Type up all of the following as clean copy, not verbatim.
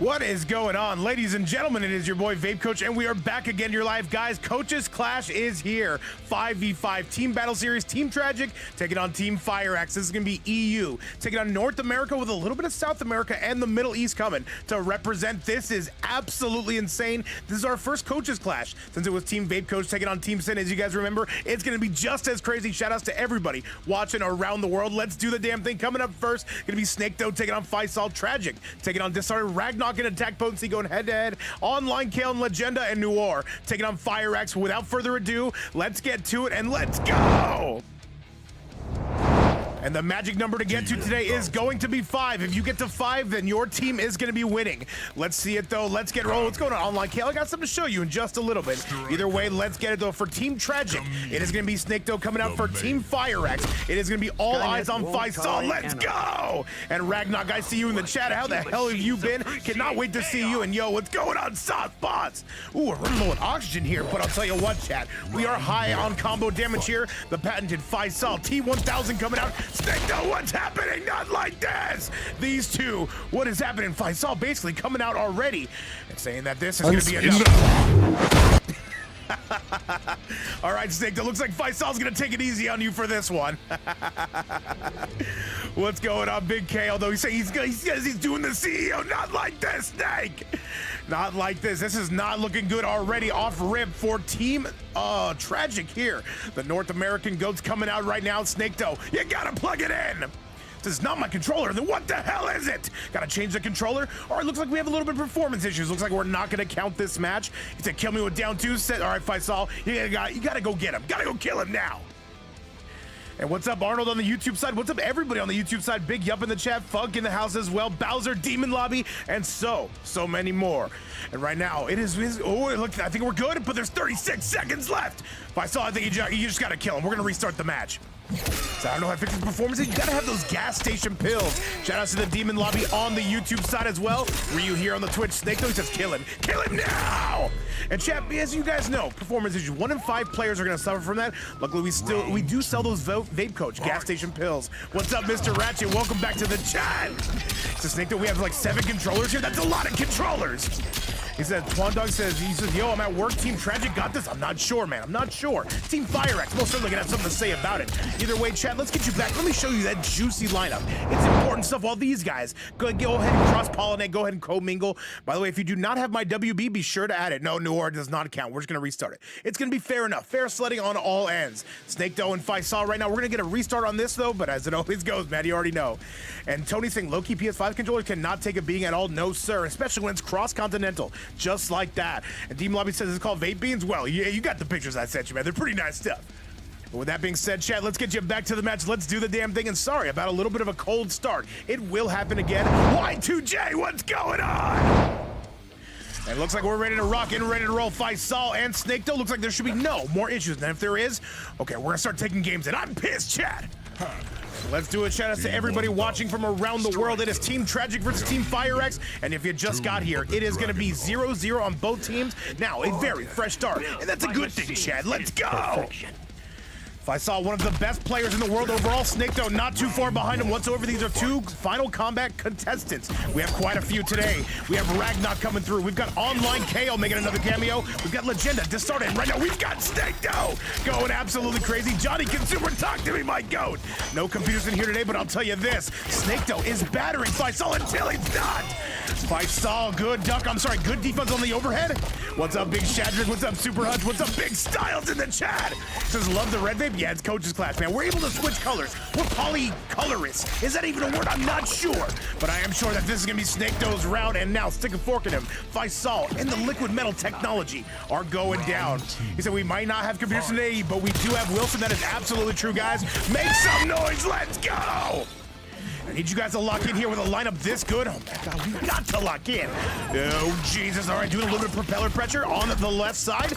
What is going on, ladies and gentlemen? It is your boy Vape Coach, and we are back again. Your live guys. Coaches Clash is here. 5v5 team battle series. Team Tragic taking on Team Fire Axe. This is gonna be EU taking on North America with a little bit of South America and the Middle East coming to represent. This is absolutely insane. This is our first Coaches Clash since it was Team Vape Coach taking on Team Sin. As you guys remember, it's gonna be just as crazy. Shout outs to everybody watching around the world. Let's do the damn thing. Coming up first, gonna be Snake Doe taking on Faisal. Tragic taking on Disarted. Ragnar and attack potency going head-to-head. Online Kale and Legenda and Noir taking on Fire Axe. Without further ado, let's get to it and let's go! And the magic number to get to today is going to be 5. If you get to 5, then your team is going to be winning. Let's see it, though. Let's get rolling. What's going on, Online Kale? I got something to show you in just a little bit. Either way, let's get it, though. For Team Tragic, it is going to be Snake Doe coming out. For Team Fire Axe, it is going to be all eyes on Faisal. Let's go! And Ragnar, I see you in the chat. How the hell have you been? Cannot wait to see you. And yo, what's going on, Soft Bots? Ooh, we're running low on oxygen here, but I'll tell you what, chat. We are high on combo damage here. The patented Faisal T1000 coming out. Snake Doe, what's happening? Not like this. These two, what is happening? Faisal basically coming out already and saying that this is going to be enough. All right, Snake, it looks like Faisal's going to take it easy on you for this one. What's going on, Big K? Although he says he's doing the CEO. Not like this, Snake. Not like this. This is not looking good already. Off rip for Team Tragic here. The North American goats coming out right now. Snake Doe, you gotta plug it in. This is not my controller. Then what the hell is it? Gotta change the controller? Or it looks like we have a little bit of performance issues. Looks like we're not gonna count this match. He said, kill me with down 2. Set. All right, Faisal, you gotta go get him. Gotta go kill him now. And what's up, Arnold on the YouTube side? What's up, everybody on the YouTube side? Big Yup in the chat, Funk in the house as well, Bowser, Demon Lobby, and so many more. And right now, it is oh, look, I think we're good, but there's 36 seconds left. Faisal, I think you just gotta kill him. We're gonna restart the match. So I don't know how to fix his performance. You gotta have those gas station pills. Shout out to the Demon Lobby on the YouTube side as well. Ryu here on the Twitch. Snake Doe says kill him now. And chat, as you guys know, performance issues. 1 in 5 players are gonna suffer from that. Luckily, we do sell those Vape Coach gas station pills. What's up, Mr. Ratchet? Welcome back to the chat. So Snake Doe, we have like 7 controllers here. That's a lot of controllers. He said, Twandog says, yo, I'm at work. Team Tragic got this? I'm not sure, man. I'm not sure. Team Fire Axe most certainly gonna have something to say about it. Either way, chat, let's get you back. Let me show you that juicy lineup. It's important stuff while these guys go ahead and cross-pollinate, go ahead and co-mingle. By the way, if you do not have my WB, be sure to add it. No, Noir does not count. We're just gonna restart it. It's gonna be fair enough. Fair sledding on all ends. Snake Doe and Faisal right now. We're gonna get a restart on this though, but as it always goes, man, you already know. And Tony saying low-key PS5 controllers cannot take a beating at all. No, sir. Especially when it's cross-continental. Just like that. And Team Lobby says it's called vape beans. Well, yeah, you got the pictures I sent you, man. They're pretty nice stuff. But with that being said, chat, let's get you back to the match. Let's do the damn thing. And sorry about a little bit of a cold start. It will happen again. Y2J, what's going on? And it looks like we're ready to rock and ready to roll. Faisal and Snake Doe. Looks like there should be no more issues. And if there is, okay, we're gonna start taking games. And I'm pissed, chat. Let's do it. Shout out to everybody watching from around the world. It is Team Tragic versus Team Fire Axe. And if you just got here, it is going to be 0-0 on both teams. Now, a very fresh start. And that's a good thing, Chad. Let's go. Faisal, one of the best players in the world overall. Snake Doe not too far behind him whatsoever. These are 2 Final Combat contestants. We have quite a few today. We have Ragnar coming through. We've got Online KO making another cameo. We've got Legenda, Disarted, and right now we've got Snake Doe going absolutely crazy. Johnny Consumer, talk to me, my goat. No computers in here today, but I'll tell you this. Snake Doe is battering Faisal until he's not. Faisal, good duck. I'm sorry, good defense on the overhead. What's up, Big Shadrick? What's up, Super Hutch? What's up, Big Styles in the chat? Says, love the red vape. Yeah, it's Coach's Clash, man. We're able to switch colors. We're polycolorist. Is that even a word? I'm not sure. But I am sure that this is going to be Snake Doe's round. And now, stick a fork in him. Faisal and the liquid metal technology are going down. He said, we might not have computers today, but we do have Wilson. That is absolutely true, guys. Make some noise. Let's go. I need you guys to lock in here with a lineup this good. Oh my God, we've got to lock in. Oh, Jesus. All right, doing a little bit of propeller pressure on the left side.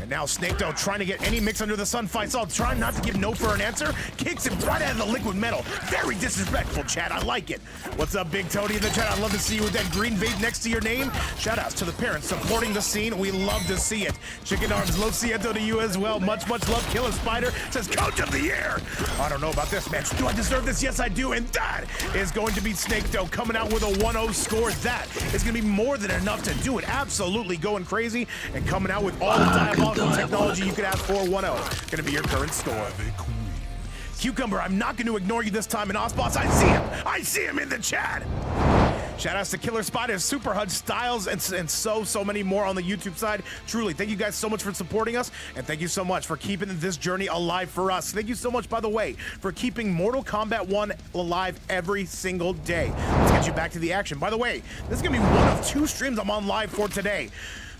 And now Snake trying to get any mix under the sun. Faisal trying not to give no for an answer. Kicks him right out of the liquid metal. Very disrespectful, chat. I like it. What's up, Big Tony in the chat? I'd love to see you with that green vape next to your name. Shout outs to the parents supporting the scene. We love to see it. Chicken Arms, Lo Siento to you as well. Much love. Killer Spider says, Coach of the Year. I don't know about this match. Do I deserve this? Yes, I do. And that is going to be Snake coming out with a 1-0 score. That is going to be more than enough to do it. Absolutely going crazy and coming out with all the diabolical technology you could ask for. 1-0 going to be your current score. Cucumber, I'm not going to ignore you this time. And Osboss, I see him. I see him in the chat. Shout outs to Killer Spider, Super Hud, Styles, and so many more on the YouTube side. Truly, thank you guys so much for supporting us, and thank you so much for keeping this journey alive for us. Thank you so much, by the way, for keeping Mortal Kombat 1 alive every single day. Let's get you back to the action. By the way, this is going to be one of 2 streams I'm on live for today.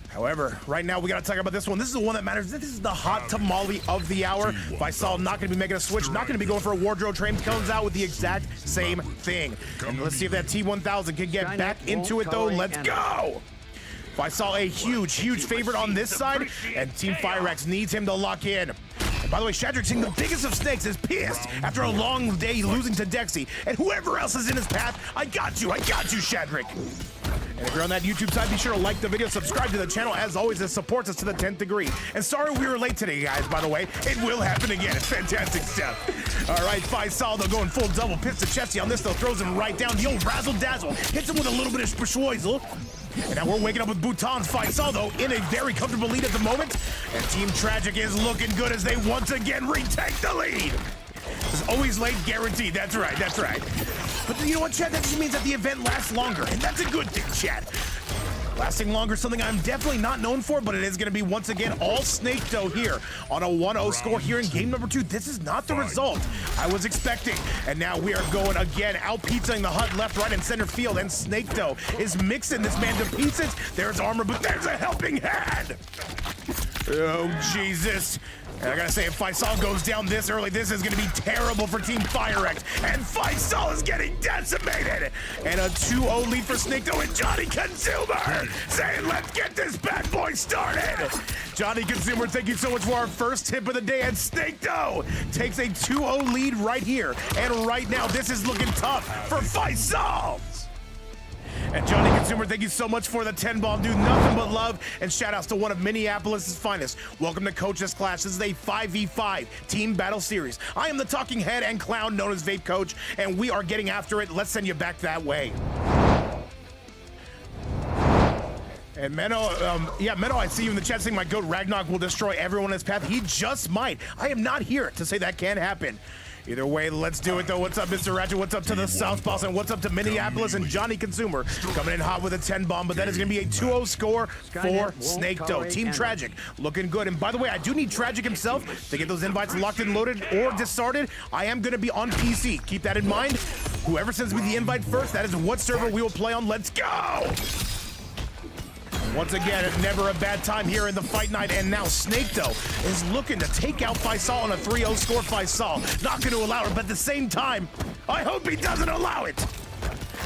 However, right now we got to talk about this one. This is the one that matters. This is the hot tamale of the hour. Faisal not going to be making a switch, not going to be going for a wardrobe trade. Comes out with the exact same thing. And let's see if that T1000 can get back into it, though. Let's go. Faisal, a huge favorite on this side, and Team Firex needs him to lock in. And by the way, Shadrick, seeing the biggest of snakes, is pissed after a long day losing to Dexy. And whoever else is in his path, I got you, Shadrick. And if you're on that YouTube side, be sure to like the video, subscribe to the channel. As always, it supports us to the 10th degree. And sorry we were late today, guys, by the way. It will happen again. It's fantastic stuff. All right, Faisal, though, going full double pistol chesty on this, though, throws him right down. The old razzle-dazzle hits him with a little bit of schwoizel. And now we're waking up with Bhutan's Faisal, though, in a very comfortable lead at the moment. And Team Tragic is looking good as they once again retake the lead. It's always late, guaranteed. That's right. But you know what, Chad? That just means that the event lasts longer, and that's a good thing, Chad. Lasting longer, something I'm definitely not known for, but it is going to be, once again, all Snake here on a 1-0 score here in game number 2. This is not the result I was expecting. And now we are going again, out-pizzaing the HUD left, right, and center field, and Snake is mixing this man to pieces. There's armor, but there's a helping hand. Oh, Jesus. And I gotta say, if Faisal goes down this early, this is gonna be terrible for Team Firex. And Faisal is getting decimated. And a 2-0 lead for Snake and Johnny Consumer saying, let's get this bad boy started. Johnny Consumer, thank you so much for our first tip of the day. And Snake takes a 2-0 lead right here. And right now, this is looking tough for Faisal. And Johnny Consumer, thank you so much for the 10 ball, dude. Nothing but love. And shout outs to one of Minneapolis' finest. Welcome to Coach's Clash. This is a 5v5 team battle series. I am the talking head and clown known as Vape Coach, and we are getting after it. Let's send you back that way. And Menno, Menno, I see you in the chat saying my goat Ragnarok will destroy everyone in his path. He just might. I am not here to say that can't happen. Either way, let's do it, though. What's up, Mr. Ratchet? What's up to the South Boss? And what's up to Minneapolis and Johnny Consumer? Coming in hot with a 10 bomb, but that is going to be a 2-0 score for Snake Team Tragic looking good. And by the way, I do need Tragic himself to get those invites locked and loaded or discarded. I am going to be on PC. Keep that in mind. Whoever sends me the invite first, that is what server we will play on. Let's go! Once again, never a bad time here in the fight night, and now Snake is looking to take out Faisal on a 3-0 score. Faisal not going to allow it, but at the same time, I hope he doesn't allow it.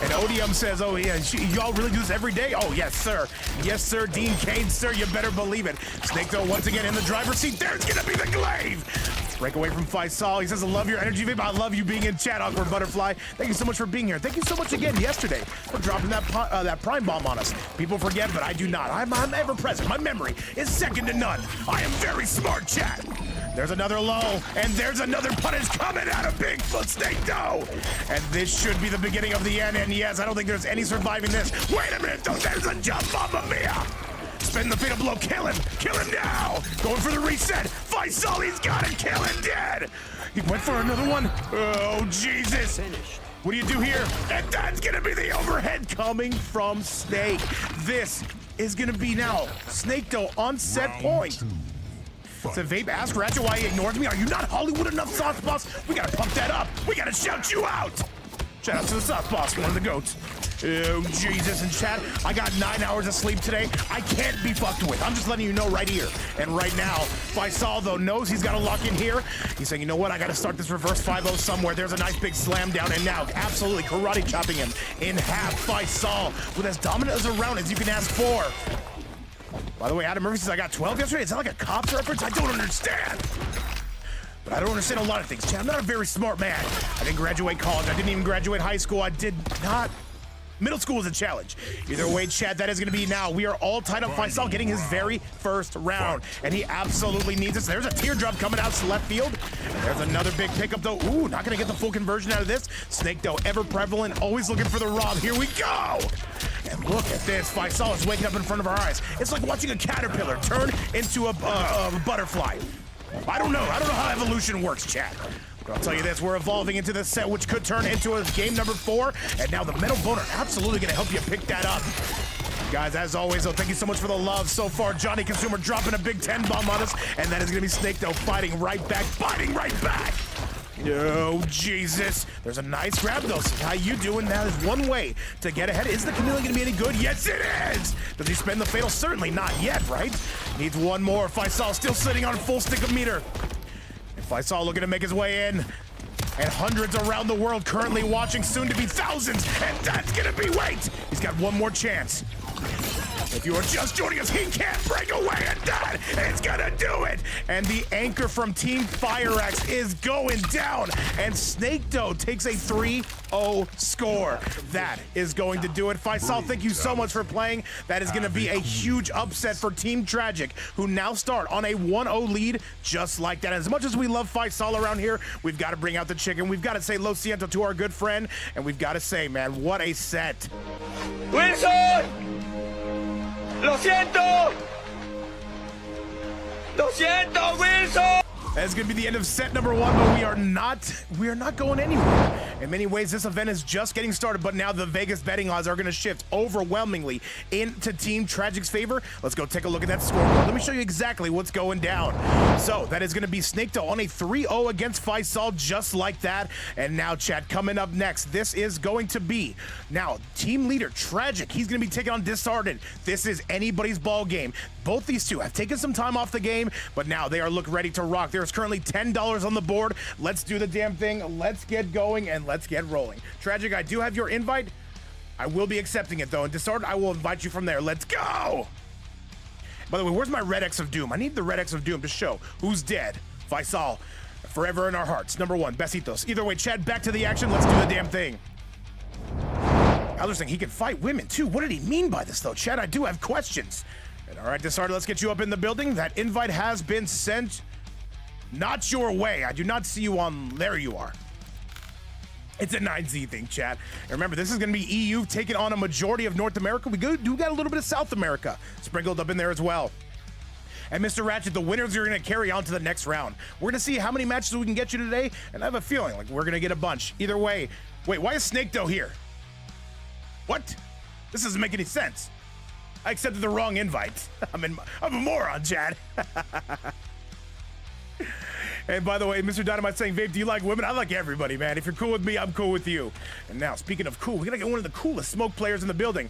And Odium says, oh yeah, y'all really do this every day? Oh, yes, sir. Yes, sir. Dean Kane, sir, you better believe it. Snake once again in the driver's seat. There's going to be the glaive. Break away from Faisal. He says, I love your energy, babe. I love you being in chat, Awkward Butterfly. Thank you so much for being here. Thank you so much again yesterday for dropping that Prime Bomb on us. People forget, but I do not. I'm ever present. My memory is second to none. I am very smart, chat. There's another low, and there's another punish coming out of Bigfoot Snake And this should be the beginning of the end. And yes, I don't think there's any surviving this. Wait a minute, though. There's a jump, Mamma Mia. Spin the fatal blow, kill him now. Going for the reset. Faisal, he's got it, kill him dead. He went for another one. Oh, Jesus. What do you do here? And that's gonna be the overhead coming from Snake. This is gonna be now Snake on set point. So Vape, ask Ratchet why he ignores me. Are you not Hollywood enough, Sauce Boss? We gotta pump that up. We gotta shout you out. Shout out to the Sauce Boss, one of the goats. Oh, Jesus, and chat, I got 9 hours of sleep today. I can't be fucked with. I'm just letting you know right here. And right now, Faisal, though, knows he's got to lock in here. He's saying, you know what, I got to start this reverse 5-0 somewhere. There's a nice big slam down, and now absolutely karate chopping him in half. Faisal with as dominant as a round as you can ask for. By the way, Adam Murphy says I got 12 yesterday. Is that like a cops reference? I don't understand. But I don't understand a lot of things, Chad. I'm not a very smart man. I didn't graduate college. I didn't even graduate high school. I did not. Middle school is a challenge. Either way, Chad, that is going to be now. We are all tied up. Faisal getting his very first round, and he absolutely needs this. There's a teardrop coming out to left field. There's another big pickup, though. Ooh, not going to get the full conversion out of this. Snake, though, ever prevalent, always looking for the rob. Here we go. And look at this. Faisal is waking up in front of our eyes. It's like watching a caterpillar turn into a butterfly. I don't know how evolution works, Chad. But I'll tell you this, we're evolving into this set, which could turn into a game number 4. And now the Metal Boner absolutely going to help you pick that up. Guys, as always, though, thank you so much for the love so far. Johnny Consumer dropping a big 10 bomb on us. And that is going to be Snake, though, fighting right back. No, Jesus. There's a nice grab, though. So how you doing? That is one way to get ahead. Is the Chameleon going to be any good? Yes, it is. Does he spend the fatal? Certainly not yet, right? Needs one more. Faisal still sitting on full stick of meter. Faisal looking to make his way in, and hundreds around the world currently watching, soon to be thousands, and that's gonna be, wait, he's got one more chance. If you are just joining us, he can't break away, and that is gonna do it. And the anchor from Team FireX is going down, and Snake Doe takes a 3-0 score. That is going to do it. Faisal, thank you so much for playing. That is gonna be a huge upset for Team Tragic, who now start on a 1-0 lead just like that. As much as we love Faisal around here, we've got to bring out the chicken. We've got to say Lo Siento to our good friend, and we've got to say, man, what a set. Wilson! ¡Lo siento! ¡Lo siento, Wilson! That's going to be the end of set number 1, but we are not going anywhere. In many ways, this event is just getting started, but now the Vegas betting odds are going to shift overwhelmingly into Team Tragic's favor. Let's go take a look at that scoreboard. Let me show you exactly what's going down. So that is going to be Snake Doe on a 3-0 against Faisal, just like that. And now, chat, coming up next, this is going to be now team leader Tragic. He's going to be taking on Disheartened. This is anybody's ball game. Both these two have taken some time off the game, but now they are ready to rock. There's currently $10 on the board. Let's do the damn thing. Let's get going and let's get rolling. Tragic, I do have your invite. I will be accepting it, though. And Disheartened, I will invite you from there. Let's go! By the way, where's my Red X of Doom? I need the Red X of Doom to show who's dead. Faisal, forever in our hearts. Number 1, besitos. Either way, Chad, back to the action. Let's do the damn thing. Other thing, he can fight women, too. What did he mean by this, though? Chad, I do have questions. And all right, Disheartened, let's get you up in the building. That invite has been sent not your way. I do not see you on... There you are. It's a 9Z thing, chat. And remember, this is going to be EU taking on a majority of North America. We do got a little bit of South America sprinkled up in there as well. And Mr. Ratchet, the winners are going to carry on to the next round. We're going to see how many matches we can get you today, and I have a feeling like we're going to get a bunch. Either way, wait, why is Snake Doe here? What? This doesn't make any sense. I accepted the wrong invite. I'm a moron, Chad. And by the way, Mr. Dynamite saying, Vape, do you like women? I like everybody, man. If you're cool with me, I'm cool with you. And now, speaking of cool, we gotta get one of the coolest smoke players in the building.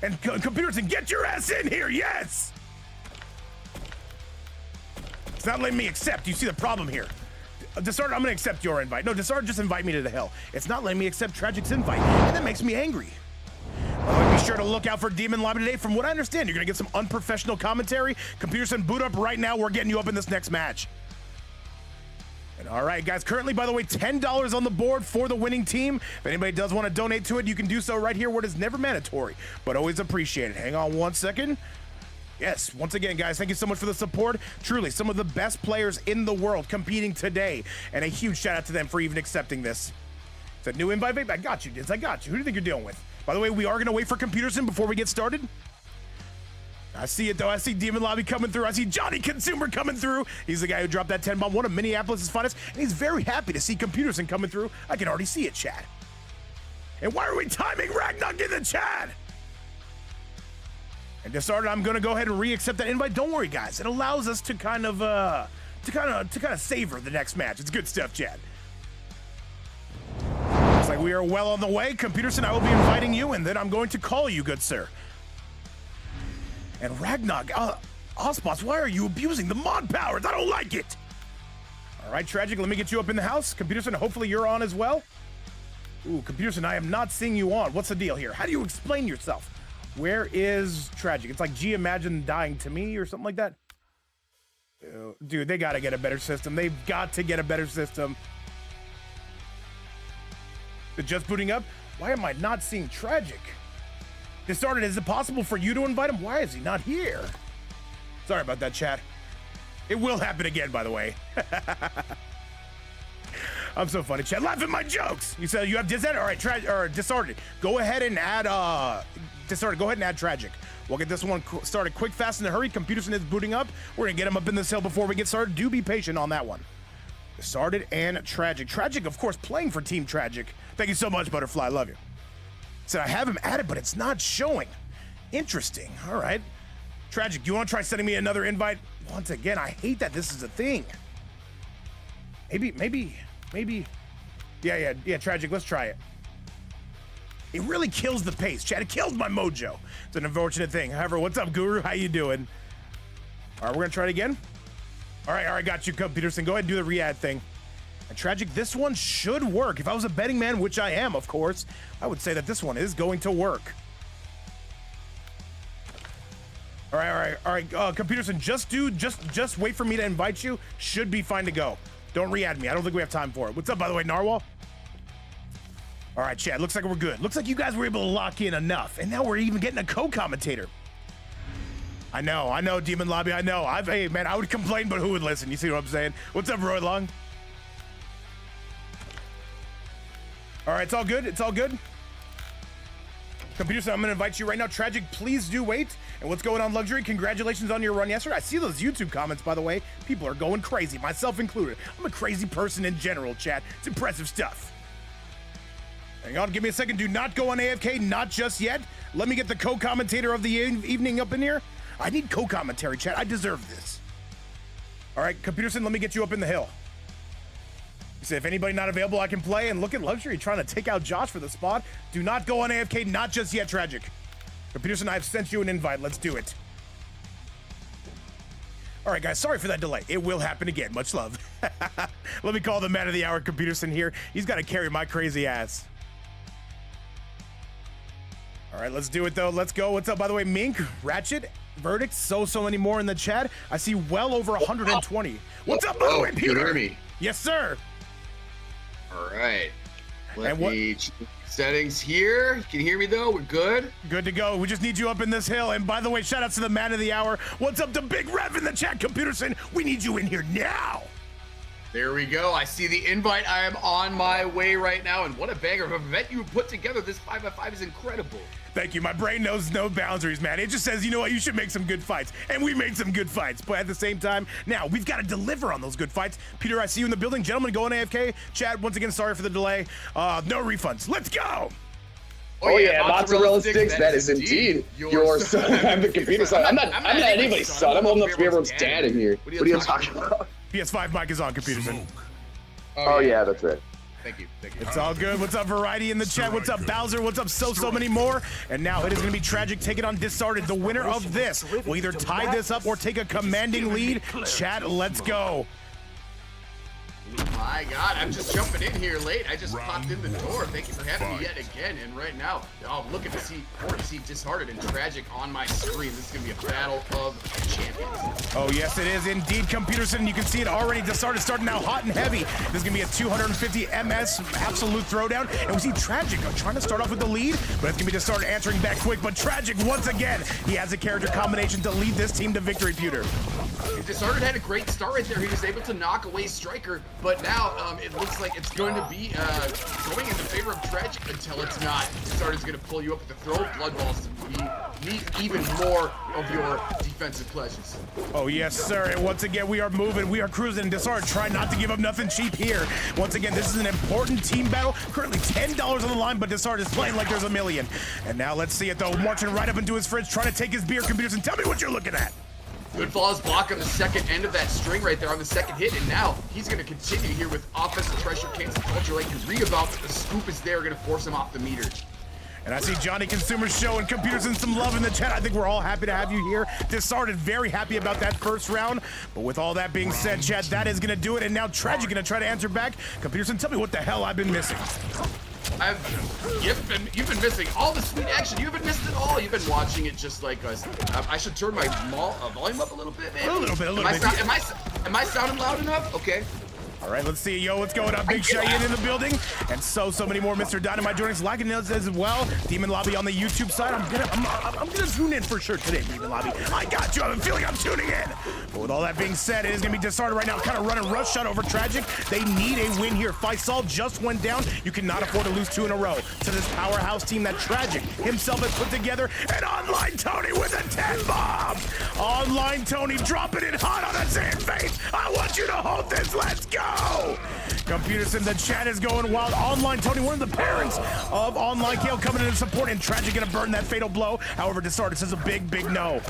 And computers, and get your ass in here, yes! It's not letting me accept. You see the problem here. Disheartened, I'm gonna accept your invite. No, Disheartened, just invite me to the hell. It's not letting me accept Tragic's invite, and that makes me angry. Be sure to look out for Demon Lobby today. From what I understand, you're gonna get some unprofessional commentary. Computerson, boot up right now. We're getting you up in this next match. And all right, guys, currently, by the way, $10 on the board for the winning team. If anybody does want to donate to it, you can do so right here where it is never mandatory, but always appreciated. Hang on one second. Yes, once again, guys, thank you so much for the support. Truly, some of the best players in the world competing today, and a huge shout out to them for even accepting this. It's a new invite, babe. I got you, Diz. I got you. Who do you think you're dealing with? By the way, we are going to wait for Computerson before we get started. I see it, though. I see Demon Lobby coming through. I see Johnny Consumer coming through. He's the guy who dropped that 10 bomb, one of Minneapolis' finest, and he's very happy to see Computerson coming through. I can already see it, Chad. And why are we timing Ragnarok in the chat? And Disheartened, I'm going to go ahead and re-accept that invite. Don't worry, guys. It allows us to kind of savor the next match. It's good stuff, Chad. Looks like we are well on the way. Computerson, I will be inviting you, and then I'm going to call you, good sir. And Ragnarok, Osbots, why are you abusing the mod powers? I don't like it. All right, Tragic, let me get you up in the house. Computerson, hopefully you're on as well. Ooh, Computerson, I am not seeing you on. What's the deal here? How do you explain yourself? Where is Tragic? It's like, gee, imagine dying to me or something like that. Dude, they gotta get a better system. They've got to get a better system. Just booting up? Why am I not seeing Tragic? Distorted, is it possible for you to invite him? Why is he not here? Sorry about that, chat. It will happen again, by the way. I'm so funny, chat. Laugh at my jokes. You said you have Distorted? All right, Distorted. Go ahead and add, Distorted, go ahead and add Tragic. We'll get this one started quick, fast, in a hurry. Computerson is booting up. We're gonna get him up in this hill before we get started. Do be patient on that one. Distorted and Tragic. Tragic, of course, playing for Team Tragic. Thank you so much, Butterfly. Love you. Said I have him added, but it's not showing. Interesting. All right. Tragic, you want to try sending me another invite? Once again, I hate that this is a thing. Maybe. Yeah, Tragic, let's try it. It really kills the pace, chat. It kills my mojo. It's an unfortunate thing. However, what's up, Guru? How you doing? All right, we're gonna try it again. All right, got you, Peterson. Go ahead and do the re-add thing. And Tragic, this one should work. If I was a betting man, which I am, of course, I would say that this one is going to work. All right, Peterson, just wait for me to invite you. Should be fine to go. Don't re-add me. I don't think we have time for it. What's up, by the way, Narwhal? All right, Chad, looks like we're good. Looks like you guys were able to lock in enough, and now we're even getting a co-commentator. I know, Demon Lobby, I know. Hey, man, I would complain, but who would listen? You see what I'm saying? What's up, Roy Long? All right, it's all good. Computer said I'm gonna invite you right now. Tragic, please do wait. And what's going on, Luxury? Congratulations on your run yesterday. I see those YouTube comments, by the way. People are going crazy, myself included. I'm a crazy person in general, chat. It's impressive stuff. Hang on, give me a second. Do not go on AFK, not just yet. Let me get the co-commentator of the evening up in here. I need co-commentary, chat. I deserve this. All right, Computerson, let me get you up in the hill. You say, if anybody not available, I can play. And look at Luxury trying to take out Josh for the spot. Do not go on AFK, not just yet, Tragic. Computerson, I've sent you an invite. Let's do it. All right, guys, sorry for that delay. It will happen again. Much love. Let me call the man of the hour, Computerson here. He's got to carry my crazy ass. All right, let's do it, though. Let's go. What's up, by the way, Mink, Ratchet, Verdict, so many more in the chat. I see well over 120. What's up, by the way, Peter? Can you hear me? Yes, sir. All right. Let me check settings here. Can you hear me, though? We're good? Good to go. We just need you up in this hill. And by the way, shout outs to the man of the hour. What's up to Big Rev in the chat, Computerson? We need you in here now. There we go. I see the invite. I am on my way right now. And what a banger of an event you put together. This 5x5 is incredible. Thank you. My brain knows no boundaries, man. It just says, you know what, you should make some good fights. And we made some good fights. But at the same time, now we've got to deliver on those good fights. Peter, I see you in the building. Gentlemen, go on AFK. Chad, once again, sorry for the delay. No refunds. Let's go. Oh yeah, mozzarella sticks. That is indeed your son. I'm the computer son. I'm not anybody's son. I'm old enough to be everyone's dad in here. What are you talking about? PS5 mic is on, Computerson. Oh yeah, that's right. Thank you. It's all good. What's up, Variety in the chat? What's up, Bowser? What's up, so many more? And now it is going to be Tragic taking on Distorted. The winner of this will either tie this up or take a commanding lead. Chat, let's go. My God, I'm just jumping in here late. I just popped in the door. Thank you for having me yet again. And right now, I'm looking to see Disheartened and Tragic on my screen. This is going to be a battle of champions. Oh, yes, it is indeed, Computerson. You can see it already. Disheartened starting now hot and heavy. This is going to be a 250 MS absolute throwdown. And we see Tragic trying to start off with the lead, but it's going to be Disheartened answering back quick. But Tragic, once again, he has a character combination to lead this team to victory, Pewter. Disheartened had a great start right there. He was able to knock away Striker, but now it looks like it's going to be going in the favor of Tragic until it's not. Dishearted's going to pull you up with the throw of Blood Balls to meet even more of your defensive pleasures. Oh, yes, sir. And once again, we are moving. We are cruising. Disheartened, try not to give up nothing cheap here. Once again, this is an important team battle. Currently $10 on the line, but Disheartened is playing like there's a million. And now let's see it, though. Marching right up into his fridge, trying to take his beer, Computers, and tell me what you're looking at. Good flawless block on the second end of that string right there on the second hit, and now he's going to continue here with offensive pressure, cancel culture like you read about. The scoop is there, going to force him off the meter. And I see Johnny Consumers showing Computers and some love in the chat. I think we're all happy to have you here. Disheartened, very happy about that first round. But with all that being said, chat, that is going to do it. And now Tragic going to try to answer back. Computers, tell me what the hell I've been missing. You've been missing all the sweet action. You haven't missed it all. You've been watching it just like us. I should turn my volume up a little bit, maybe. A little bit. Am I sounding loud enough? Okay. All right, let's see. Yo, what's going on? Big Cheyenne in the building. And so many more Mr. Dynamite joining us. Liking us as well. Demon Lobby on the YouTube side. I'm gonna tune in for sure today, Demon Lobby. I got you. I have a feeling I'm tuning in. But with all that being said, it is gonna be Disarted right now. Kind of running rush shot over Tragic. They need a win here. Faisal just went down. You cannot afford to lose 2 in a row to this powerhouse team that Tragic himself has put together. And Online Tony with a 10 bomb. Online Tony dropping it hot on that sand face. I want you to hold this. Let's go. Computers in the chat is going wild. Online Tony, one of the parents of Online KO, coming in to support, and Tragic gonna burn that fatal blow. However, Disarted says a big no.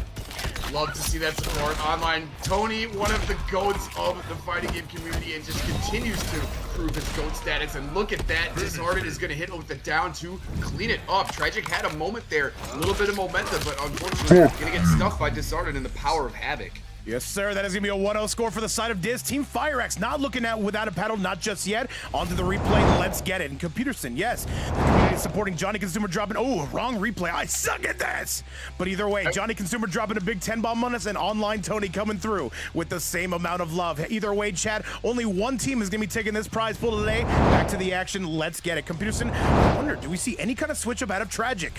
Love to see that support. Online Tony, one of the GOATs of the fighting game community, and just continues to prove his GOAT status. And look at that. Disarted is going to hit with the down to clean it up. Tragic had a moment there, a little bit of momentum, but unfortunately going to get stuffed by Disarted in the power of Havoc. Yes, sir. That is going to be a 1-0 score for the side of Diz. Team FireX not looking at without a paddle, not just yet. On to the replay. Let's get it. And Computerson, yes. The community is supporting Johnny Consumer dropping. Oh, wrong replay. I suck at this. But either way, Johnny Consumer dropping a big 10 bomb on us, and Online Tony coming through with the same amount of love. Either way, chat, only one team is going to be taking this prize pool today. Back to the action. Let's get it. Computerson, I wonder, do we see any kind of switch up out of Tragic?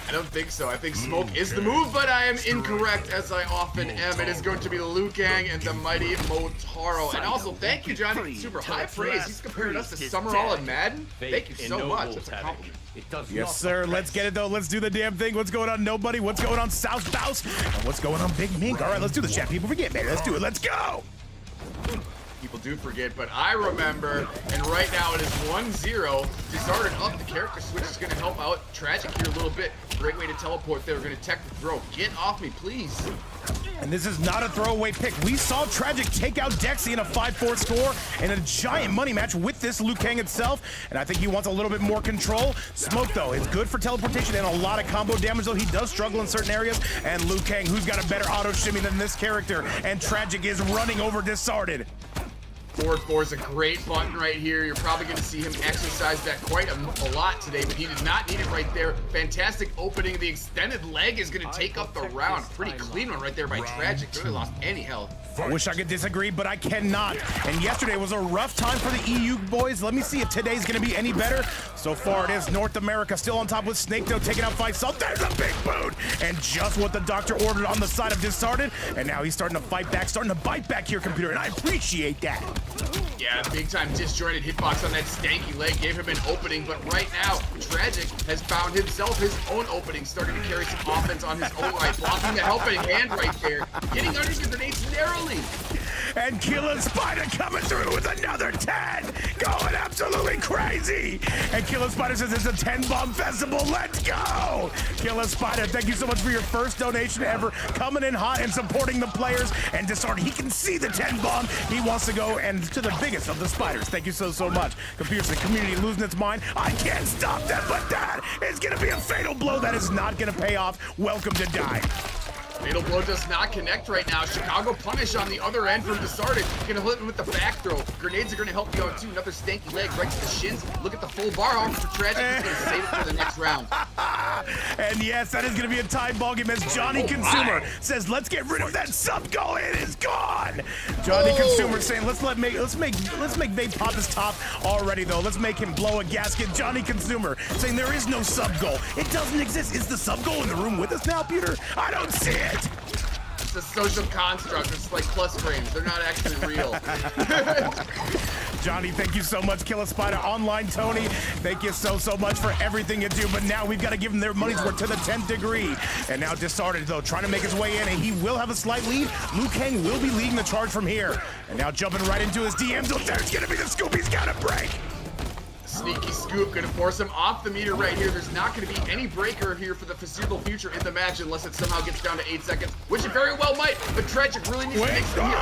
I don't think so. I think smoke is the move, but I am incorrect, as I often am. It is going to be Liu Kang and the mighty Motaro. And also, thank you, Johnny. Super high praise. He's compared us to Summerall and Madden. Thank you so much. That's a compliment. Yes, sir. Let's get it, though. Let's do the damn thing. What's going on, Nobody? What's going on, South Bouse? And what's going on, Big Mink? All right, let's do the chat. People forget, man. Let's do it. Let's go. People do forget, but I remember, and right now it is 1-0. Disarted up. The character switch is going to help out Tragic here a little bit. Great way to teleport there. We're going to tech the throw. Get off me, please. And this is not a throwaway pick. We saw Tragic take out Dexy in a 5-4 score in a giant money match with this Liu Kang itself. And I think he wants a little bit more control. Smoke, though, is good for teleportation and a lot of combo damage, though he does struggle in certain areas. And Liu Kang, who's got a better auto shimmy than this character. And Tragic is running over Disarted. Forward 4 is a great button right here. You're probably going to see him exercise that quite a lot today, but he did not need it right there. Fantastic opening. The extended leg is going to take up the round. Pretty clean one right there by Tragic. Really lost any health. I wish I could disagree, but I cannot. And yesterday was a rough time for the EU boys. Let me see if today's going to be any better. So far, it is North America still on top with Snake, though, taking out Faisal. There's a big boot. And just what the doctor ordered on the side of Disarted. And now he's starting to fight back, starting to bite back here, Computer. And I appreciate that. Yeah, big time disjointed hitbox on that stanky leg gave him an opening, but right now, Tragic has found himself his own opening, starting to carry some offense on his own right, blocking the helping hand right there, getting under the grenades narrowly. And Killer Spider coming through with another 10, going absolutely crazy. And Killer Spider says it's a 10 bomb festival. Let's go. Killer Spider, thank you so much for your first donation ever, coming in hot and supporting the players. And Disarted, he can see the 10 bomb. He wants to go and to the biggest of the spiders. Thank you so much. Computers, the community losing its mind. I can't stop that, but that is going to be a fatal blow that is not going to pay off. Welcome to die. Fatal blow does not connect right now. Chicago punish on the other end from Disarted. Gonna hit him with the back throw. Grenades are gonna help you out too. Another stanky leg right to the shins. Look at the full bar arm for Tragic. He's gonna save it for the next round. And yes, that is gonna be a tied ball game as Johnny Consumer says, let's get rid of that sub goal. It is gone. Johnny Consumer saying, let's make Vape pop his top already though. Let's make him blow a gasket. Johnny Consumer saying there is no sub goal. It doesn't exist. Is the sub goal in the room with us now, Peter? I don't see it. It's a social construct. It's like plus frames. They're not actually real. Johnny, thank you so much. Killer Spider, Online Tony, thank you so much for everything you do. But now we've got to give them their money's worth to the 10th degree. And now Disarted, though, trying to make his way in, and he will have a slight lead. Liu Kang will be leading the charge from here. And now jumping right into his DMs. Oh, there's going to be the scoop. He's got to break. Sneaky scoop, gonna force him off the meter right here. There's not gonna be any breaker here for the foreseeable future in the match unless it somehow gets down to 8 seconds, which it very well might, but Tragic really needs to make some here.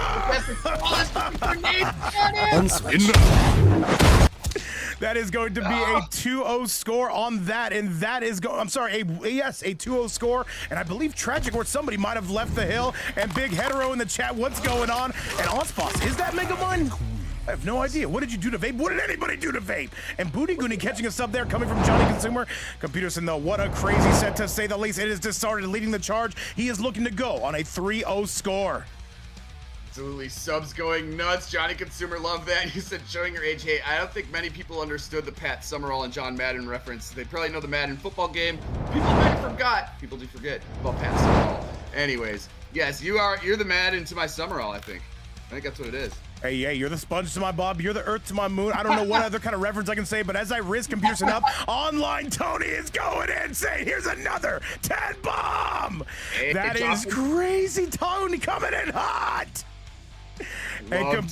That is going to be a 2-0 score on that, and that is a 2-0 score, and I believe Tragic or somebody might have left the hill, and Big Hetero in the chat, what's going on? And Ospas, is that Megamind? I have no idea. What did you do to Vape? What did anybody do to Vape? And Booty Goonie catching a sub there coming from Johnny Consumer. Computerson, though, what a crazy set to say the least. It is Disarted leading the charge. He is looking to go on a 3-0 score. Absolutely, subs going nuts. Johnny Consumer, love that. You said showing your age. Hey, I don't think many people understood the Pat Summerall and John Madden reference. They probably know the Madden football game. People might have forgot. People do forget about Pat Summerall. Anyways, yes, you're the Madden to my Summerall, I think that's what it is. Hey, you're the sponge to my Bob, you're the earth to my moon. I don't know what other kind of reference I can say, but as I risk Computerson up, online Tony is going in saying, here's another 10 bomb. Hey, that is crazy, Tony coming in hot. And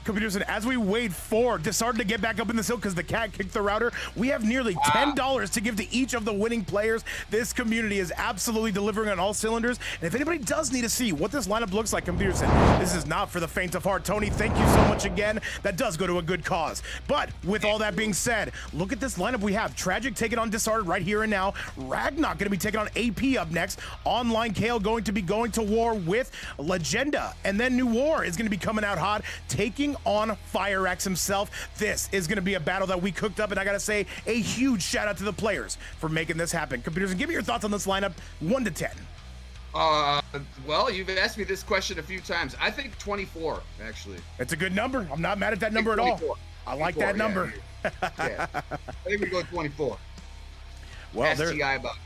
Computerson, as we wait for Disarted to get back up in the hill because the cat kicked the router, we have nearly $10 to give to each of the winning players. This community is absolutely delivering on all cylinders. And if anybody does need to see what this lineup looks like, Computerson, this is not for the faint of heart. Tony, thank you so much again. That does go to a good cause. But with all that being said, look at this lineup we have. Tragic taking on Disarted right here and now. Ragnar going to be taking on AP up next. Online Kale going to be going to war with Legenda. And then New War is going to be coming out hot, taking on Fire X himself. This is going to be a battle that we cooked up, and I gotta say a huge shout out to the players for making this happen. Computerson, give me your thoughts on this lineup, 1 to 10. Well, you've asked me this question a few times. I think 24, actually. It's a good number. I'm not mad at that number at all. I like that number. Yeah. I think we go 24. Well, STI about.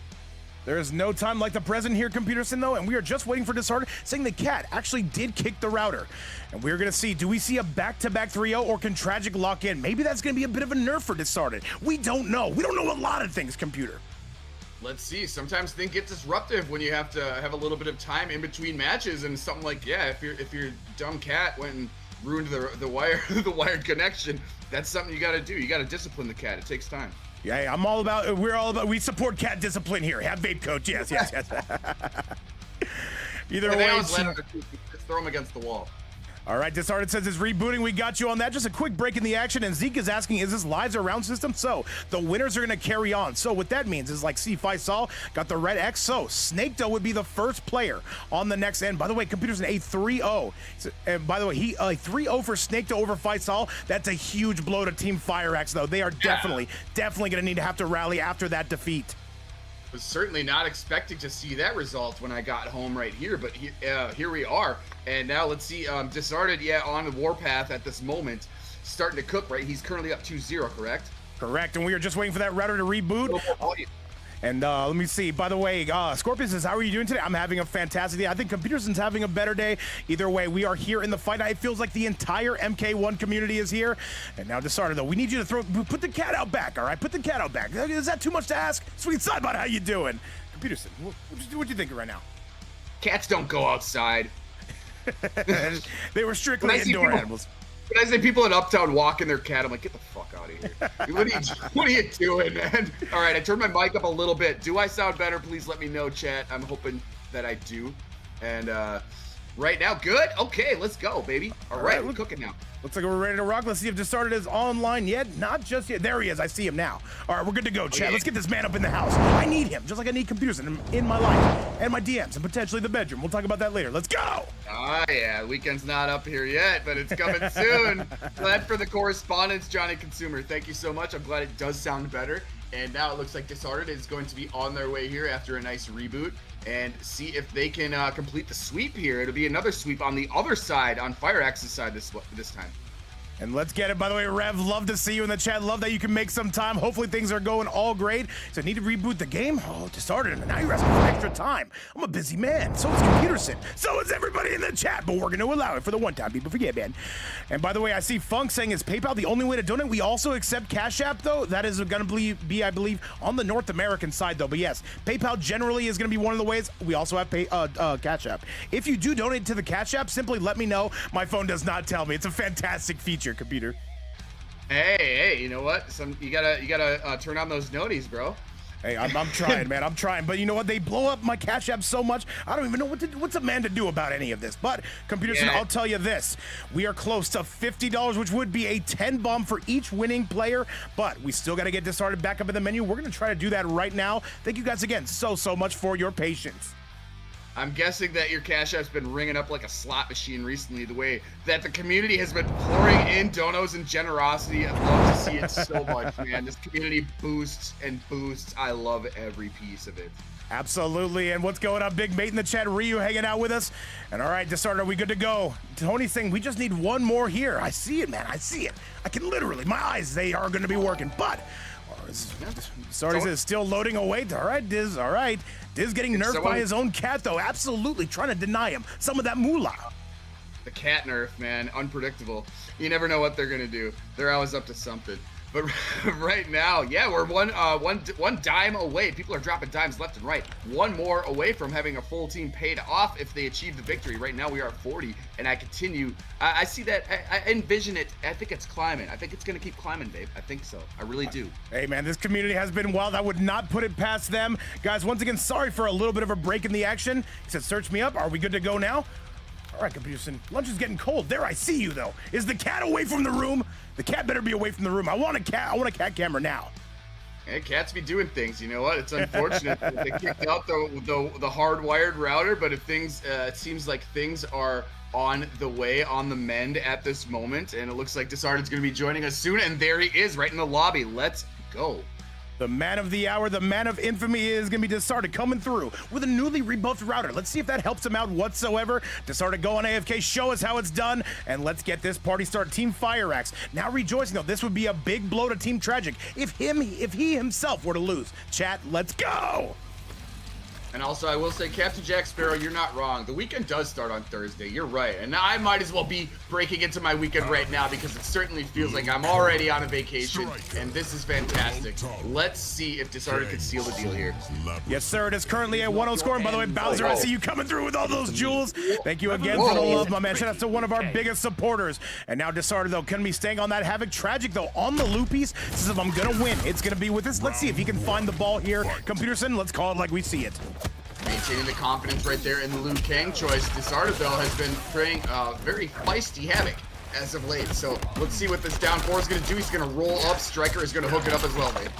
There is no time like the present here, Computerson, though, and we are just waiting for Disarted, saying the cat actually did kick the router. And we're going to see, do we see a back-to-back 3-0, or can Tragic lock in? Maybe that's going to be a bit of a nerf for Disarted. We don't know. We don't know a lot of things, Computer. Let's see. Sometimes things get disruptive when you have to have a little bit of time in between matches, and something like, if your dumb cat went and ruined the wired connection, that's something you got to do. You got to discipline the cat. It takes time. Yeah, we support cat discipline here. Have Vape Coach, yes. Either way, just throw him against the wall. All right, Disarted says it's rebooting. We got you on that. Just a quick break in the action, and Zeke is asking, is this lives or round system? So the winners are going to carry on. So what that means is, like C. Faisal got the red X, so Snake would be the first player on the next end. By the way, Computer's a 3-0. And by the way, he 3-0 for Snake over Faisal. That's a huge blow to Team Fire X, though. They are definitely going to need to have to rally after that defeat. Was certainly not expecting to see that result when I got home right here, but here we are. And now let's see, Disarted, on the warpath at this moment, starting to cook, right? He's currently up 2-0, correct? Correct, and we are just waiting for that router to reboot. And let me see, by the way, Scorpion says, how are you doing today? I'm having a fantastic day. I think Computerson's having a better day. Either way, we are here in the fight. It feels like the entire MK1 community is here. And now Disarted, though, we need you to put the cat out back, all right? Put the cat out back. Is that too much to ask? Sweet Sidebot, how you doing? Computerson, what you thinking right now? Cats don't go outside. They were strictly indoor animals. When I say people in Uptown walking their cat, I'm like, get the fuck out of here. What are you doing, man? All right, I turned my mic up a little bit. Do I sound better? Please let me know, chat. I'm hoping that I do. And right now, good? Okay, let's go, baby. All right, we're cooking now. Looks like we're ready to rock. Let's see if Disarted is online yet. Not just yet. There he is. I see him now. All right, we're good to go, chat. Let's get this man up in the house. I need him, just like I need computers in my life and my DMs and potentially the bedroom. We'll talk about that later. Let's go. Yeah, weekend's not up here yet, but it's coming soon. Glad for the correspondence, Johnny Consumer. Thank you so much. I'm glad it does sound better. And now it looks like Disarted is going to be on their way here after a nice reboot, and see if they can complete the sweep here. It'll be another sweep on the other side, on Fire X's side this time. And let's get it. By the way, Rev, love to see you in the chat. Love that you can make some time. Hopefully things are going all great. So need to reboot the game? Oh, Disarted, and now you're asking for extra time. I'm a busy man. So is Computerson. So is everybody in the chat, but we're going to allow it for the one time people forget, man. And by the way, I see Funk saying, is PayPal the only way to donate? We also accept Cash App, though. That is going to be, I believe, on the North American side, though. But yes, PayPal generally is going to be one of the ways. We also have Cash App. If you do donate to the Cash App, simply let me know. My phone does not tell me. It's a fantastic feature, Computer. Hey, you know what? You gotta turn on those noties, bro. Hey, I'm trying, man. I'm trying. But you know what? They blow up my Cash App so much, I don't even know what's a man to do about any of this. But, Computerson, I'll tell you this. We are close to $50, which would be a 10 bomb for each winning player. But we still got to get Disarted back up in the menu. We're going to try to do that right now. Thank you guys again so much for your patience. I'm guessing that your Cash App's been ringing up like a slot machine recently, the way that the community has been pouring in donos and generosity. I love to see it so much, man. This community boosts and boosts. I love every piece of it. Absolutely. And what's going on, Big Mate in the chat? Ryu hanging out with us. And all right, Desart, are we good to go? Tony's saying we just need one more here. I see it, man. I see it. I can literally, my eyes, they are going to be working. But Desart is still loading away. All right, Diz. All right. Diz getting nerfed by his own cat, though. Absolutely trying to deny him some of that moolah. The cat nerf, man. Unpredictable. You never know what they're going to do. They're always up to something. But right now, yeah, we're one dime away. People are dropping dimes left and right. One more away from having a full team paid off if they achieve the victory. Right now we are at 40, and I continue. I see that. I envision it. I think it's climbing. I think it's going to keep climbing, babe. I think so. I really do. Hey, man, this community has been wild. I would not put it past them. Guys, once again, sorry for a little bit of a break in the action. He said, search me up. Are we good to go now? All right, Computerson, lunch is getting cold. There, I see you, though. Is the cat away from the room? The cat better be away from the room. I want a cat camera now. Hey, cats be doing things. You know what? It's unfortunate that they kicked out the hardwired router, but if things, it seems like things are on the way, on the mend at this moment, and it looks like Desart is going to be joining us soon, and there he is, right in the lobby. Let's go. The man of the hour, the man of infamy is going to be Desart coming through with a newly rebuffed router. Let's see if that helps him out whatsoever. Desart go on AFK, show us how it's done, and let's get this party started. Team Fire Axe now rejoicing, though. This would be a big blow to Team Tragic if he himself were to lose. Chat, let's go. And also, I will say, Captain Jack Sparrow, you're not wrong. The weekend does start on Thursday. You're right. And I might as well be breaking into my weekend right now because it certainly feels like I'm already on a vacation. And this is fantastic. Let's see if Desart can seal the deal here. Yes, sir. It is currently a 1-0 score. And by the way, Bowser, I see you coming through with all those jewels. Thank you again for the love, my man. Shout out to one of our biggest supporters. And now Desart, though, can be staying on that Havoc. Tragic, though, on the loopies. Says if I'm going to win, it's going to be with this. Let's see if he can find the ball here. Computerson, let's call it like we see it. Maintaining the confidence right there in the Liu Kang choice. Desart, though, has been playing very feisty Havoc as of late. So let's see what this down 4 is going to do. He's going to roll up. Striker is going to hook it up as well, mate.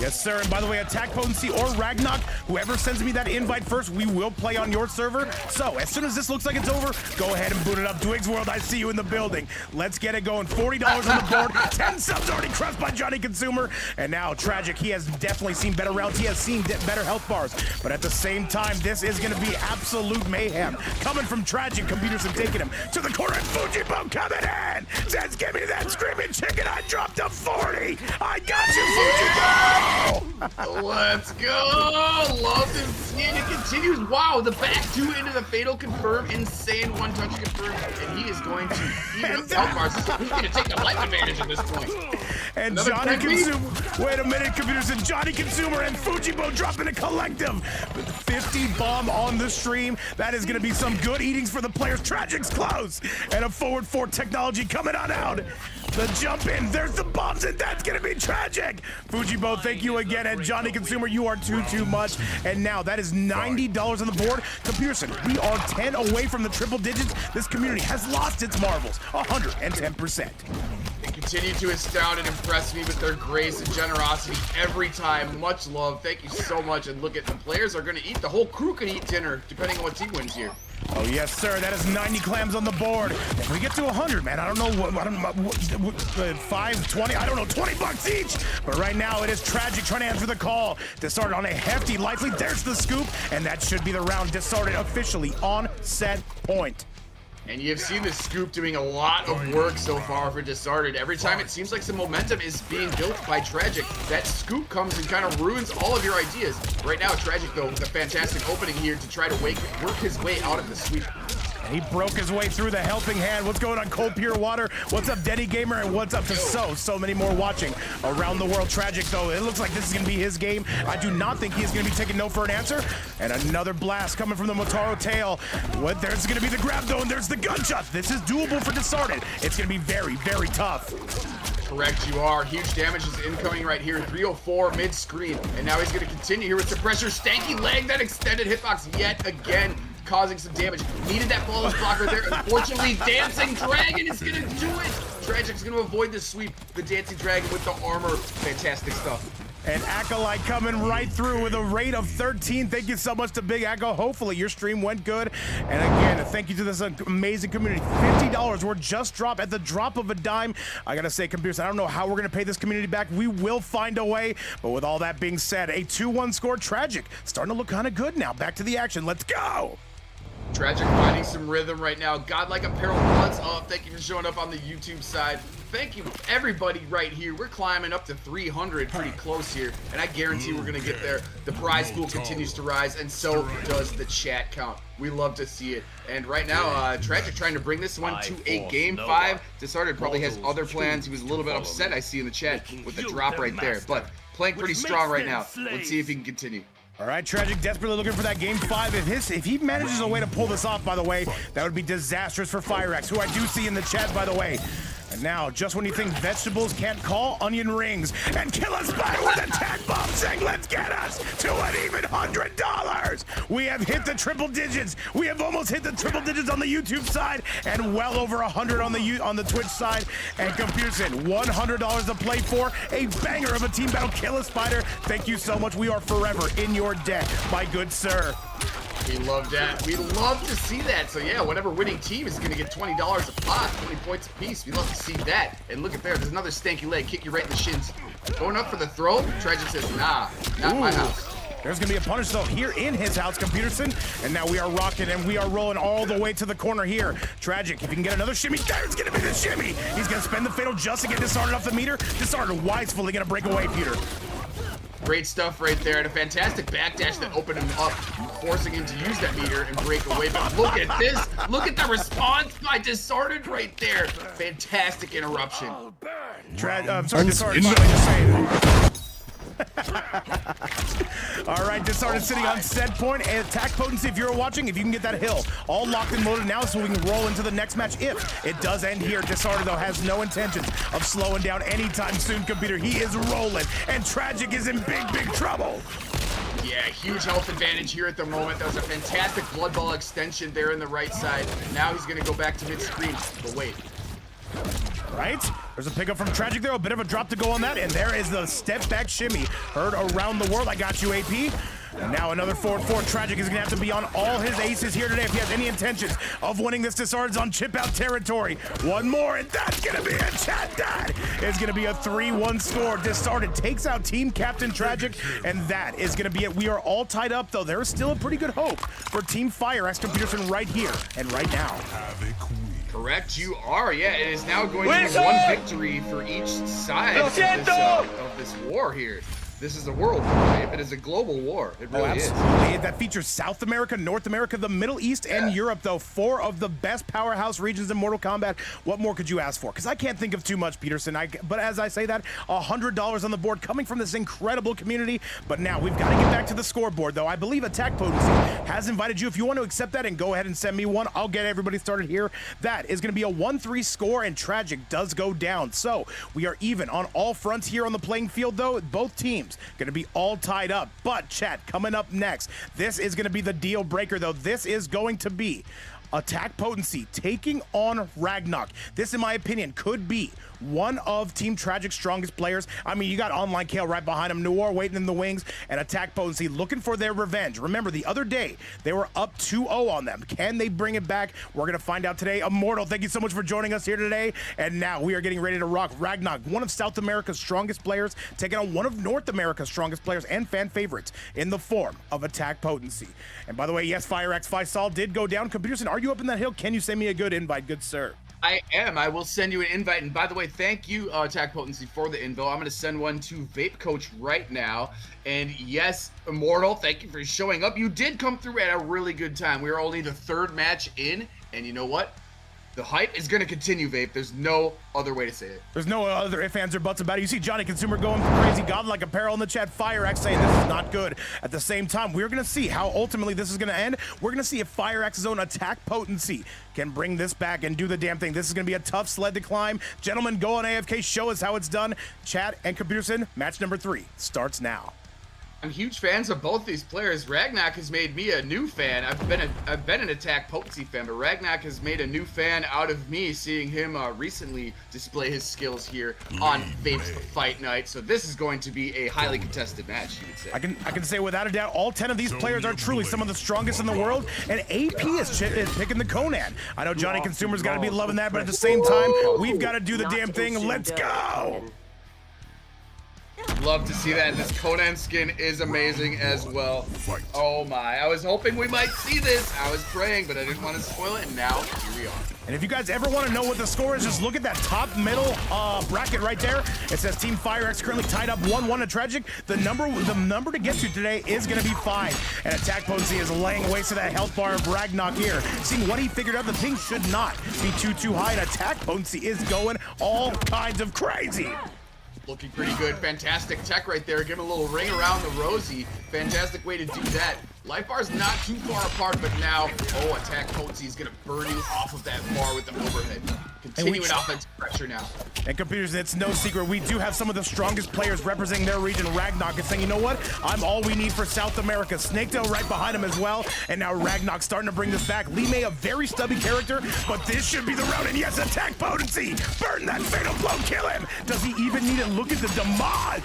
Yes, sir. And by the way, Attack Potency or Ragnarok, whoever sends me that invite first, we will play on your server. So as soon as this looks like it's over, go ahead and boot it up. Dwig's World, I see you in the building. Let's get it going. $40 on the board. 10 subs already crushed by Johnny Consumer. And now Tragic, he has definitely seen better rounds. He has seen better health bars. But at the same time, this is going to be absolute mayhem. Coming from Tragic, Computers have taken him to the corner. And Fujibo coming in. Says, give me that screaming chicken. I dropped a 40. I got you, Fujibo. Let's go! Love to see it. It continues. Wow, the back 2 into the fatal confirm. Insane 1-touch confirm. And he is going to even up the health bars. He's going to take the life advantage at this point. And Johnny Consumer. Wait a minute, Computers. And Johnny Consumer and Fujibo dropping a collective. With 50 bomb on the stream. That is going to be some good eatings for the players. Tragic's close. And a forward 4 technology coming on out. The jump in. There's the bombs, and that's going to be Tragic. Fujibo, thank you again. And Johnny Consumer, you are too much. And now that is $90 on the board. Computerson, we are 10 away from the triple digits. This community has lost its marbles. 110%. They continue to astound and impress me with their grace and generosity every time. Much love. Thank you so much. And look at the players are going to eat. The whole crew can eat dinner, depending on what team wins here. Oh, yes, sir. That is 90 clams on the board. If we get to 100, man, I don't know what 5, 20, I don't know, $20 each. But right now, it is Tragic trying to answer the call. Desart on a hefty likely. There's the scoop, and that should be the round. Desart officially on set point. And you've seen the scoop doing a lot of work so far for Desart. Every time it seems like some momentum is being built by Tragic, that scoop comes and kind of ruins all of your ideas. Right now, Tragic, though, with a fantastic opening here to try to work his way out of the sweep. He broke his way through the helping hand. What's going on, Cold Pure Water? What's up, Denny Gamer? And what's up to so many more watching around the world. Tragic, though. It looks like this is going to be his game. I do not think he's going to be taking no for an answer. And another blast coming from the Motaro tail. There's going to be the grab, though, and there's the gunshot. This is doable for Desart. It's going to be very, very tough. Correct, you are. Huge damage is incoming right here. 304 mid-screen. And now he's going to continue here with the pressure. Stanky leg, that extended hitbox yet again, causing some damage. Needed that flawless block right there. Unfortunately, Dancing Dragon is going to do it. Tragic's going to avoid the sweep. The Dancing Dragon with the armor. Fantastic stuff. And Acolyte coming right through with a rate of 13. Thank you so much to Big Echo. Hopefully your stream went good. And again, thank you to this amazing community. $50 were just dropped at the drop of a dime. I gotta say, computers, I don't know how we're gonna pay this community back. We will find a way. But with all that being said, a 2-1 score. Tragic starting to look kind of good now. Back to the action. Let's go. Tragic finding some rhythm right now. Godlike Apparel, what's up? Thank you for showing up on the YouTube side. Thank you, everybody right here. We're climbing up to 300 pretty close here, and I guarantee we're going to get there. The prize pool continues to rise, and so does the chat count. We love to see it. And right now, Tragic trying to bring this one to a game 5. Disarded probably has other plans. He was a little bit upset, I see in the chat, with the drop right there, but playing pretty strong right now. Let's see if he can continue. All right, Tragic desperately looking for that game 5. If he manages a way to pull this off, by the way, that would be disastrous for FireX, who I do see in the chat, by the way. And now, just when you think vegetables can't call, onion rings. And Killer Spider with a tag bomb saying, let's get us to an even $100. We have hit the triple digits. We have almost hit the triple digits on the YouTube side and well over 100 on the Twitch side. And Computerson, $100 to play for. A banger of a team battle. Killer Spider, thank you so much. We are forever in your debt, my good sir. We love that. We love to see that. So yeah, whatever winning team is going to get $20 a pop, 20 points a piece. We love to see that. And look at there. There's another stanky leg. Kick you right in the shins. Going up for the throw. Tragic says, nah, not my house. There's going to be a punish, though, here in his house, Computerson. And now we are rocking, and we are rolling all the way to the corner here. Tragic, if he can get another shimmy, there's going to be the shimmy. He's going to spend the fatal just to get Disarded off the meter. Disarded wisefully going to break away, Peter. Great stuff right there, and a fantastic backdash that opened him up, forcing him to use that meter and break away. But look at this. Look at the response by Disarded right there. Fantastic interruption. I'm sorry, Disarded. Just saying. All right, Disarded sitting on set point. And attack potency, if you're watching, if you can get that hill all locked and loaded now so we can roll into the next match. If it does end here, Disarded, though, has no intentions of slowing down anytime soon, Computer. He is rolling, and Tragic is in big trouble. Yeah, huge health advantage here at the moment. That was a fantastic blood ball extension there in the right side. Now he's going to go back to mid-screen, but wait. Right? There's a pickup from Tragic there, a bit of a drop to go on that, and there is the step back shimmy. Heard around the world. I got you, AP. And now another forward 4. Tragic is going to have to be on all his aces here today if he has any intentions of winning this. Disarded's on chip out territory. One more, and that's going to be a chat. That is going to be a 3-1 score. Disarded takes out team captain Tragic, and that is going to be it. We are all tied up, though. There is still a pretty good hope for Team FireX Computerson right here and right now. Correct, you are. Yeah, it is now going to be one victory for each side of this war here. This is a world war, Dave. It is a global war. It really is. That features South America, North America, the Middle East, and Europe, though. 4 of the best powerhouse regions in Mortal Kombat. What more could you ask for? Because I can't think of too much, Peterson. But as I say that, $100 on the board coming from this incredible community. But now we've got to get back to the scoreboard, though. I believe Attack Potency has invited you. If you want to accept that and go ahead and send me one, I'll get everybody started here. That is going to be a 1-3 score, and Tragic does go down. So we are even on all fronts here on the playing field, though. Both teams going to be all tied up. But chat, coming up next, this is going to be the deal breaker, though. This is going to be Attack Potency taking on Ragnarok. This, in my opinion, could be one of Team Tragic's strongest players. I mean, you got Online Kale right behind him, Noir waiting in the wings, and Attack Potency looking for their revenge. Remember, the other day, they were up 2-0 on them. Can they bring it back? We're going to find out today. Immortal, thank you so much for joining us here today. And now we are getting ready to rock. Ragnarok, one of South America's strongest players, taking on one of North America's strongest players and fan favorites in the form of Attack Potency. And by the way, yes, FireX Faisal did go down. Computerson, are you up in that hill? Can you send me a good invite, good sir? I am. I will send you an invite. And by the way, thank you, Attack Potency, for the info. I'm going to send one to Vape Coach right now. And yes, Immortal, thank you for showing up. You did come through at a really good time. We are only the 3rd match in. And you know what? The hype is going to continue, Vape. There's no other way to say it. There's no other ifs, ands, or buts about it. You see Johnny Consumer going crazy. Godlike Apparel in the chat. FireX saying this is not good. At the same time, we're going to see how ultimately this is going to end. We're going to see if FireX's own Attack Potency can bring this back and do the damn thing. This is going to be a tough sled to climb. Gentlemen, go on AFK. Show us how it's done. Chat and Computerson, match number 3 starts now. I'm huge fans of both these players. Ragnak has made me a new fan. I've been an Attack Potency fan, but Ragnak has made a new fan out of me, seeing him recently display his skills here on Vape's Fight Night. So this is going to be a highly contested match, you would say. I can say without a doubt, all 10 of these players are truly some of the strongest in the world, and AP is picking the Conan. I know Johnny Consumer's got to be loving that, but at the same time, we've got to do the damn thing. Let's go! Love to see that, and this Conan skin is amazing as well. Oh my, I was hoping we might see this. I was praying, but I didn't want to spoil it, and now here we are. And if you guys ever want to know what the score is, just look at that top middle bracket right there. It says Team FireX currently tied up 1-1 to Tragic. The number to get to today is going to be 5. And Attack Potency is laying waste to that health bar of Ragnak here. Seeing what he figured out, the thing should not be too high, and Attack Potency is going all kinds of crazy. Looking pretty good. Fantastic tech right there. Give him a little ring around the rosy. Fantastic way to do that. Life bar's not too far apart, but now, Attack Potency is going to burn you off of that bar with the overhead. Continuing offensive pressure now. And computers, it's no secret, we do have some of the strongest players representing their region. Ragnak is saying, you know what? I'm all we need for South America. Snaketail right behind him as well. And now Ragnak starting to bring this back. Lee May, a very stubby character, but this should be the round. And yes, Attack Potency. Burn that fatal blow, kill him. Does he even need it? Look at the damage.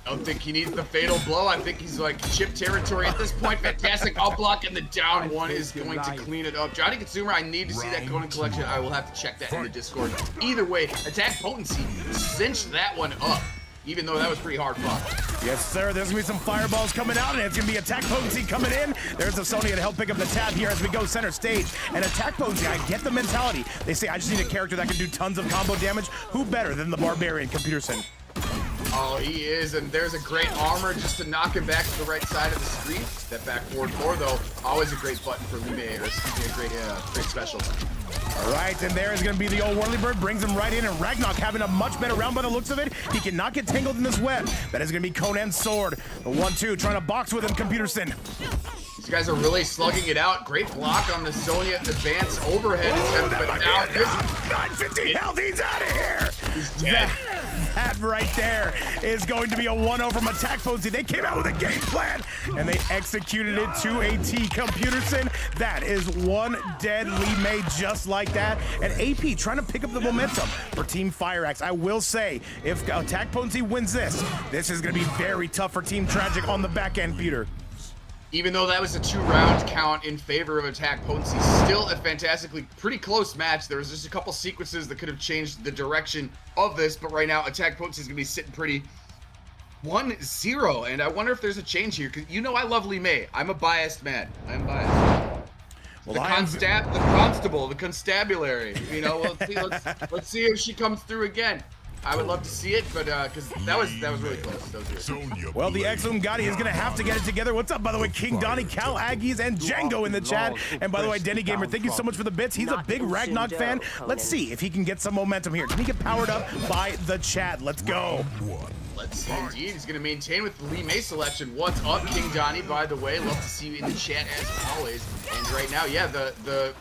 I don't think he needs the fatal blow. I think he's like chip territory at this point. Fantastic up block, and the down one is going to clean it up. Johnny Consumer, I need to see that Conan collection. I will have to check that in the Discord. Either way, Attack Potency cinched that one up, even though that was pretty hard fought. Yes, sir. There's going to be some fireballs coming out, and it's going to be Attack Potency coming in. There's a Sonya to help pick up the tab here as we go center stage. And Attack Potency, I get the mentality. They say, I just need a character that can do tons of combo damage. Who better than the Barbarian, Computerson? Oh, he is, and there's a great armor just to knock him back to the right side of the screen. Step back forward 4, though. Always a great button for Lume, or excuse me, a great special. All right, and there is going to be the old Whirlybird, brings him right in, and Ragnak having a much better round by the looks of it. He cannot get tangled in this web. That is going to be Conan's sword. The 1-2, trying to box with him, Computerson. These guys are really slugging it out. Great block on the Sonya advance overhead attempt, but now this 950 health, he's out of here. He's dead. That right there is going to be a 1-0 from Attack Potency. They came out with a game plan, and they executed it to a T. Computerson. That is one deadly made just like that. And AP trying to pick up the momentum for Team FireX. I will say, if Attack Potency wins this is going to be very tough for Team Tragic on the back end, Peter. Even though that was a 2-round count in favor of Attack Potency, still a fantastically pretty close match. There was just a couple sequences that could have changed the direction of this, but right now Attack Potency is going to be sitting pretty 1-0, and I wonder if there's a change here, because you know I love Lee May. I'm a biased man. I'm biased. Well, the constable, the constabulary. You know, let's see if she comes through again. I would love to see it, but because that was really close. That was really well, the excellent Gotti is going to have to get it together. What's up, by the way, King Donnie, Cal Aggies, and Django in the chat. And by the way, Denny Gamer, thank you so much for the bits. He's a big Ragnak fan. Let's see if he can get some momentum here. Can he get powered up by the chat? Let's go. Let's see, indeed. He's going to maintain with the Lee May selection. What's up, King Donnie, by the way? Love to see you in the chat as always. And right now, yeah, the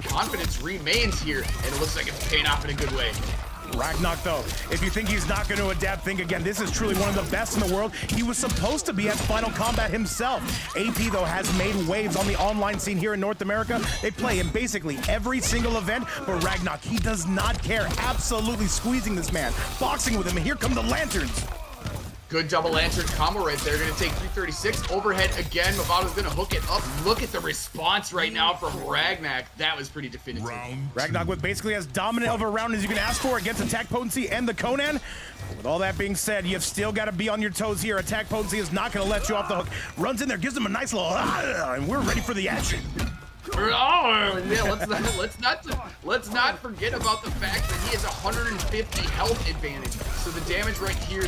confidence remains here, and it looks like it's paying off in a good way. Ragnak, though, if you think he's not going to adapt, think again. This is truly one of the best in the world. He was supposed to be at Final Kombat himself. AP, though, has made waves on the online scene here in North America. They play in basically every single event, but Ragnak, he does not care. Absolutely squeezing this man, boxing with him, and here come the lanterns. Good double lantern combo right there. Going to take 336 overhead again. Mavato's going to hook it up. Look at the response right now from Ragnak. That was pretty definitive. Ragnak with basically as dominant of a round as you can ask for against Attack Potency and the Conan. With all that being said, you've still got to be on your toes here. Attack Potency is not going to let you off the hook. Runs in there, gives him a nice little and we're ready for the action. Oh, yeah, let's not forget about the fact that he has 150 health advantage. So the damage right here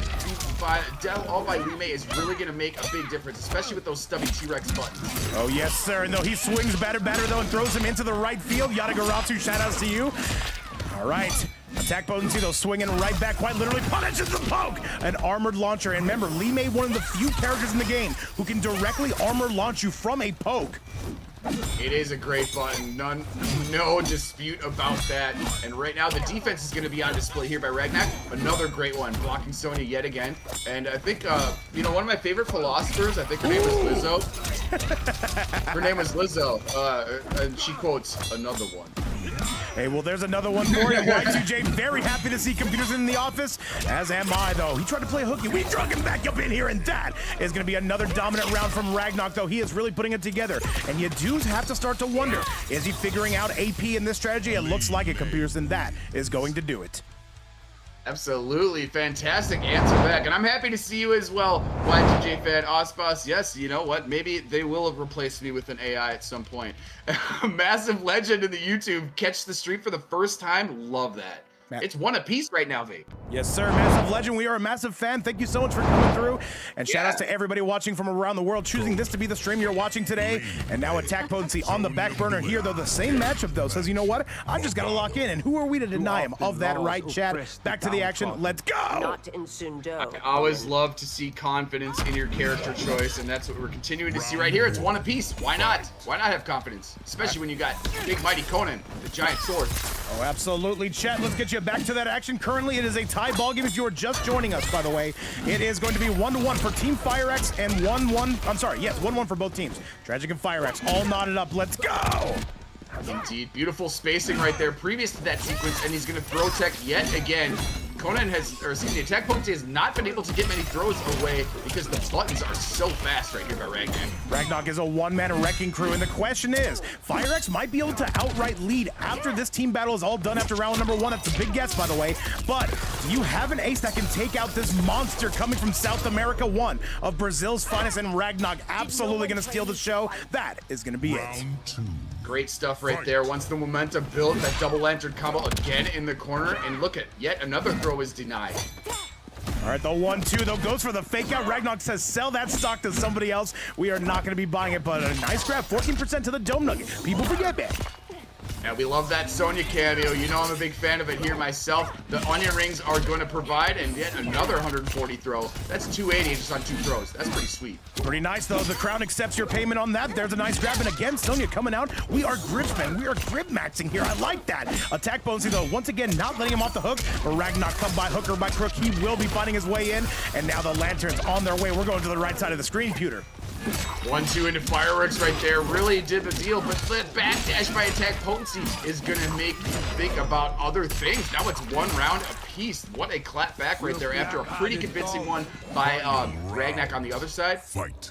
all by Lee May is really going to make a big difference, especially with those stubby T-Rex buttons. Oh, yes, sir. And though he swings better, though, and throws him into the right field. Yadagaratsu, shout-outs to you. All right. Attack potency, though, swinging right back, quite literally punishes the poke. An armored launcher, and remember, Lee made one of the few characters in the game who can directly armor launch you from a poke. It is a great button, no dispute about that. And right now, the defense is going to be on display here by Ragnak. Another great one, blocking Sonya yet again. And I think, you know, one of my favorite philosophers, I think her name was Lizzo. Her name was Lizzo, and she quotes, "Another one." Hey, well, there's another one for you. Y2J, very happy to see computers in the office, as am I, though. He tried to play hooky. We drug him back up in here, and that is going to be another dominant round from Ragnak, though. He is really putting it together. And you do have to start to wonder, is he figuring out AP in this strategy? It looks like it, computers, and that is going to do it. Absolutely fantastic answer back, and I'm happy to see you as well, Y2J fan Ospas. Yes, you know what? Maybe they will have replaced me with an AI at some point. Massive legend in the YouTube. Catch the stream for the first time. Love that. It's one apiece right now, Vape. Yes, sir. Massive legend. We are a massive fan. Thank you so much for coming through. And shout outs to everybody watching from around the world, choosing this to be the stream you're watching today. And now Attack Potency on the back burner here, though. The same matchup, though, says, you know what? I've just got to lock in. And who are we to deny him of that right, chat? Back to the action. Let's go. I always love to see confidence in your character choice, and that's what we're continuing to see right here. It's one apiece. Why not? Why not have confidence? Especially when you got big mighty Conan, the giant sword. Oh, absolutely, chat. Let's get you back to that action. Currently, it is a tie ball game if you are just joining us, by the way. It is going to be 1-1 for Team FireX and 1-1. I'm sorry, yes, 1-1 for both teams. Tragic and FireX all knotted up. Let's go. Indeed, beautiful spacing right there previous to that sequence, and he's going to throw tech yet again. Conan has, or excuse me, Attack Potency has not been able to get many throws away because the buttons are so fast right here by Ragnak. Ragnak is a one-man wrecking crew, and the question is, FireX might be able to outright lead after this team battle is all done after round number 1. That's a big guess, by the way. But do you have an ace that can take out this monster coming from South America, one of Brazil's finest, and Ragnak absolutely going to steal the show? That is going to be it. Great stuff right there. Once the momentum built, that double lantern combo again in the corner, and look at yet another throw is denied. All right, the 1-2 though goes for the fake out. Ragnak says sell that stock to somebody else. We are not going to be buying it, but a nice grab, 14% to the Dome Nugget. People forget that. Now we love that Sonya cameo. You know I'm a big fan of it here myself. The onion rings are going to provide, and yet another 140 throw. That's 280 just on 2 throws. That's pretty sweet. Pretty nice though. The crowd accepts your payment on that. There's a nice grab, and again, Sonya coming out. We are gripsmen. We are grip maxing here. I like that. Attack Bonesy though, once again, not letting him off the hook. But Ragnak come by hook or by crook. He will be finding his way in, and now the lanterns on their way. We're going to the right side of the screen, Pewter. 1-2 into fireworks right there. Really did the deal, but that backdash by Attack Potency is going to make you think about other things. Now it's 1 round apiece. What a clap back right there after a pretty convincing one by Ragnak on the other side.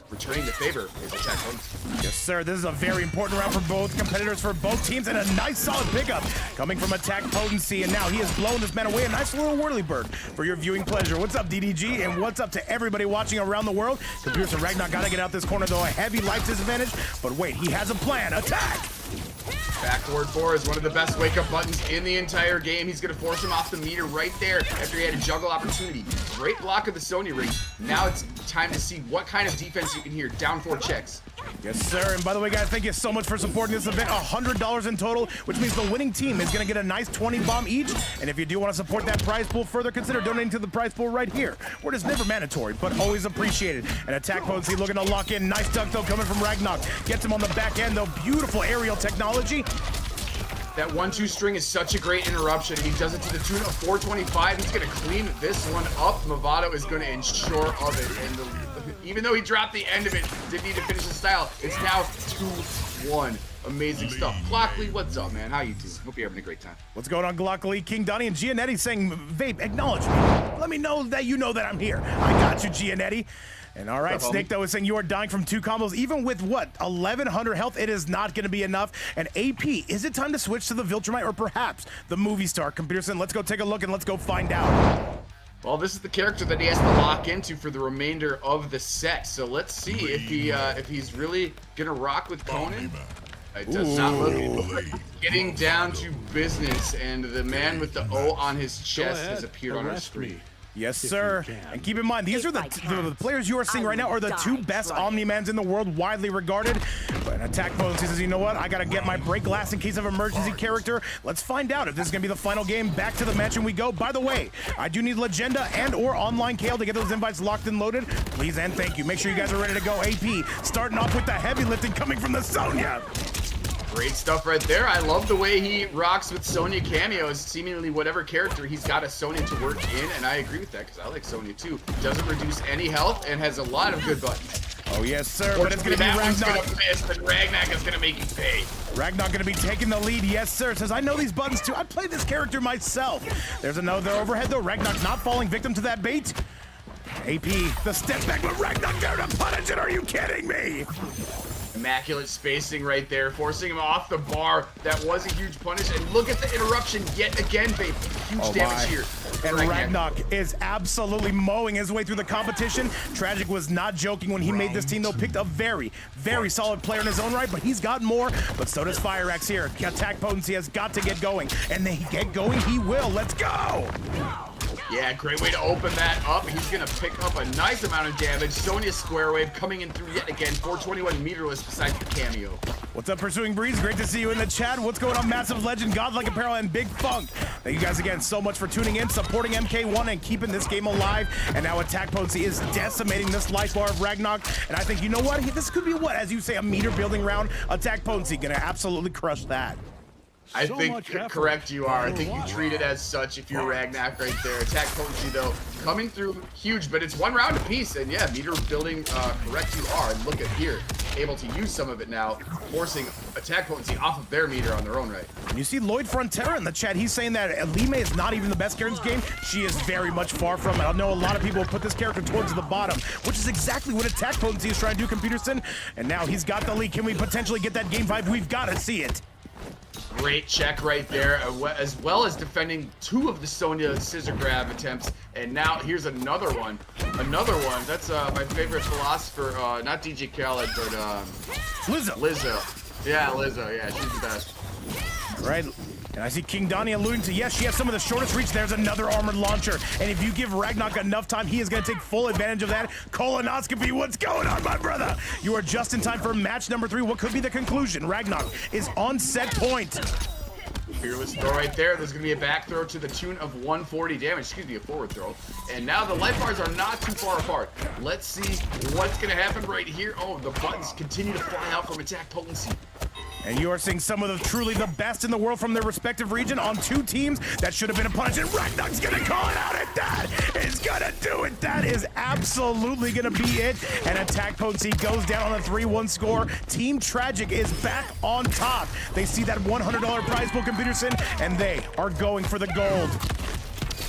Returning the favor is Attack Potency. Yes, sir. This is a very important round for both competitors, for both teams, and a nice solid pickup coming from Attack Potency. And now he has blown this man away. A nice little whirly bird for your viewing pleasure. What's up, DDG? And what's up to everybody watching around the world? Computers and Ragnak got to get out this corner, though. A heavy life disadvantage. But wait, he has a plan. Attack! Backward 4 is one of the best wake-up buttons in the entire game. He's going to force him off the meter right there after he had a juggle opportunity. Great block of the Sonya ring. Now it's time to see what kind of defense you can hear. Down 4 checks. Yes, sir. And by the way, guys, thank you so much for supporting this event. $100 in total, which means the winning team is going to get a nice 20 bomb each. And if you do want to support that prize pool further, consider donating to the prize pool right here, where it is never mandatory, but always appreciated. And Attack Potency looking to lock in. Nice duck, though, coming from Ragnak. Gets him on the back end, though. Beautiful aerial technology. That 1-2 string is such a great interruption. He does it to the tune of 425. He's going to clean this one up. Movado is going to ensure of it. And even though he dropped the end of it, didn't need to finish the style. It's now 2-1. Amazing stuff. Glockley, what's up, man? How you doing? Hope you're having a great time. What's going on, Glockley? King Donnie and Gianetti saying, Vape, acknowledge me. Let me know that you know that I'm here. I got you, Gianetti. And all right, Snake, though, is saying you are dying from 2 combos. Even with, what, 1,100 health, it is not going to be enough. And AP, is it time to switch to the Viltrumite or perhaps the movie star? Computerson, let's go take a look and let's go find out. Well, this is the character that he has to lock into for the remainder of the set. So let's see if he's really going to rock with Conan. It does not look getting down to business, and the man with the O on his chest has appeared on our screen. Yes, sir. And keep in mind, these are the players you are seeing right now are the two best Omni-Mans in the world, widely regarded. But an attack potency says, you know what? I got to get my break glass in case of emergency character. Let's find out if this is going to be the final game. Back to the mansion we go. By the way, I do need Legenda and or online KL to get those invites locked and loaded. Please and thank you. Make sure you guys are ready to go. AP starting off with the heavy lifting coming from the Sonya. Great stuff right there. I love the way he rocks with Sonya cameos. Seemingly whatever character he's got a Sonya to work in, and I agree with that because I like Sonya too. Doesn't reduce any health and has a lot of good buttons. Oh yes, sir. But it's gonna be Ragnarok. Ragnarok. But Ragnarok is gonna make you pay. Ragnarok gonna be taking the lead. Yes, sir. Says I know these buttons too. I played this character myself. There's another overhead though. Ragnarok not falling victim to that bait. AP, the step back, but Ragnarok there to punish it. Are you kidding me? Immaculate spacing right there, forcing him off the bar. That was a huge punish. And look at the interruption yet again, babe. Huge damage here. And Ragnarok is absolutely mowing his way through the competition. Tragic was not joking when he made this team, though. Picked a very, very solid player in his own right, but he's got more. But so does Fireaxe here. Attack potency has got to get going. And they get going, he will. Let's go. Yeah, great way to open that up. He's going to pick up a nice amount of damage. Sonya Square Wave coming in through yet again. 421 meterless besides the cameo. What's up, Pursuing Breeze? Great to see you in the chat. What's going on, Massive Legend, Godlike Apparel, and Big Funk? Thank you guys again so much for tuning in, supporting MK1, and keeping this game alive. And now Attack Potency is decimating this life bar of Ragnarok. And I think, you know what? This could be what, as you say, a meter building round. Attack Potency gonna absolutely crush that. I think correct you are. I think you treat it as such if you're Ragnarok right there. Attack potency though coming through huge, but it's one round apiece. And yeah, meter building correct you are. And look at here, able to use some of it now, forcing attack potency off of their meter on their own right. And you see Lloyd Frontera in the chat. He's saying that Lime is not even the best character in this game. She is very much far from it. I know a lot of people put this character towards the bottom, which is exactly what attack potency is trying to do, Computerson. And now he's got the lead. Can we potentially get that game 5? We've got to see it. Great check right there, as well as defending two of the Sonya scissor grab attempts. And now here's another one. That's my favorite philosopher, not DJ Khaled, but Lizzo. Yeah, Lizzo. Yeah, she's the best. Right. And I see King Donnie alluding to, yes, she has some of the shortest reach. There's another armored launcher. And if you give Ragnarok enough time, he is going to take full advantage of that. Colonoscopy, what's going on, my brother? You are just in time for match number 3. What could be the conclusion? Ragnarok is on set point. Fearless throw right there. There's going to be a back throw to the tune of 140 damage. Excuse me, a forward throw. And now the life bars are not too far apart. Let's see what's going to happen right here. Oh, the buttons continue to fly out from attack potency. And you are seeing some of the truly the best in the world from their respective region on two teams. That should have been a punish, and Ragnarok's gonna call it out, and that is gonna do it. That is absolutely gonna be it. And attack potency goes down on a 3-1 score. Team Tragic is back on top. They see that $100 prize pool, Computerson, and they are going for the gold.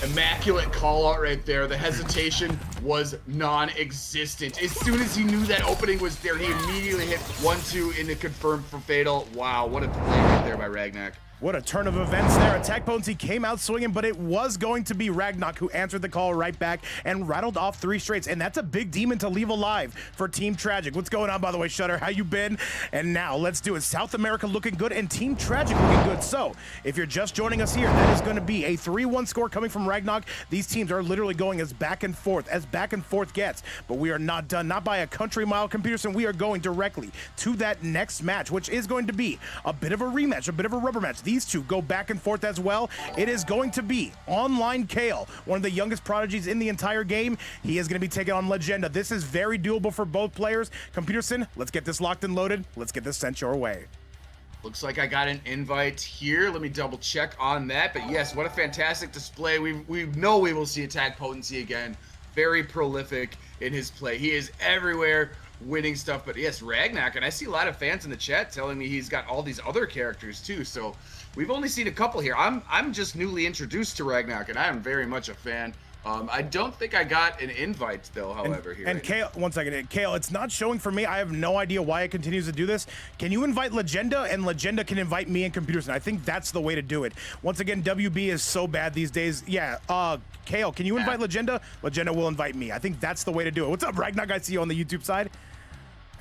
Immaculate call out right there. The hesitation was non-existent. As soon as he knew that opening was there, he immediately hit 1-2 into confirm for fatal. Wow, what a play right there by Ragnarok. What a turn of events there. Attack potency came out swinging, but it was going to be Ragnarok who answered the call right back and rattled off 3 straights. And that's a big demon to leave alive for Team Tragic. What's going on, by the way, Shutter? How you been? And now let's do it. South America looking good and Team Tragic looking good. So if you're just joining us here, that is going to be a 3-1 score coming from Ragnarok. These teams are literally going as back and forth gets. But we are not done, not by a country mile, Computerson. We are going directly to that next match, which is going to be a bit of a rematch, a bit of a rubber match. These two go back and forth as well. It is going to be Online Kale, one of the youngest prodigies in the entire game. He is going to be taking on Legenda. This is very doable for both players. Computerson, let's get this locked and loaded. Let's get this sent your way. Looks like I got an invite here. Let me double check on that. But yes, what a fantastic display. We know we will see attack potency again. Very prolific in his play. He is everywhere winning stuff. But yes, Ragnarok, and I see a lot of fans in the chat telling me he's got all these other characters too. So we've only seen a couple here. I'm just newly introduced to Ragnarok, and I am very much a fan. I don't think I got an invite though, however, here. And Kale, one second, Kale, it's not showing for me. I have no idea why it continues to do this. Can you invite Legenda, and Legenda can invite me and Computerson? I think that's the way to do it. Once again, WB is so bad these days. Yeah, Kale, can you invite Legenda? Legenda will invite me. I think that's the way to do it. What's up, Ragnarok? I see you on the YouTube side.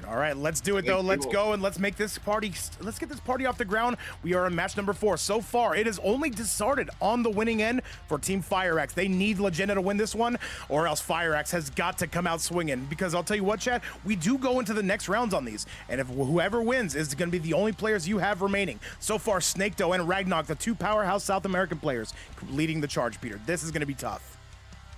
All right, let's do it though. Let's go and let's make this party. Let's get this party off the ground. We are in match number 4. So far, it is only decided on the winning end for Team FireX. They need Legenda to win this one, or else FireX has got to come out swinging. Because I'll tell you what, chat, we do go into the next rounds on these, and if whoever wins is going to be the only players you have remaining. So far, Snakedo and Ragnarok, the 2 powerhouse South American players, leading the charge. Peter, this is going to be tough.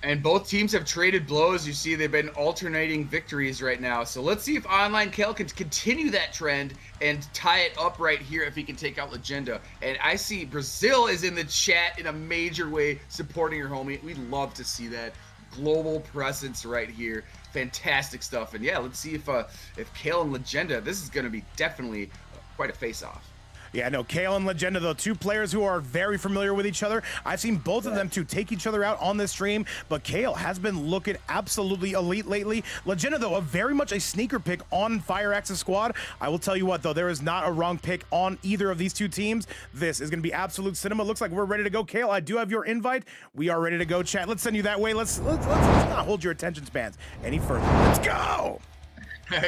And both teams have traded blows. You see they've been alternating victories right now. So let's see if Online Kale can continue that trend and tie it up right here if he can take out Legenda. And I see Brazil is in the chat in a major way supporting your homie. We'd love to see that global presence right here. Fantastic stuff. And yeah, let's see if Kale and Legenda, this is going to be definitely quite a face-off. Yeah, no, Kale and Legenda, though, 2 players who are very familiar with each other. I've seen both of them to take each other out on this stream, but Kale has been looking absolutely elite lately. Legenda, though, very much a sneaker pick on FireX's squad. I will tell you what, though, there is not a wrong pick on either of these 2 teams. This is going to be absolute cinema. Looks like we're ready to go. Kale, I do have your invite. We are ready to go, chat. Let's send you that way. Let's not hold your attention spans any further. Let's go!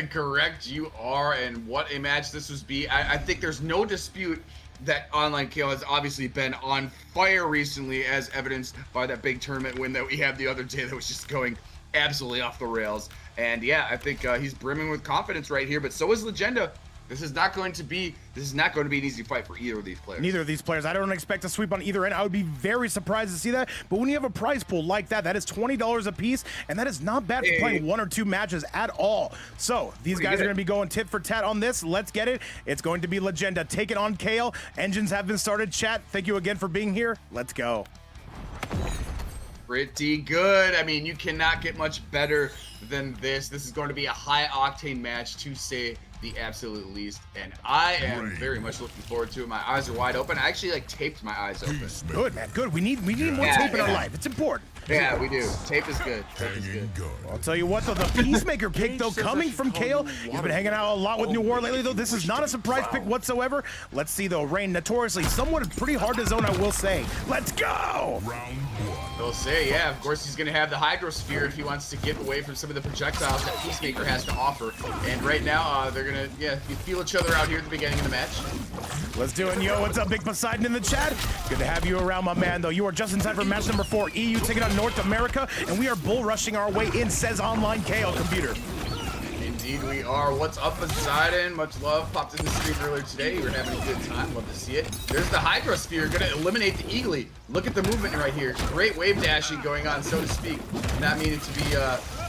Correct, you are, and what a match this would be. I think there's no dispute that Online Kale has obviously been on fire recently, as evidenced by that big tournament win that we had the other day that was just going absolutely off the rails. And yeah, I think he's brimming with confidence right here, but so is Legenda. This is not going to be an easy fight for either of these players. Neither of these players. I don't expect a sweep on either end. I would be very surprised to see that. But when you have a prize pool like that, that is $20 a piece, and that is not bad for playing 1 or 2 matches at all. So these guys are going to be going tit for tat on this. Let's get it. It's going to be Legenda. Take it on Kale. Engines have been started. Chat, thank you again for being here. Let's go. Pretty good. I mean, you cannot get much better than this. This is going to be a high-octane match, to say the absolute least, and I am very much looking forward to it. My eyes are wide open. I actually taped my eyes open. Good, man. Good. We need more tape in our life. It's important. Yeah, we do. Tape is good. Tape is good. I'll tell you what, though, the Peacemaker pick, though, coming from Kale. He's been hanging out a lot with New War lately, though. This is not a surprise pick whatsoever. Let's see, though. Rain, notoriously somewhat pretty hard to zone, I will say. Let's go! Round 1. They'll say, yeah, of course he's going to have the Hydrosphere if he wants to get away from some of the projectiles that Peacemaker has to offer. And right now, they're going to, you feel each other out here at the beginning of the match. Let's do it. Yo, what's up, Big Poseidon in the chat? Good to have you around, my man, though. You are just in time for match number 4. EU taking on North America, and we are bull rushing our way in, says Online Kale Computer. Indeed we are. What's up, Poseidon? Much love. Popped in the stream earlier today. We're having a good time. Love to see it. There's the Hydrosphere. Gonna eliminate the Eagly. Look at the movement right here. Great wave dashing going on, so to speak. Not meaning to be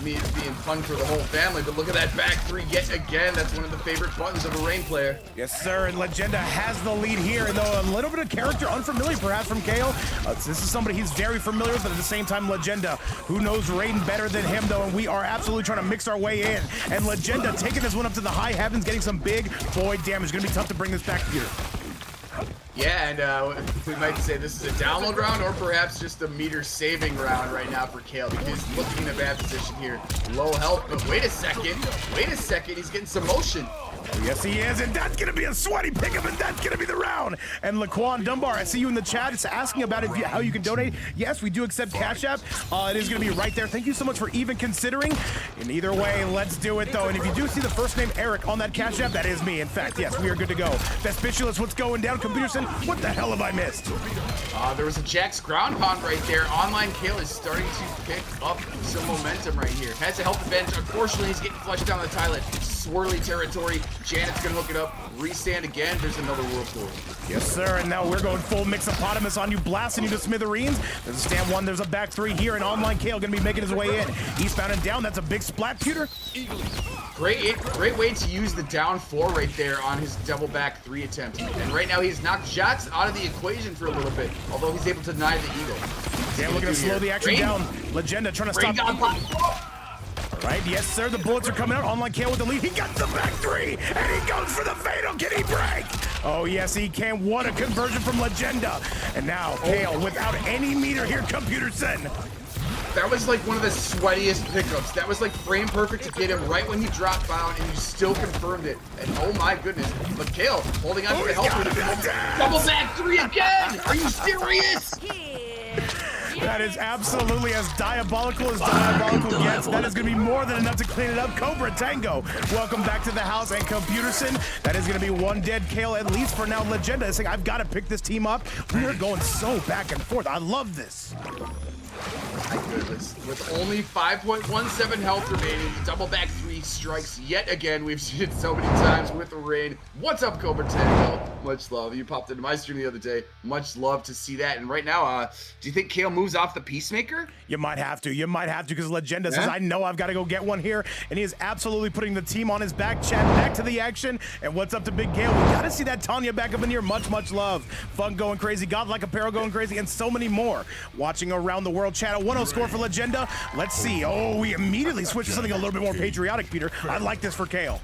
being fun for the whole family, but look at that back 3 yet again. That's one of the favorite buttons of a Rain player. Yes, sir, and Legenda has the lead here, and though a little bit of character unfamiliar perhaps from Kale, this is somebody he's very familiar with, but at the same time, Legenda, who knows Rain better than him, though, and we are absolutely trying to mix our way in. And Legenda taking this one up to the high heavens, getting some big void damage. Gonna be tough to bring this back here. Yeah, and we might say this is a download round or perhaps just a meter saving round right now for Kale, because he's looking in a bad position here. Low health, but wait a second, he's getting some motion. Oh, yes, he is, and that's going to be a sweaty pickup, and that's going to be the round. And Laquan Dunbar, I see you in the chat. It's asking about how you can donate. Yes, we do accept Cash App. It is going to be right there. Thank you so much for even considering. In either way, let's do it, though. And if you do see the first name Eric on that Cash App, that is me. In fact, yes, we are good to go. Vespicious, what's going down? Computerson, what the hell have I missed? There was a Jack's ground pound right there. Online Kale is starting to pick up some momentum right here. Has a health advantage. Unfortunately, he's getting flushed down the toilet. Swirly territory. Janet's gonna hook it up. Restand again. There's another whirlpool. Yes, sir. And now we're going full Mixopotamus on you, blasting you to smithereens. There's a stand 1. There's a back 3 here, and Online Kale gonna be making his way in. Eastbound and down. That's a big splat, Peter. Great way to use the down 4 right there on his double back 3 attempt. And right now he's knocked shots out of the equation for a little bit, although he's able to deny the eagle. Yeah, we're gonna slow the action down. Legenda trying to stop. Right, yes, sir. The bullets are coming out. Online Kale with the lead. He got the back 3, and he goes for the fatal. Can he break? Oh, yes, he can. What a conversion from Legenda. And now Kale without any meter here. Computerson. That was like one of the sweatiest pickups. That was like frame perfect to get him right when he dropped down, and you still confirmed it. And oh my goodness, but Kale holding on to the help. Double back 3 again. Are you serious? That is absolutely as diabolical gets. That is going to be more than enough to clean it up. Cobra Tango, welcome back to the house. And Computerson, that is going to be one dead Kale, at least for now. Legenda is saying, I've got to pick this team up. We are going so back and forth. I love this. My goodness. With only 5.17 health remaining, double back 3 strikes yet again. We've seen it so many times with the rain. What's up, Cobra Tango? Much love. You popped into my stream the other day. Much love to see that. And right now, do you think Kale moves off the Peacemaker? You might have to. You might have to, because Legenda says, I know I've got to go get one here. And he is absolutely putting the team on his back. Chat, back to the action. And what's up to Big Kale? We got to see that Tanya back up in here. Much, much love. Fun going crazy. Godlike Apparel going crazy. And so many more. Watching around the world. Chat, a 1-0 score for Legenda. Let's see. Oh, we immediately switched to something a little bit more patriotic, Peter. I like this for Kale.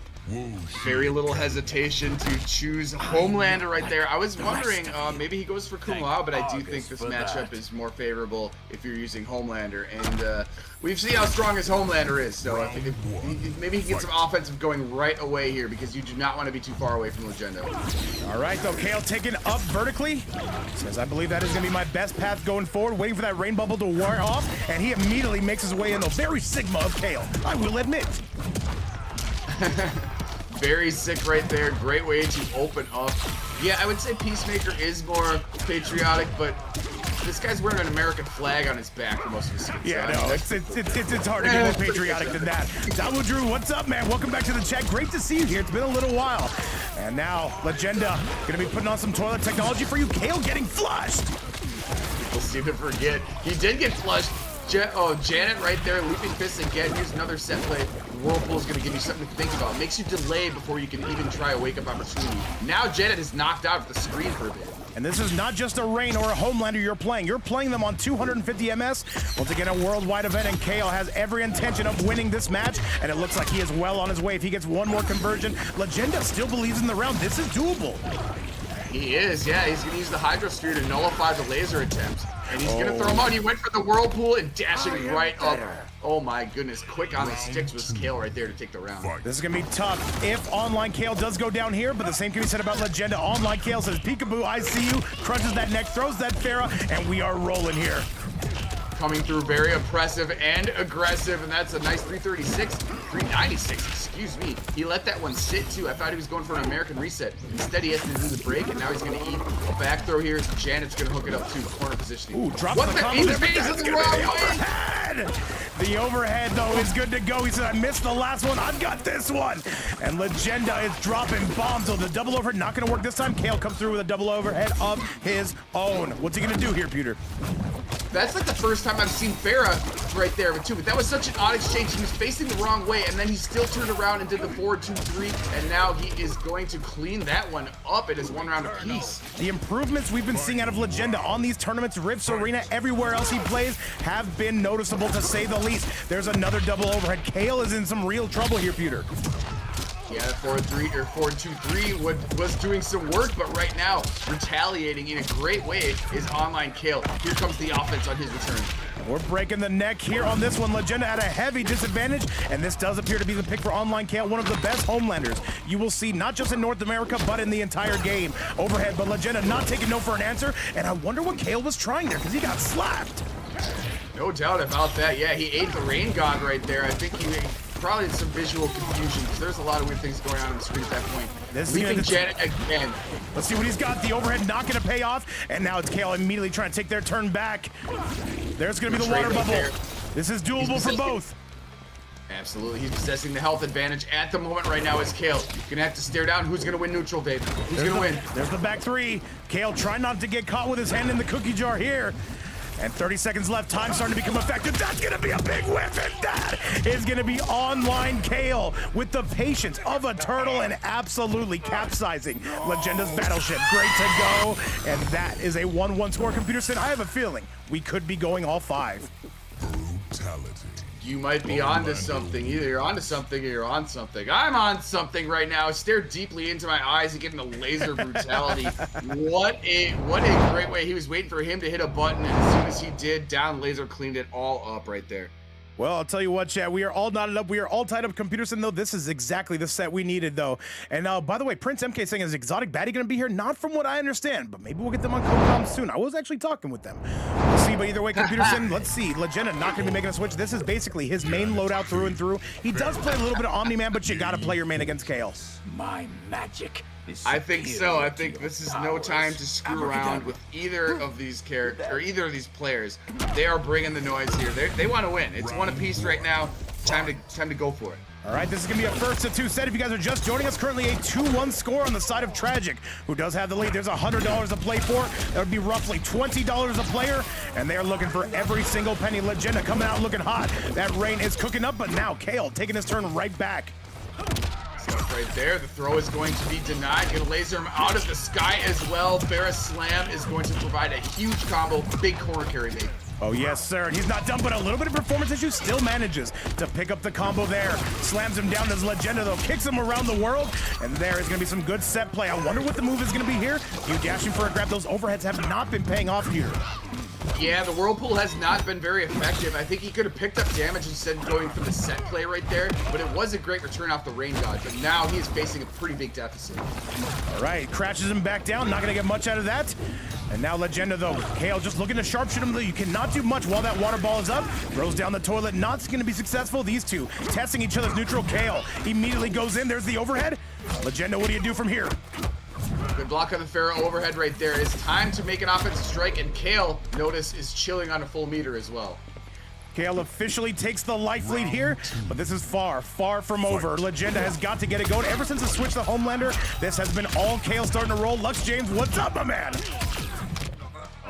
Very little hesitation to choose Homelander right there. I was wondering, maybe he goes for Kung Lao, but I do think this matchup is more favorable if you're using Homelander. And we've seen how strong his Homelander is, so I think maybe he can get some offensive going right away here, because you do not want to be too far away from Legenda. All right, though, Kale taken up vertically. Says, I believe that is going to be my best path going forward, waiting for that rain bubble to wear off, and he immediately makes his way in, though. Very Sigma of Kale, I will admit. Very sick right there. Great way to open up. Yeah, I would say Peacemaker is more patriotic, but this guy's wearing an American flag on his back for most of his skins. Yeah, no, it's hard to get more patriotic than that. Dawu Drew, what's up, man? Welcome back to the chat. Great to see you here. It's been a little while. And now, Legenda gonna be putting on some toilet technology for you. Kale getting flushed. People seem to forget. He did get flushed. Janet right there, leaping fists again. Here's another set play. Whirlpool's gonna give you something to think about. Makes you delay before you can even try a wake-up opportunity. Now Janet is knocked out of the screen for a bit. And this is not just a Rain or a Homelander you're playing. You're playing them on 250 MS. Once again, a worldwide event, and Kale has every intention of winning this match, and it looks like he is well on his way. If he gets one more conversion, Legenda still believes in the round. This is doable. He is, yeah. He's going to use the Hydro Sphere to nullify the laser attempt. And he's going to throw him out. He went for the Whirlpool and dashing right up. Oh my goodness, quick on the sticks with Kale right there to take the round. This is going to be tough if Online Kale does go down here, but the same can be said about Legenda. Online Kale says, peekaboo, I see you, crunches that neck, throws that Farah, and we are rolling here. Coming through very oppressive and aggressive, and that's a nice 396, excuse me. He let that one sit too. I thought he was going for an American reset. Instead, he has to do the break, and now he's going to eat a back throw here. Janet's going to hook it up too, corner positioning. Ooh, drops the combo. That's the wrong way. The overhead, though, is good to go. He said, I missed the last one. I've got this one. And Legenda is dropping bombs. So the double overhead not going to work this time. Kale comes through with a double overhead of his own. What's he going to do here, Peter? That's like the first time I've seen Farah right there, too. But that was such an odd exchange. He was facing the wrong way, and then he still turned around and did the 4-2-3, and now he is going to clean that one up. It is one round apiece. The improvements we've been seeing out of Legenda on these tournaments, Rifts Arena, everywhere else he plays, have been noticeable, to say the least. There's another double overhead. Kale is in some real trouble here, Peter. Yeah, 4-3 or 4-2-3 was doing some work, but right now, retaliating in a great way is Online Kale. Here comes the offense on his return. We're breaking the neck here on this one. Legenda at a heavy disadvantage, and this does appear to be the pick for Online Kale, one of the best Homelanders you will see, not just in North America, but in the entire game. Overhead, but Legenda not taking no for an answer, and I wonder what Kale was trying there, because he got slapped. No doubt about that. Yeah, he ate the Rain God right there. I think he probably some visual confusion, because there's a lot of weird things going on the screen at that point. Leaving Janet again. Let's see what he's got. The overhead not going to pay off, and now it's Kale immediately trying to take their turn back. There's going to be the water bubble. This is doable for both. Absolutely. He's possessing the health advantage at the moment right now is Kale. Gonna have to stare down who's gonna win neutral, babe. Who's gonna win? There's the back three. Kale trying not to get caught with his hand in the cookie jar here. And 30 seconds left. Time starting to become effective. That's going to be a big whiff, and that is going to be Online Kale with the patience of a turtle and absolutely capsizing Legenda's battleship. Great to go. And that is a 1-1 score. Computerson, I have a feeling we could be going all 5. Brutality. You might be onto something. Either you're onto something or you're on something. I'm on something right now. Stare deeply into my eyes and get the laser brutality. What a great way. He was waiting for him to hit a button, and as soon as he did, down laser cleaned it all up right there. Well, I'll tell you what, chat, we are all knotted up. We are all tied up. Computerson, though, this is exactly the set we needed, though. And by the way, Prince MK saying, is Exotic Baddie going to be here? Not from what I understand, but maybe we'll get them on Kombat soon. I was actually talking with them. We'll see see, but either way, Peterson, let's see. Legenda not going to be making a switch. This is basically his main loadout through and through. He does play a little bit of Omni-Man, but you got to play your main against Kale. My magic is I think so. I think this is no time to screw around with either of these characters or either of these players. They are bringing the noise here. They want to win. It's one apiece right now. Time to go for it. All right, this is going to be a first to two set. If you guys are just joining us, currently a 2-1 score on the side of Tragic, who does have the lead. There's $100 to play for. That would be roughly $20 a player, and they are looking for every single penny. Legenda coming out looking hot. That rain is cooking up, but now Kale taking his turn right back. Stuff right there. The throw is going to be denied. Gonna laser him out of the sky as well. Barra Slam is going to provide a huge combo. Big corner carry, mate. Oh, yes, sir. And he's not done, but a little bit of performance issue still manages to pick up the combo there. Slams him down as Legenda, though. Kicks him around the world. And there is going to be some good set play. I wonder what the move is going to be here. You dashing for a grab. Those overheads have not been paying off here. Yeah, the Whirlpool has not been very effective. I think he could have picked up damage instead of going for the set play right there, but it was a great return off the Rain God, but now he is facing a pretty big deficit. All right, crashes him back down. Not going to get much out of that. And now Legenda, though. Kale just looking to sharpshoot him, though. You cannot do much while that water ball is up. Throws down the toilet. Not going to be successful. These two testing each other's neutral. Kale immediately goes in. There's the overhead. Legenda, what do you do from here? Good block on the Pharaoh overhead right there. It's time to make an offensive strike, and Kale, notice, is chilling on a full meter as well. Kale officially takes the life lead here, but this is far, far from over. Legenda has got to get it going. Ever since the switch to Homelander, this has been all Kale starting to roll. Lux James, what's up, my man?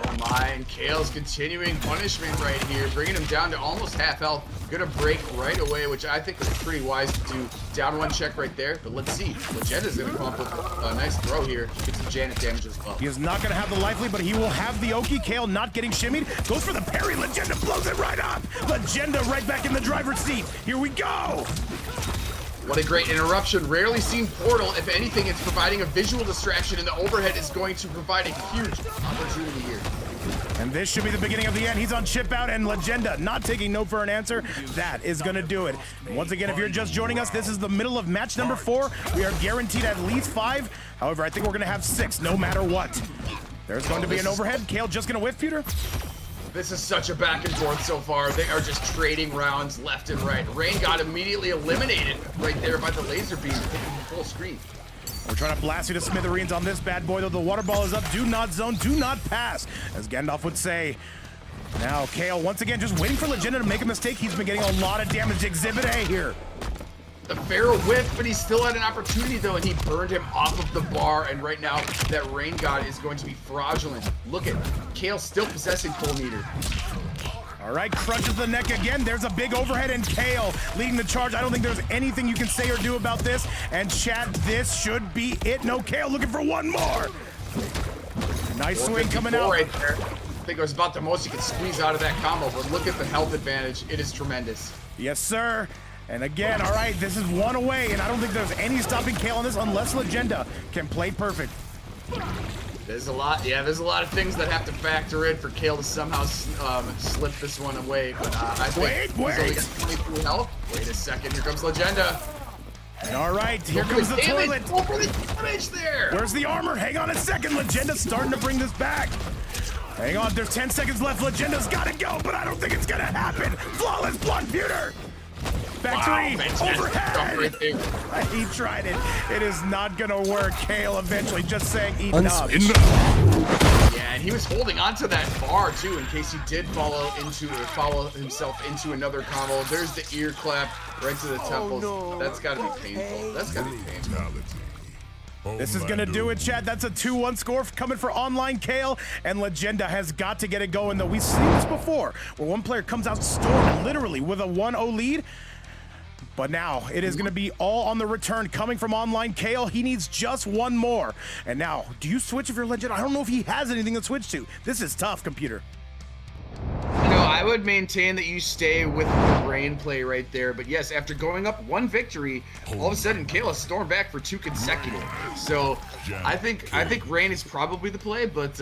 Oh my, and Kale's continuing punishment right here, bringing him down to almost half health. Gonna break right away, which I think was pretty wise to do. Down one check right there, but let's see. Legenda's gonna come up with a nice throw here. Get some Janet damage as well. He is not gonna have the life lead, but he will have the Oki. Kale not getting shimmied. Goes for the parry. Legenda blows it right up. Legenda right back in the driver's seat. Here we go. What a great interruption. Rarely seen Portal. If anything, it's providing a visual distraction, and the overhead is going to provide a huge opportunity here. And this should be the beginning of the end. He's on chip out, and Legenda not taking no for an answer. That is going to do it. And once again, if you're just joining us, this is the middle of match number 4. We are guaranteed at least 5. However, I think we're going to have 6 no matter what. There's going to be an overhead. Kale just going to whiff, Peter. This is such a back and forth so far. They are just trading rounds left and right. Rain got immediately eliminated right there by the laser beam, full screen. We're trying to blast you to smithereens on this bad boy, though. The water ball is up. Do not zone. Do not pass, as Gandalf would say. Now, Kale, once again, just waiting for Legenda to make a mistake. He's been getting a lot of damage. Exhibit A here. The Pharaoh whiff, but he still had an opportunity, though, and he burned him off of the bar. And right now, that Rain God is going to be fraudulent. Look at Kale still possessing full meter. All right, crunches the neck again. There's a big overhead, and Kale leading the charge. I don't think there's anything you can say or do about this. And chat, this should be it. No, Kale looking for one more. Nice swing coming out. Right there. I think it was about the most you could squeeze out of that combo, but look at the health advantage. It is tremendous. Yes, sir. And again, all right, this is one away, and I don't think there's any stopping Kale on this unless Legenda can play perfect. There's a lot, there's a lot of things that have to factor in for Kale to somehow slip this one away. But I think he's only got 22 health. Wait a second, here comes Legenda. And all right, here comes the toilet. Go for the damage there. Where's the armor? Hang on a second. Legenda's starting to bring this back. Hang on, there's 10 seconds left. Legenda's got to go, but I don't think it's going to happen. Flawless blood pewter. Back three, overhead. Right, he tried it. It is not gonna work. Kale eventually just saying enough. Yeah, and he was holding onto that bar too in case he did follow himself into another combo. There's the ear clap right to the temples. Oh, no. That's gotta be painful. That's gotta be painful. This is gonna do it, Chad. That's a 2-1 score coming for online Kale, and Legenda has got to get it going, though. We've seen this before, where one player comes out storming, literally, with a 1-0 lead. But now, it is going to be all on the return coming from online Kale. He needs just one more. And now, do you switch if you're Legend? I don't know if he has anything to switch to. This is tough, computer. No, I would maintain that you stay with the Rain play right there. But yes, after going up one victory, all of a sudden Kale has stormed back for 2 consecutive. So I think Rain is probably the play, but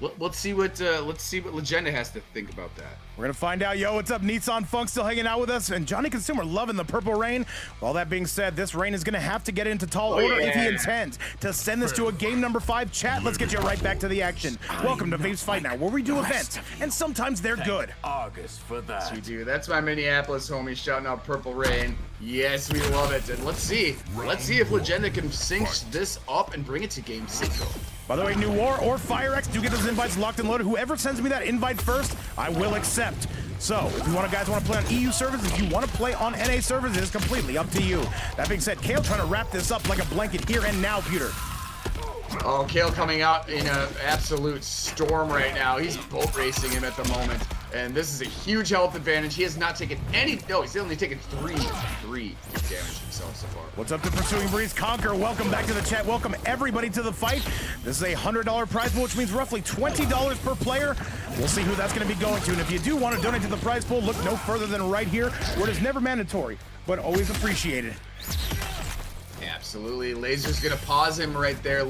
Let's see what Legenda has to think about that. We're gonna find out. Yo, what's up? Nissan Funk still hanging out with us, and Johnny Consumer loving the purple rain. All that being said, this rain is gonna have to get into tall order if he intends to send this to a game number 5. Chat, let's get you right back to the action. Welcome to Vapes Fight Now, where we do events, and sometimes they're good. August for that. We do. That's my Minneapolis homie shouting out Purple Rain. Yes, we love it. And let's see if Legenda can sync this up and bring it to game 6. By the way, New War or FireX do get those invites locked and loaded. Whoever sends me that invite first, I will accept. So, if you guys want to play on EU servers, if you want to play on NA servers, it is completely up to you. That being said, Kale trying to wrap this up like a blanket here and now, Peter. Oh, Kale coming out in an absolute storm right now. He's boat racing him at the moment. And this is a huge health advantage. He has not taken any, no, he's only taken three damage himself so far. What's up to Pursuing Breeze? Conquer, welcome back to the chat. Welcome everybody to the fight. This is a $100 prize pool, which means roughly $20 per player. We'll see who that's going to be going to. And if you do want to donate to the prize pool, look no further than right here, where it is never mandatory, but always appreciated. Absolutely. Laser's going to pause him right there.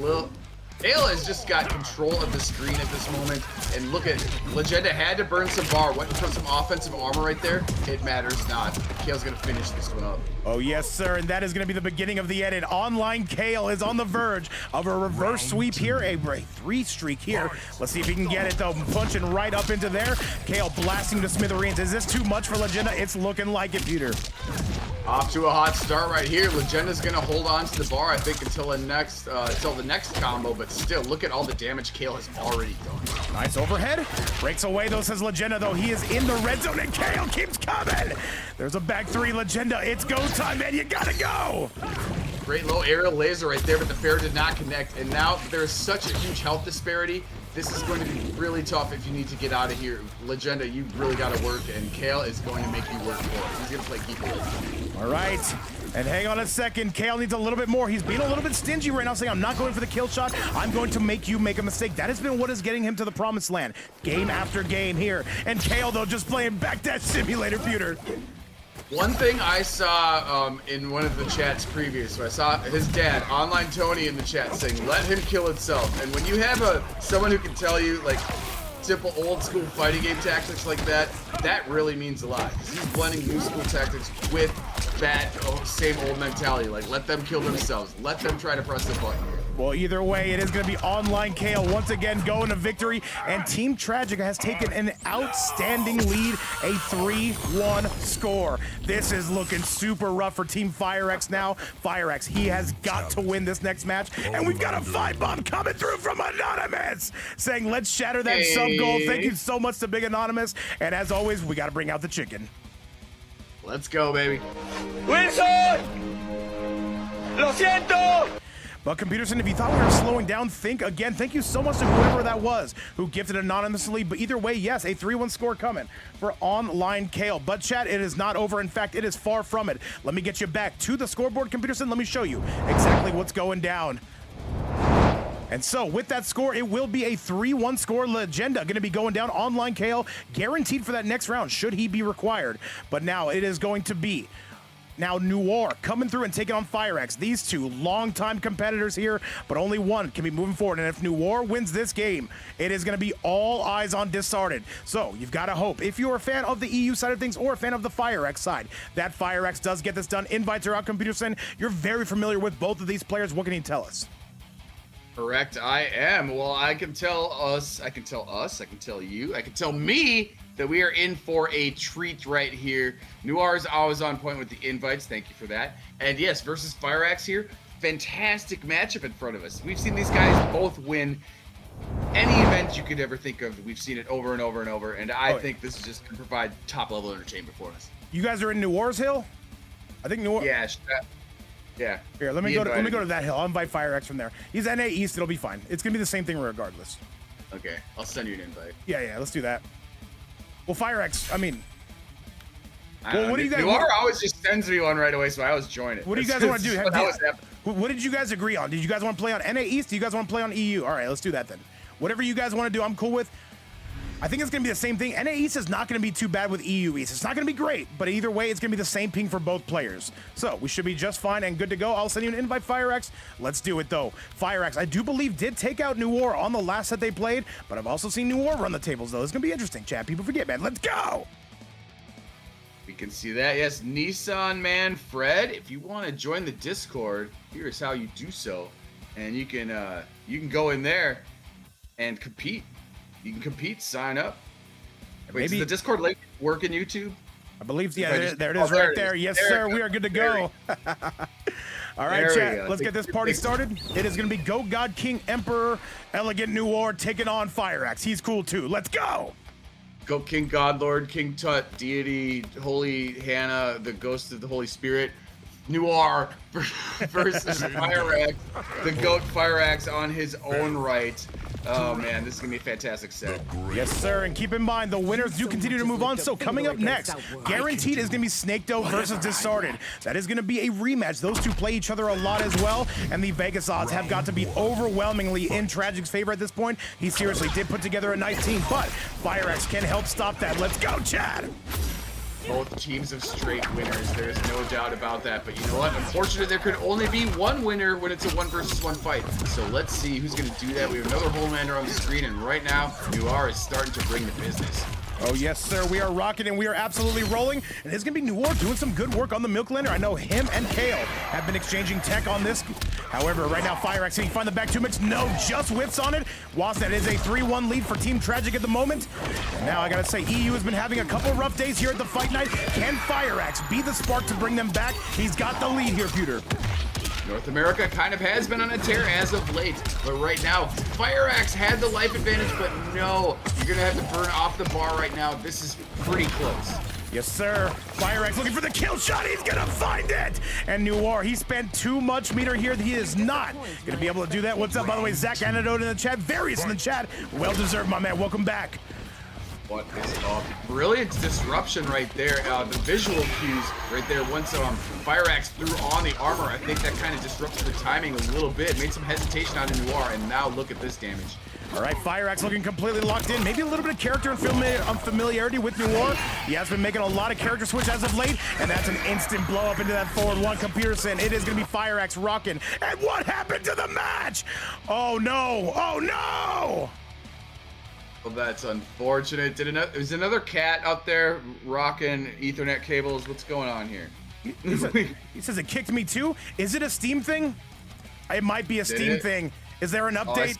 Kale has just got control of the screen at this moment, and look at Legenda had to burn some bar, went from some offensive armor right there. It matters not. Kale's gonna finish this one up. Oh yes, sir, and that is gonna be the beginning of the edit. Online Kale is on the verge of a reverse sweep here, a 3 streak here. Let's see if he can get it though, punching right up into there. Kale blasting to smithereens. Is this too much for Legenda? It's looking like it, Peter. Off to a hot start right here. Legenda's gonna hold on to the bar, I think, until the next combo, but still, look at all the damage Kale has already done. Nice overhead. Breaks away though, says Legenda, though. He is in the red zone, and Kale keeps coming. There's a back 3, Legenda. It's go time, man. You gotta go. Great low aerial laser right there, but the fair did not connect. And now there's such a huge health disparity. This is going to be really tough if you need to get out of here. Legenda, you really got to work, and Kale is going to make you work for it. He's going to play keep it. All right. And hang on a second. Kale needs a little bit more. He's being a little bit stingy right now, saying, I'm not going for the kill shot. I'm going to make you make a mistake. That has been what is getting him to the promised land. Game after game here. And Kale, though, just playing Backdash Simulator, Peter. One thing I saw in one of the chats previous, I saw his dad, Online Tony, in the chat saying, let him kill himself. And when you have someone who can tell you, like, simple old school fighting game tactics like that, that really means a lot. He's blending new school tactics with that same old mentality. Like, let them kill themselves. Let them try to press the button. Well, either way, it is going to be Online Kale once again going to victory, and Team Tragic has taken an outstanding lead, a 3-1 score. This is looking super rough for Team FireX now. FireX, he has got to win this next match, and we've got a 5-bomb coming through from Anonymous, saying, let's shatter that sub goal. Thank you so much to Big Anonymous, and as always, we got to bring out the chicken. Let's go, baby. Wilson! Lo siento! But Computerson, if you thought we were slowing down, think again. Thank you so much to whoever that was who gifted anonymously. But either way, yes, a 3-1 score coming for Online Kale. But chat, it is not over. In fact, it is far from it. Let me get you back to the scoreboard, Computerson. Let me show you exactly what's going down. And so with that score, it will be a 3-1 score. Legenda going to be going down. Online Kale guaranteed for that next round should he be required. But now it is going to be now Noir coming through and taking on FireX. These two longtime competitors here, but only one can be moving forward. And if Noir wins this game, it is going to be all eyes on Discarded. So you've got to hope, if you're a fan of the EU side of things or a fan of the FireX side, that FireX does get this done. Invites are out, Computerson. You're very familiar with both of these players. What can you tell us? Correct, I am. Well, I can tell you, I can tell me that we are in for a treat right here. Noir is always on point with the invites. Thank you for that. And yes, versus FireX here, fantastic matchup in front of us. We've seen these guys both win any event you could ever think of. We've seen it over and over and over, and I think this is just going to provide top-level entertainment for us. You guys are in Noir's Hill? I think Noir... Yeah. Yeah. Here, let me go to that hill. I'll invite FireX from there. He's NA East. It'll be fine. It's gonna be the same thing regardless. Okay, I'll send you an invite. Yeah. Let's do that. Well, FireX. I mean, what do you guys? Noir always just sends me one right away, so I always join it. What do you guys want to do? What did you guys agree on? Did you guys want to play on NA East? Do you guys want to play on EU? All right, let's do that then. Whatever you guys want to do, I'm cool with. I think it's going to be the same thing. NA East is not going to be too bad with EU East. It's not going to be great, but either way, it's going to be the same ping for both players. So we should be just fine and good to go. I'll send you an invite, FireX. Let's do it, though. FireX, I do believe, did take out New War on the last set they played, but I've also seen New War run the tables, though. It's going to be interesting, chat. People forget, man. Let's go! We can see that. Yes, Nissan Man Fred, if you want to join the Discord, here's how you do so. And you can go in there and compete. You can compete, sign up. Wait, does the Discord link work in YouTube? I believe, yeah, there it is right there. Yes, sir, we are good to go. All right, chat, let's get this party started. It is going to be Go God King Emperor Elegant New War taking on FireX. He's cool, too. Let's go! Go King Godlord, King Tut, Deity, Holy Hannah, the Ghost of the Holy Spirit. Noir versus FireX, the GOAT FireX on his own right. Oh man, this is gonna be a fantastic set. Yes, sir, and keep in mind, the winners do continue to move on, so coming up next, guaranteed is gonna be Snakedo versus Distorted. That is gonna be a rematch. Those two play each other a lot as well, and the Vegas odds have got to be overwhelmingly in Tragic's favor at this point. He seriously did put together a nice team, but FireX can help stop that. Let's go, Chad! Both teams of straight winners, there's no doubt about that. But you know what? Unfortunately, there could only be one winner when it's a 1 versus 1 fight. So let's see who's going to do that. We have another Homelander on the screen, and right now, Noir is starting to bring the business. Oh, yes, sir. We are rocking and we are absolutely rolling. And it's going to be Noir doing some good work on the Milklander. I know him and Kale have been exchanging tech on this. However, right now, FireX, can he find the back 2 mix? No, just whiffs on it. Wasnet is a 3-1 lead for Team Tragic at the moment. And now, I got to say, EU has been having a couple rough days here at the Fight Night. Can FireX be the spark to bring them back? He's got the lead here, Pewter. North America kind of has been on a tear as of late, but right now, FireX had the life advantage, but no, you're going to have to burn off the bar right now. This is pretty close. Yes, sir. FireX looking for the kill shot. He's going to find it. And Noir, he spent too much meter here. He is not going to be able to do that. What's up, by the way? Zach Antidote in the chat. Various in the chat. Well deserved, my man. Welcome back. What is a brilliant disruption right there. The visual cues right there. Once FireX threw on the armor, I think that kind of disrupted the timing a little bit. Made some hesitation out of Noir, and now look at this damage. All right, FireX looking completely locked in. Maybe a little bit of character and familiarity with Noir. He has been making a lot of character switch as of late, and that's an instant blow up into that forward one. Comparison, it is going to be FireX rocking. And what happened to the match? Oh, no. Oh, no. Well, that's unfortunate. Is another cat out there rocking Ethernet cables? What's going on here? He says it kicked me too. Is it a Steam thing? It might be a Steam thing. Is there an update?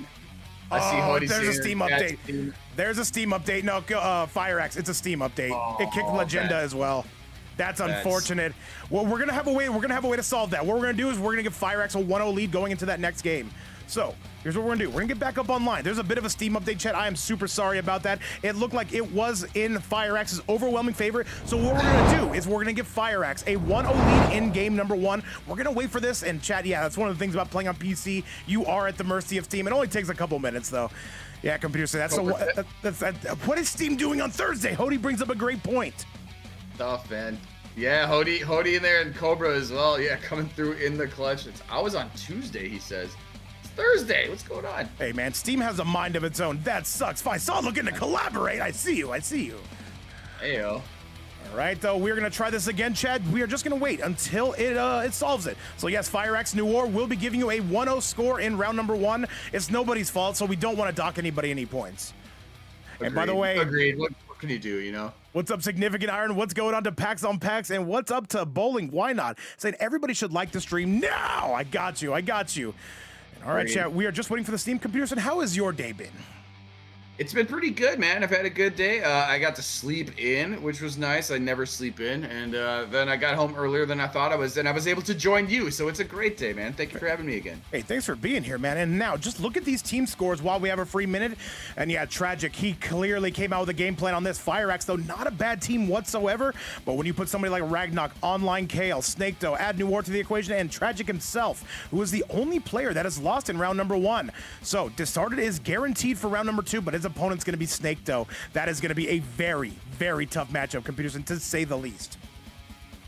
I see Hody there's a Steam update. Steam. There's a Steam update. No, FireX. It's a Steam update. It kicked Legenda as well. That's unfortunate. Well, we're gonna have a way. We're gonna have a way to solve that. What we're gonna do is we're gonna give FireX a 1-0 lead going into that next game. So here's what we're gonna do. We're gonna get back up online. There's a bit of a Steam update, chat. I am super sorry about that. It looked like it was in FireX's overwhelming favor. So what we're gonna do is we're gonna give FireX a 1-0 lead in game number 1. We're gonna wait for this, and chat, yeah, that's one of the things about playing on PC. You are at the mercy of Steam. It only takes a couple minutes though. Yeah, computer said that's what is Steam doing on Thursday? Hody brings up a great point. Tough, man. Yeah, Hody in there and Cobra as well. Yeah, coming through in the clutch. I was on Tuesday, he says. Thursday. What's going on? Hey, man, Steam has a mind of its own. That sucks. Fine. Saw looking to collaborate. I see you. Heyo. All right, though, we're going to try this again, Chad. We are just going to wait until it solves it. So, yes, FireX Noir will be giving you a 1-0 score in round number 1. It's nobody's fault, so we don't want to dock anybody any points. Agreed. And by the way... Agreed. What can you do, you know? What's up, Significant Iron? What's going on to Packs on Packs? And what's up to Bowling? Why not? Saying everybody should like the stream now. I got you. All right, chat, we are just waiting for the Steam computers. And how has your day been? It's been pretty good, man. I've had a good day. I got to sleep in, which was nice. I never sleep in. And then I got home earlier than I thought I was, and I was able to join you. So it's a great day, man. Thank you for having me again. Hey, thanks for being here, man. And now, just look at these team scores while we have a free minute. And yeah, Tragic, he clearly came out with a game plan on this. FireX, though, not a bad team whatsoever. But when you put somebody like Ragnarok, Online Kale, Snakedo, add Noir to the equation, and Tragic himself, who is the only player that has lost in round number 1. So, Distorted is guaranteed for round number 2, but his opponent's going to be Snakedo. That is going to be a very, very tough matchup, computers, and to say the least.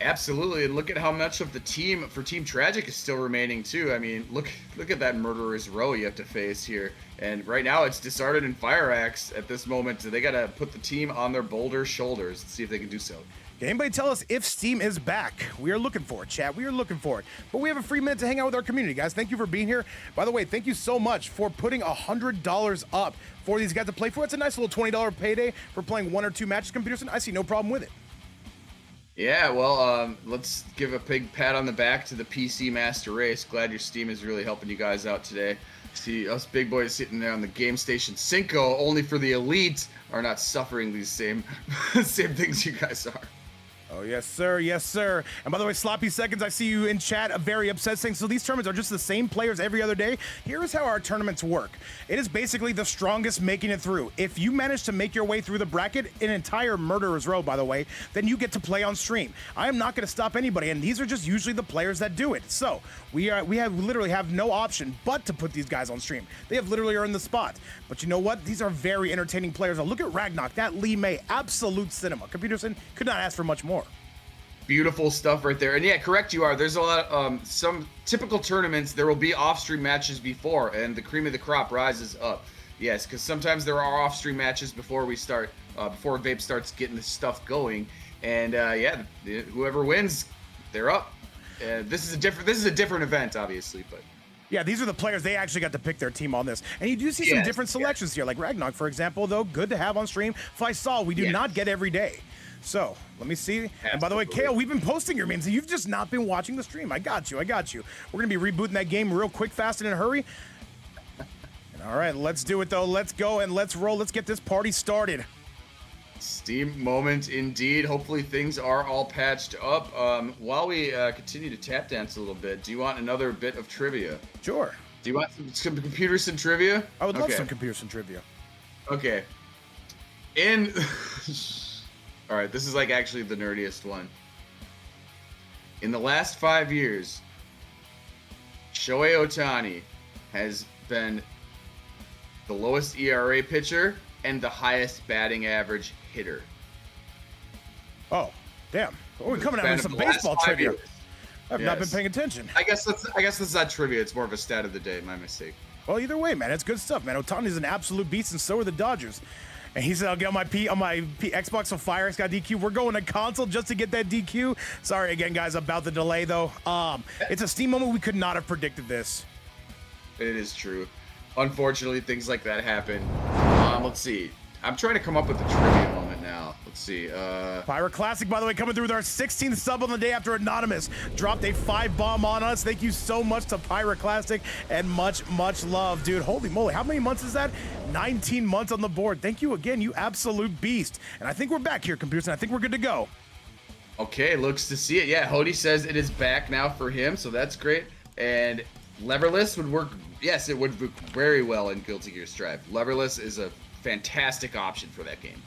Absolutely, and look at how much of the team for Team Tragic is still remaining too. I mean, look at that murderer's row you have to face here. And right now it's Disarded and Fire Axe at this moment. So they got to put the team on their boulder shoulders and see if they can do so. Can anybody tell us if Steam is back? We are looking for it, chat. We are looking for it. But we have a free minute to hang out with our community, guys. Thank you for being here. By the way, thank you so much for putting $100 up for these guys to play for. It's a nice little $20 payday for playing 1 or 2 matches, Computerson. I see no problem with it. Yeah, well, let's give a big pat on the back to the PC Master Race. Glad your Steam is really helping you guys out today. See, us big boys sitting there on the Game Station Cinco, only for the elite, are not suffering these same things you guys are. Oh, yes, sir. Yes, sir. And by the way, Sloppy Seconds, I see you in chat, very upset, saying, so these tournaments are just the same players every other day? Here's how our tournaments work. It is basically the strongest making it through. If you manage to make your way through the bracket, an entire murderer's row, by the way, then you get to play on stream. I am not going to stop anybody, and these are just usually the players that do it. So we literally have no option but to put these guys on stream. They have literally earned the spot. But you know what? These are very entertaining players. Now look at Ragnarok, that Lee May, absolute cinema. Computerson could not ask for much more. Beautiful stuff right there. And yeah, correct you are. There's a lot some typical tournaments, there will be off-stream matches before, and the cream of the crop rises up. Yes, because sometimes there are off-stream matches before we start, before Vape starts getting this stuff going. And yeah, whoever wins, they're up. This is a different event, obviously, but. Yeah, these are the players. They actually got to pick their team on this. And you do see some different selections here, like Ragnarok, for example, though, good to have on stream. Faisal, we do not get every day. So, let me see. Absolutely. And by the way, Kale, we've been posting your memes. You've just not been watching the stream. I got you. We're going to be rebooting that game real quick, fast, and in a hurry. And all right, let's do it, though. Let's go and let's roll. Let's get this party started. Steam moment indeed. Hopefully things are all patched up. While we continue to tap dance a little bit, do you want another bit of trivia? Sure. Do you want some Computerson trivia? I would love some Computerson trivia. Okay. All right, this is like actually the nerdiest one. In the last 5 years, Shohei Ohtani has been the lowest ERA pitcher and the highest batting average hitter. Oh, damn. We're coming out with some baseball trivia. I've not been paying attention. I guess that's not trivia. It's more of a stat of the day. My mistake. Well, either way, man, it's good stuff, man. Ohtani's an absolute beast, and so are the Dodgers. And he said, I'll get on my Xbox, so Fire X got DQ. We're going to console just to get that DQ. Sorry again, guys, about the delay, though. It's a Steam moment. We could not have predicted this. It is true. Unfortunately, things like that happen. Let's see. I'm trying to come up with a trivia moment now. Let's see. Pyra Classic, by the way, coming through with our 16th sub on the day after Anonymous dropped a 5-bomb on us. Thank you so much to Pyra Classic, and much, much love, dude. Holy moly, how many months is that? 19 months on the board. Thank you again, you absolute beast. And I think we're back here, Computers, and I think we're good to go. Okay, looks to see it. Yeah, Hody says it is back now for him, so that's great. And Leverless would work. Yes, it would work very well in Guilty Gear Strive. Leverless is a fantastic option for that game.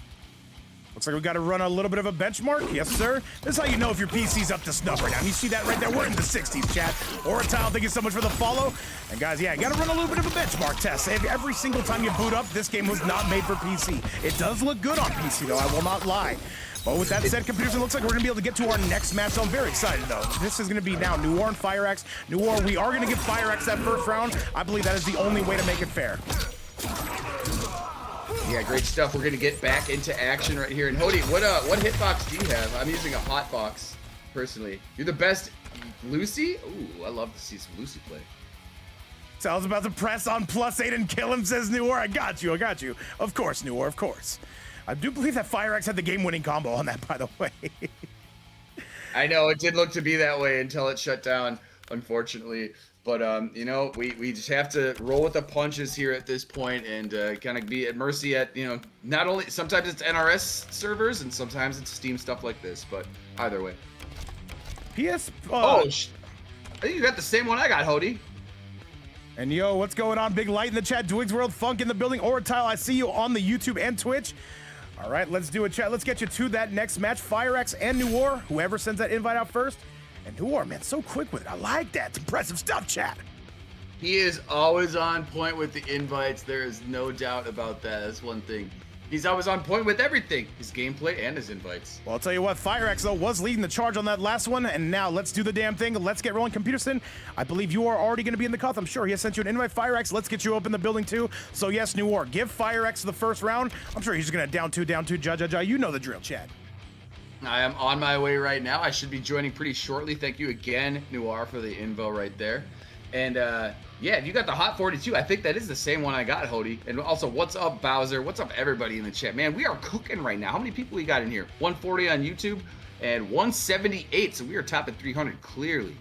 Looks like we got to run a little bit of a benchmark. Yes, sir. This is how you know if your PC's up to snuff right now. You see that right there? We're in the 60s, chat. Oratile, thank you so much for the follow. And guys, yeah, you got to run a little bit of a benchmark test. Every single time you boot up, this game was not made for PC. It does look good on PC, though. I will not lie. But with that said, Computers, it looks like we're going to be able to get to our next match. So I'm very excited, though. This is going to be now Noir and Fire Axe. Noir, we are going to give Fire Axe that first round. I believe that is the only way to make it fair. Yeah, great stuff. We're going to get back into action right here. And Hody, what hitbox do you have? I'm using a hotbox, personally. You're the best Lucy? Ooh, I love to see some Lucy play. Sal's about to press on +8 and kill him, says Noir. I got you. Of course, Noir, of course. I do believe that Fire Axe had the game-winning combo on that, by the way. I know, it did look to be that way until it shut down, unfortunately. But, you know, we just have to roll with the punches here at this point and kind of be at mercy at, you know, not only, sometimes it's NRS servers and sometimes it's Steam stuff like this, but either way. PS... I think you got the same one I got, Hody. And yo, what's going on? Big Light in the chat. Dwigs World Funk in the building. Oratile, I see you on the YouTube and Twitch. All right, let's do it, chat. Let's get you to that next match. Fire Axe and Noir, whoever sends that invite out first. And Noir, man, so quick with it. I like that. It's impressive stuff, chat. He is always on point with the invites. There is no doubt about that. That's one thing He's always on point with everything, his gameplay and his invites. Well, I'll tell you what, FireX, though, was leading the charge on that last one, and now let's do the damn thing. Let's get rolling. Computerson, I believe you are already going to be in the cuff. I'm sure he has sent you an invite. FireX, let's get you up in the building, too. So, yes, New War, give FireX the first round. I'm sure he's going to down two, ja. You know the drill, Chad. I am on my way right now. I should be joining pretty shortly. Thank you again, Noir, for the info right there. And, yeah, if you got the Hot 42, I think that is the same one I got, Hody. And also, what's up, Bowser? What's up, everybody in the chat? Man, we are cooking right now. How many people we got in here? 140 on YouTube and 178, so we are topping 300 clearly.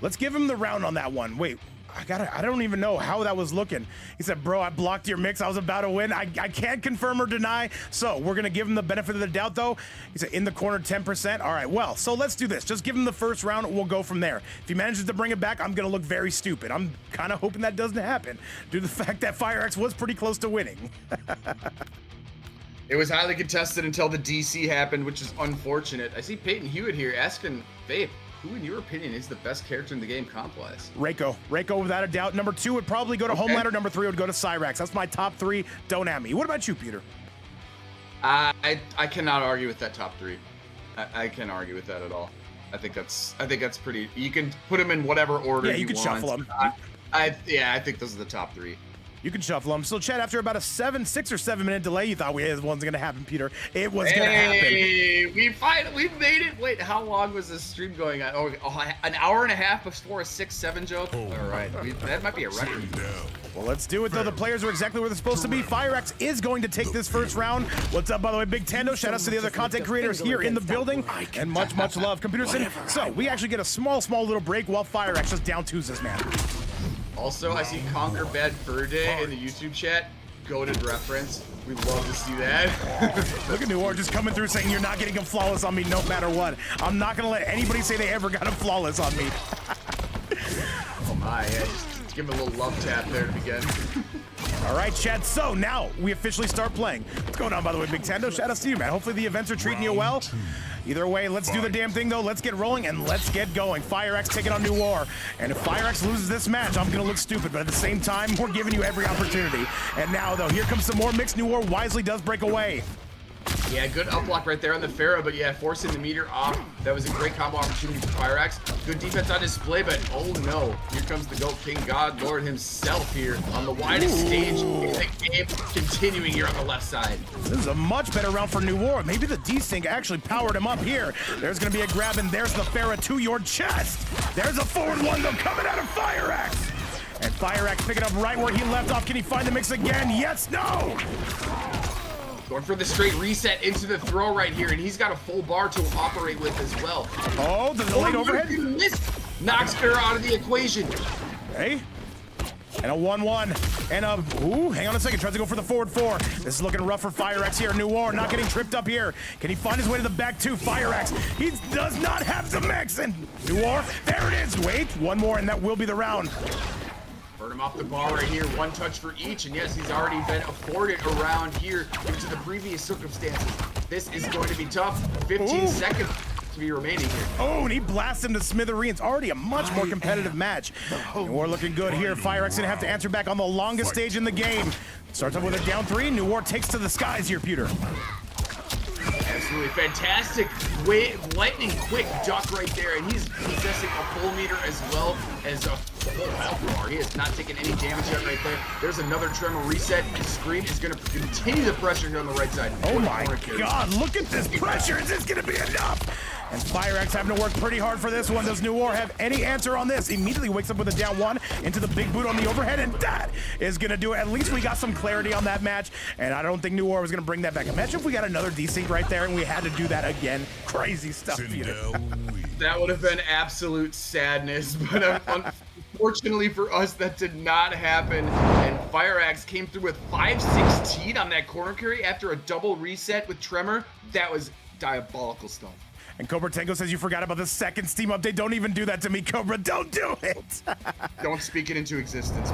Let's give him the round on that one. Wait, I don't even know how that was looking. He said, bro, I blocked your mix. I was about to win. I can't confirm or deny. So we're going to give him the benefit of the doubt, though. He said, in the corner, 10%. All right, well, so let's do this. Just give him the first round. We'll go from there. If he manages to bring it back, I'm going to look very stupid. I'm kind of hoping that doesn't happen due to the fact that FireX was pretty close to winning. It was highly contested until the DC happened, which is unfortunate. I see Peyton Hewitt here asking, Vape, who, in your opinion, is the best character in the game comp-wise? Reiko, without a doubt. Number 2 would probably go to Homelander. Number 3 would go to Cyrax. That's my top 3. Don't at me. What about you, Peter? I cannot argue with that top 3. I can't argue with that at all. I think that's pretty. You can put them in whatever order. Yeah, you can shuffle them. I think those are the top 3. You can shuffle them. So, Chad, after about a 6 or 7 minute delay, you thought it wasn't going to happen, Peter. It was going to happen. We made it. Wait, how long was this stream going on? Oh, an hour and a half before a 6-7 joke? All right. That might be a record. Well, let's do it, though. The players are exactly where they're supposed to be. FireX is going to take this first round. What's up, by the way, Big Tando? Shout outs to the other content creators here in the building. And much love, Computerson. So, we actually get a small little break while FireX just down twos this man. Also, I see Conquer Bad Fur Day in the YouTube chat. Goated reference. We love to see that. Look at Noir just coming through saying you're not getting him flawless on me no matter what. I'm not going to let anybody say they ever got him flawless on me. Oh my, yeah, just give him a little love tap there to begin. All right, Chad, so now we officially start playing. What's going on, by the way, Big Tando? Shout out to you, man. Hopefully the events are treating you well. Either way, let's do the damn thing, though. Let's get rolling, and let's get going. FireX taking on New War. And if FireX loses this match, I'm going to look stupid. But at the same time, we're giving you every opportunity. And now, though, here comes some more mix. New War wisely does break away. Yeah, good up block right there on the Pharaoh, but yeah, forcing the meter off. That was a great combo opportunity for FireX. Good defense on display, but oh no, here comes the GOAT King God Lord himself here on the widest stage in the game, continuing here on the left side. This is a much better round for New War. Maybe the desync actually powered him up here. There's going to be a grab, and there's the Pharaoh to your chest. There's a forward one, though, coming out of FireX. And FireX picking up right where he left off. Can he find the mix again? Yes, no! Going for the straight reset into the throw right here, and he's got a full bar to operate with as well. Oh, the delayed overhead? Knocks Pharaoh out of the equation. Hey. And a 1-1. And a, ooh, hang on a second. Tries to go for the forward 4. This is looking rough for FireX here. New War not getting tripped up here. Can he find his way to the back 2? FireX, he does not have the mix. And New War, there it is. Wait, one more, and that will be the round. Burn him off the bar right here. One touch for each. And yes, he's already been afforded a round here due to the previous circumstances. This is going to be tough. 15 seconds to be remaining here. Oh, and he blasts him to smithereens. Already a much more competitive match. And we're looking good here. FireX gonna have to answer back on the longest stage in the game. Starts off with a down 3. New War takes to the skies here, Peter. Absolutely fantastic. Lightning quick duck right there, and he's possessing a full meter as well as a full health bar. He has not taken any damage yet right there. There's another tremor reset. Scream is going to continue the pressure here on the right side. Oh my God, look at this pressure. Is this going to be enough? And FireX having to work pretty hard for this one. Does New War have any answer on this? Immediately wakes up with a down 1 into the big boot on the overhead, and that is going to do it. At least we got some clarity on that match, and I don't think New War was going to bring that back. Imagine if we got another desync right there and we had to do that again. Crazy stuff, Peter. That would have been absolute sadness, but unfortunately for us, that did not happen. And FireX came through with 516 on that corner carry after a double reset with Tremor. That was diabolical stuff. And Cobra Tango says you forgot about the second Steam update. Don't even do that to me, Cobra. Don't do it. Don't speak it into existence,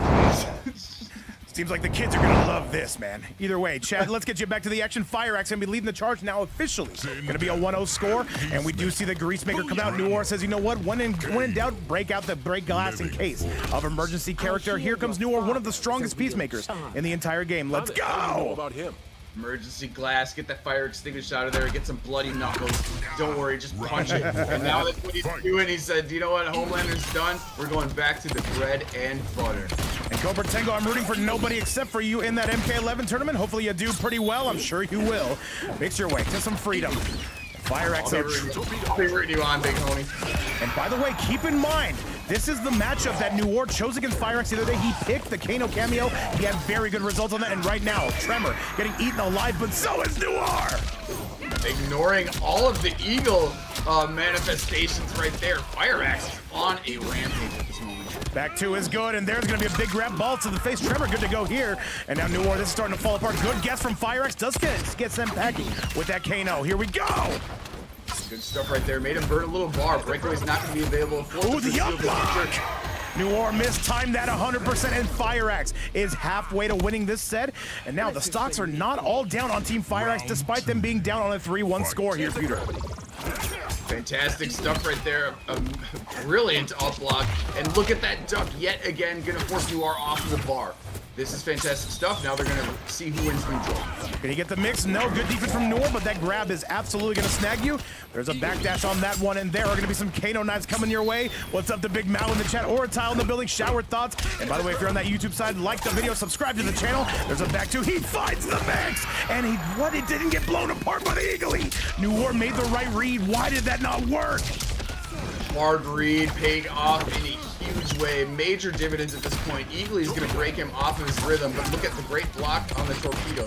please. Seems like the kids are gonna love this, man. Either way, Chad, let's get you back to the action. FireX gonna be leading the charge now officially. Gonna be a 1-0 score, and we do see the Greasemaker come out. New War says, you know what? When in doubt, break out the break glass in case of emergency character. Here comes New War, one of the strongest peacemakers in the entire game. Let's go! About him. Emergency glass, get that fire extinguisher out of there, get some bloody knuckles. Don't worry, just punch it. And now that's what he's doing. He said, you know what, Homelander's done. We're going back to the bread and butter. And Cobra Tango, I'm rooting for nobody except for you in that MK11 tournament. Hopefully you do pretty well. I'm sure you will. Makes your way to some freedom. Fire X. I'll be rooting you on, big homie. And by the way, keep in mind, this is the matchup that Noir chose against Fire X the other day. He picked the Kano cameo. He had very good results on that. And right now, Tremor getting eaten alive, but so is Noir. Ignoring all of the Eagle manifestations right there. Fire Axe is on a rampage at this moment. Back two is good, and there's going to be a big grab ball to the face. Tremor good to go here. And now Noir, this is starting to fall apart. Good guess from Fire X. Does get sent packing with that Kano. Here we go. Good stuff right there. Made him burn a little bar. Breakaway's not going to be available. Ooh, the up block! Noir mistimed that 100%, and Fire Axe is halfway to winning this set. And now the stocks are not all down on Team Fire Axe, despite them being down on a 3-1 score here, Peter. Fantastic stuff right there. Brilliant up block. And look at that duck yet again. Going to force Noir off of the bar. This is fantastic stuff. Now they're going to see who wins neutral. Can he get the mix? No, good defense from Noir, but that grab is absolutely going to snag you. There's a backdash on that one, and there are going to be some Kano knives coming your way. What's up to Big Mal in the chat, or a tile in the building? Shower thoughts. And by the way, if you're on that YouTube side, like the video, subscribe to the channel. There's a back two. He finds the mix, and it didn't get blown apart by the Eagle. Noir made the right read. Why did that not work? Hard read, paying off in a huge way. Major dividends at this point. Eagle is going to break him off of his rhythm, but look at the great block on the torpedo.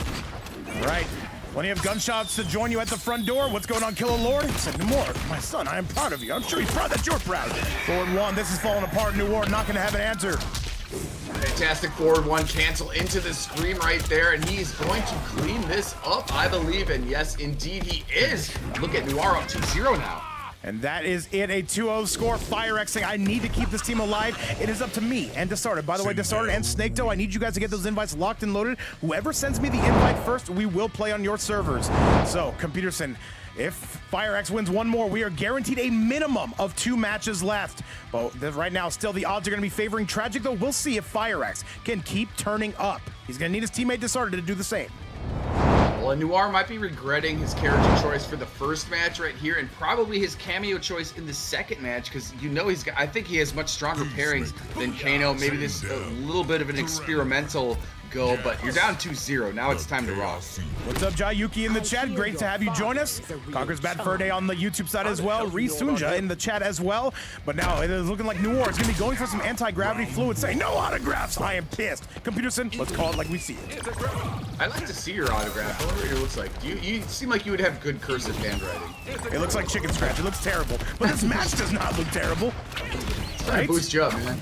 Right. Plenty of gunshots to join you at the front door. What's going on, Killer Lord? He said, Noir, my son, I am proud of you. I'm sure he's proud that you're proud. Forward one, this is falling apart. Noir not going to have an answer. Fantastic forward one, cancel into the scream right there, and he's going to clean this up, I believe. And yes, indeed he is. Look at Noir up 2-0 now. And that is it, a 2-0 score. Fire X saying, I need to keep this team alive. It is up to me and Desarted. By the way, Desarted and Snaketoe, I need you guys to get those invites locked and loaded. Whoever sends me the invite first, we will play on your servers. So, Computerson, if Fire X wins one more, we are guaranteed a minimum of 2 matches left. But right now, still the odds are going to be favoring Tragic, though. We'll see if Fire X can keep turning up. He's going to need his teammate Desarted to do the same. Well, Noir might be regretting his character choice for the first match right here, and probably his cameo choice in the second match, because you know he's got, I think he has much stronger pairings than Kano. Maybe this a little bit of an experimental go, but you're down 2-0. Now it's time to rock. What's up, Jayuki in the chat? Great to have you join us. Conquer's Bad Fur Day on the YouTube side as well. Risunja in the chat as well. But now it is looking like Noir is going to be going for some anti-gravity fluid, saying no autographs. I am pissed. Computerson, let's call it like we see it. I'd like to see your autograph. I wonder what it looks like. You seem like you would have good cursive handwriting. It looks like chicken scratch. It looks terrible. But this match does not look terrible. Right? Boost you up, man.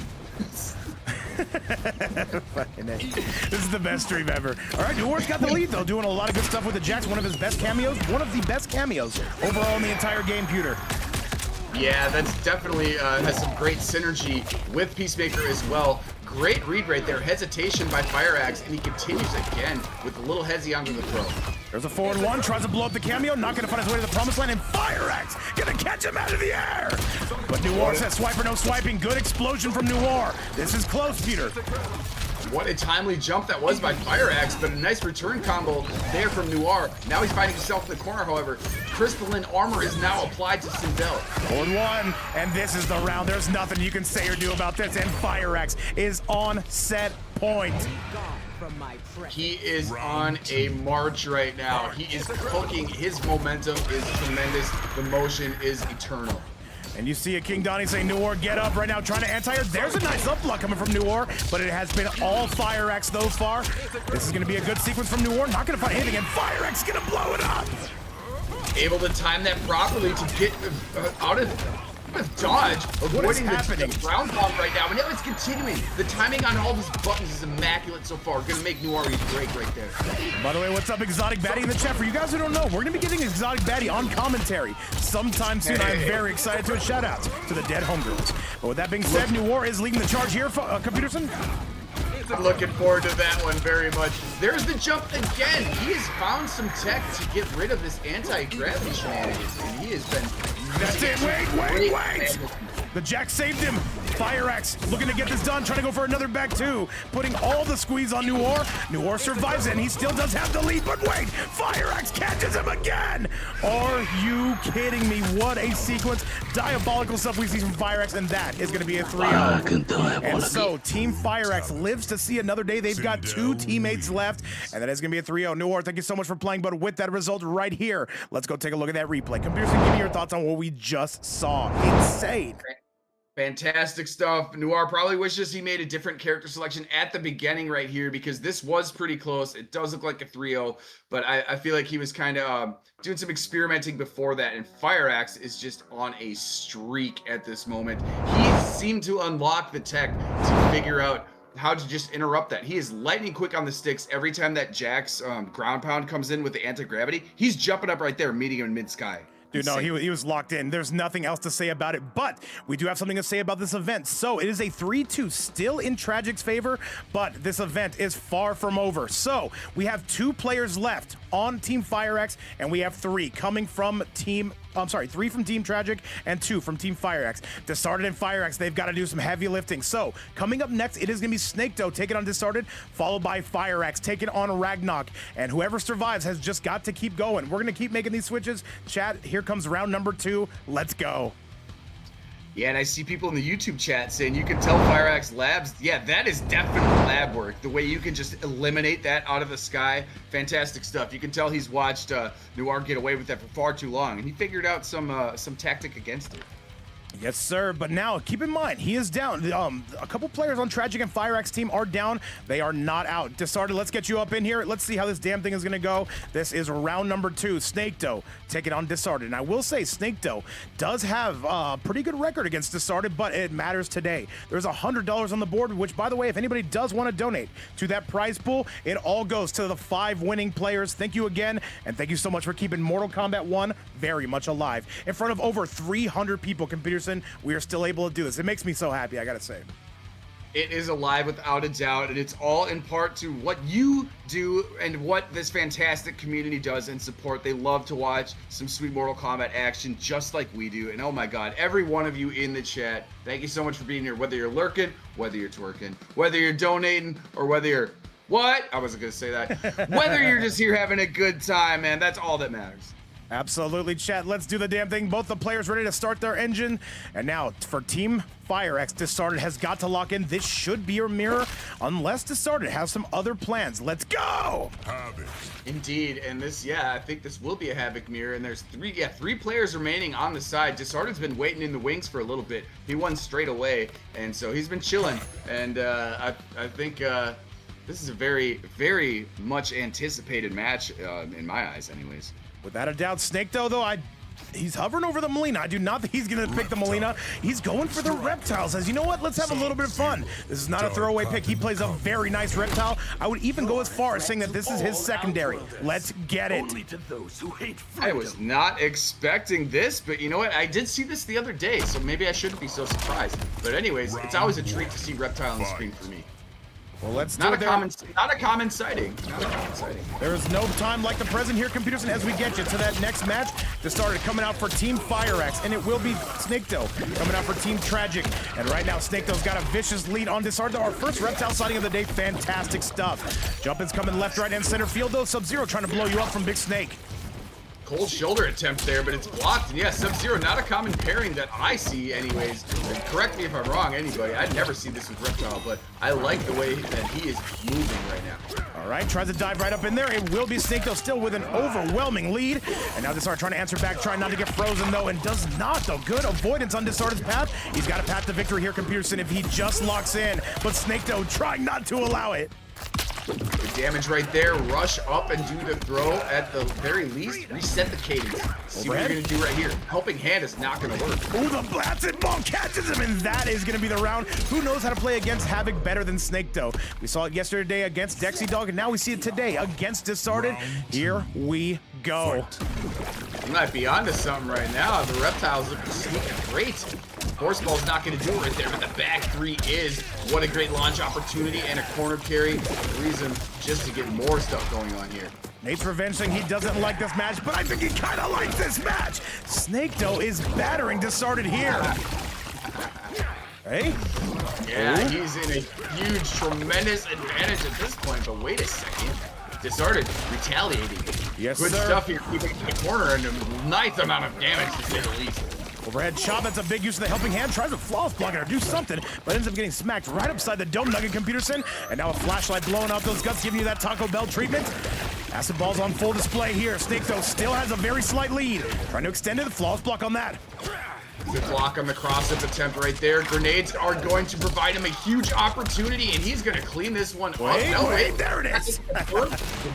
This is the best stream ever. All right, Noir's got the lead, though, doing a lot of good stuff with the Jax. One of his best cameos. One of the best cameos overall in the entire game, Pewter. Yeah, that's definitely has some great synergy with Peacemaker as well. Great read right there. Hesitation by Fire Axe, and he continues again with a little hezzy onto the throw. There's a forward one, tries to blow up the cameo, not going to find his way to the promised land, and Fire Axe going to catch him out of the air. But Noir says swiper, no swiping. Good explosion from Noir. This is close, Peter. What a timely jump that was by Fire Axe, but a nice return combo there from Noir. Now he's finding himself in the corner, however. Crystalline armor is now applied to Sindel. Forward one, and this is the round. There's nothing you can say or do about this, and Fire Axe is on set point. He is on a march right now. He is cooking. His momentum is tremendous. The motion is eternal. And you see a King Donnie saying, Noir, get up right now, trying to anti-air. There's a nice up block coming from Noir, but it has been all Fire Axe so far. This is going to be a good sequence from Noir. Not going to find anything, and Fire Axe going to blow it up. Able to time that properly to get out of dodge, avoiding the ground bomb right now. And now it's continuing. The timing on all these buttons is immaculate so far. Gonna make Noir break right there. By the way, what's up, Exotic Baddie in the chat? For you guys who don't know, we're gonna be getting Exotic Baddie on commentary sometime soon. I am very excited to it. Shout out to the Dead Homegirls. But with that being said, Noir is leading the charge here. Computerson? Looking forward to that one very much. There's the jump again. He has found some tech to get rid of this anti-gravity shenanigans, and he has been... That's it. Wait. The Jack saved him. Fire Axe looking to get this done, trying to go for another back two, putting all the squeeze on Noir. Noir survives it, and he still does have the lead, but wait, Fire Axe catches him again. Are you kidding me? What a sequence. Diabolical stuff we see from Fire Axe, and that is going to be a 3-0. And so Team Fire Axe lives to see another day. They've got 2 teammates left, and that is going to be a 3-0. Noir, thank you so much for playing, but with that result right here, let's go take a look at that replay. Computer, give me your thoughts on what we just saw. Insane. Fantastic stuff. Noir probably wishes he made a different character selection at the beginning right here, because this was pretty close. It does look like a 3-0, but I feel like he was kind of doing some experimenting before that, and Fire Axe is just on a streak at this moment. He seemed to unlock the tech to figure out how to just interrupt that. He is lightning quick on the sticks. Every time that Jack's ground pound comes in with the anti-gravity, he's jumping up right there, meeting him in mid-sky. Dude, no, he was locked in. There's nothing else to say about it, but we do have something to say about this event. So it is a 3-2 still in Tragic's favor, but this event is far from over. So we have 2 players left on Team Fire Axe, and we have 3 coming from Team... I'm sorry, 3 from Team Tragic and 2 from Team Fire Axe. Disarded and Fire Axe, they've got to do some heavy lifting. So coming up next, it is going to be Snaketoe taking on Disarded, followed by Fire Axe taking on Ragnarok. And whoever survives has just got to keep going. We're going to keep making these switches. Chat, here comes round number 2. Let's go. Yeah, and I see people in the YouTube chat saying you can tell Fire Axe Labs. Yeah, that is definitely lab work. The way you can just eliminate that out of the sky. Fantastic stuff. You can tell he's watched Noir get away with that for far too long, and he figured out some tactic against it. Yes, sir. But now, keep in mind, he is down. A couple players on Tragic and Fire Axe team are down. They are not out. Disarded, let's get you up in here. Let's see how this damn thing is going to go. This is round number 2. Snaketoe taking on Disarded. And I will say, Snaketoe does have a pretty good record against Disarded, but it matters today. There's $100 on the board, which, by the way, if anybody does want to donate to that prize pool, it all goes to the 5 winning players. Thank you again, and thank you so much for keeping Mortal Kombat 1 very much alive. In front of over 300 people, Peterson, we are still able to do this. It makes me so happy, I gotta say. It is alive without a doubt, and it's all in part to what you do and what this fantastic community does and support. They love to watch some sweet Mortal Kombat action just like we do. And oh my god, every one of you in the chat, thank you so much for being here, whether you're lurking, whether you're twerking, whether you're donating, or whether you're... What? I wasn't gonna say that. Whether you're just here having a good time, man, that's all that matters. Absolutely, chat. Let's do the damn thing. Both the players ready to start their engine. And now for Team Fire Axe, Disarded has got to lock in. This should be your mirror, unless Disarded has some other plans. Let's go! Havoc. Indeed, and this, yeah, I think this will be a Havoc mirror. And there's 3 players remaining on the side. Disarded's been waiting in the wings for a little bit. He won straight away, and so he's been chilling. And I think this is a very, very much anticipated match in my eyes, anyways. Without a doubt, Snaketoe, though, he's hovering over the Molina. I do not think he's going to pick the Molina. He's going for the reptile. Says, you know what? Let's have a little bit of fun. This is not a throwaway pick. He plays a very nice reptile. I would even go as far as saying that this is his secondary. Let's get it. I was not expecting this, but you know what? I did see this the other day, so maybe I shouldn't be so surprised. But anyways, it's always a treat to see reptile on the screen for me. Well, let's not do a common sighting. Not a common sighting. There is no time like the present here, Peterson, as we get you to that next match. Disarded coming out for Team Fire Axe, and it will be Snaketoe coming out for Team Tragic. And right now, Snaketoe's got a vicious lead on Disarded. Our first reptile sighting of the day. Fantastic stuff. Jumpin's coming left, right, and center field, though. Sub-Zero trying to blow you up from Big Snake. Cold shoulder attempt there, but it's blocked. And yeah, Sub-Zero, not a common pairing that I see anyways. And correct me if I'm wrong, anybody. I'd never see this with Reptile, but I like the way that he is moving right now. All right, tries to dive right up in there. It will be Snaketoe still with an overwhelming lead. And now Disarded trying to answer back, trying not to get frozen, though, and does not, though. Good avoidance on Disarded's path. He's got a path to victory here, Peterson, if he just locks in. But Snaketoe trying not to allow it. The damage right there, rush up and do the throw at the very least, reset the cadence. See what you're gonna do right here. Helping hand is not gonna work. Ooh, the blasted ball catches him, and that is gonna be the round. Who knows how to play against Havoc better than Snaketoe? We saw it yesterday against Dexy Dog, and now we see it today against Disarded. Here we go. You might be onto something right now. The Reptile's looking sneaking great. Force Ball's not going to do it right there, but the back 3 is. What a great launch opportunity and a corner carry. Reason just to get more stuff going on here. Nate's revenge saying he doesn't like this match, but I think he kind of likes this match. Snaketoe is battering Disarded here. Hey? Yeah, he's in a huge, tremendous advantage at this point, but wait a second. Disarted, retaliating. Yes, Good sir. stuff here, keeping in the corner and a nice amount of damage to say the least. Overhead chop, that's a big use of the helping hand. Tries to flawless block it or do something, but ends up getting smacked right upside the dome nugget Computerson. And now a flashlight blowing out those guts, giving you that Taco Bell treatment. Acid Ball's on full display here. Snake, though, still has a very slight lead. Trying to extend it, the flawless block on that. Good block on the cross-up attempt right there. Grenades are going to provide him a huge opportunity, and he's going to clean this one up. Wait, there it is.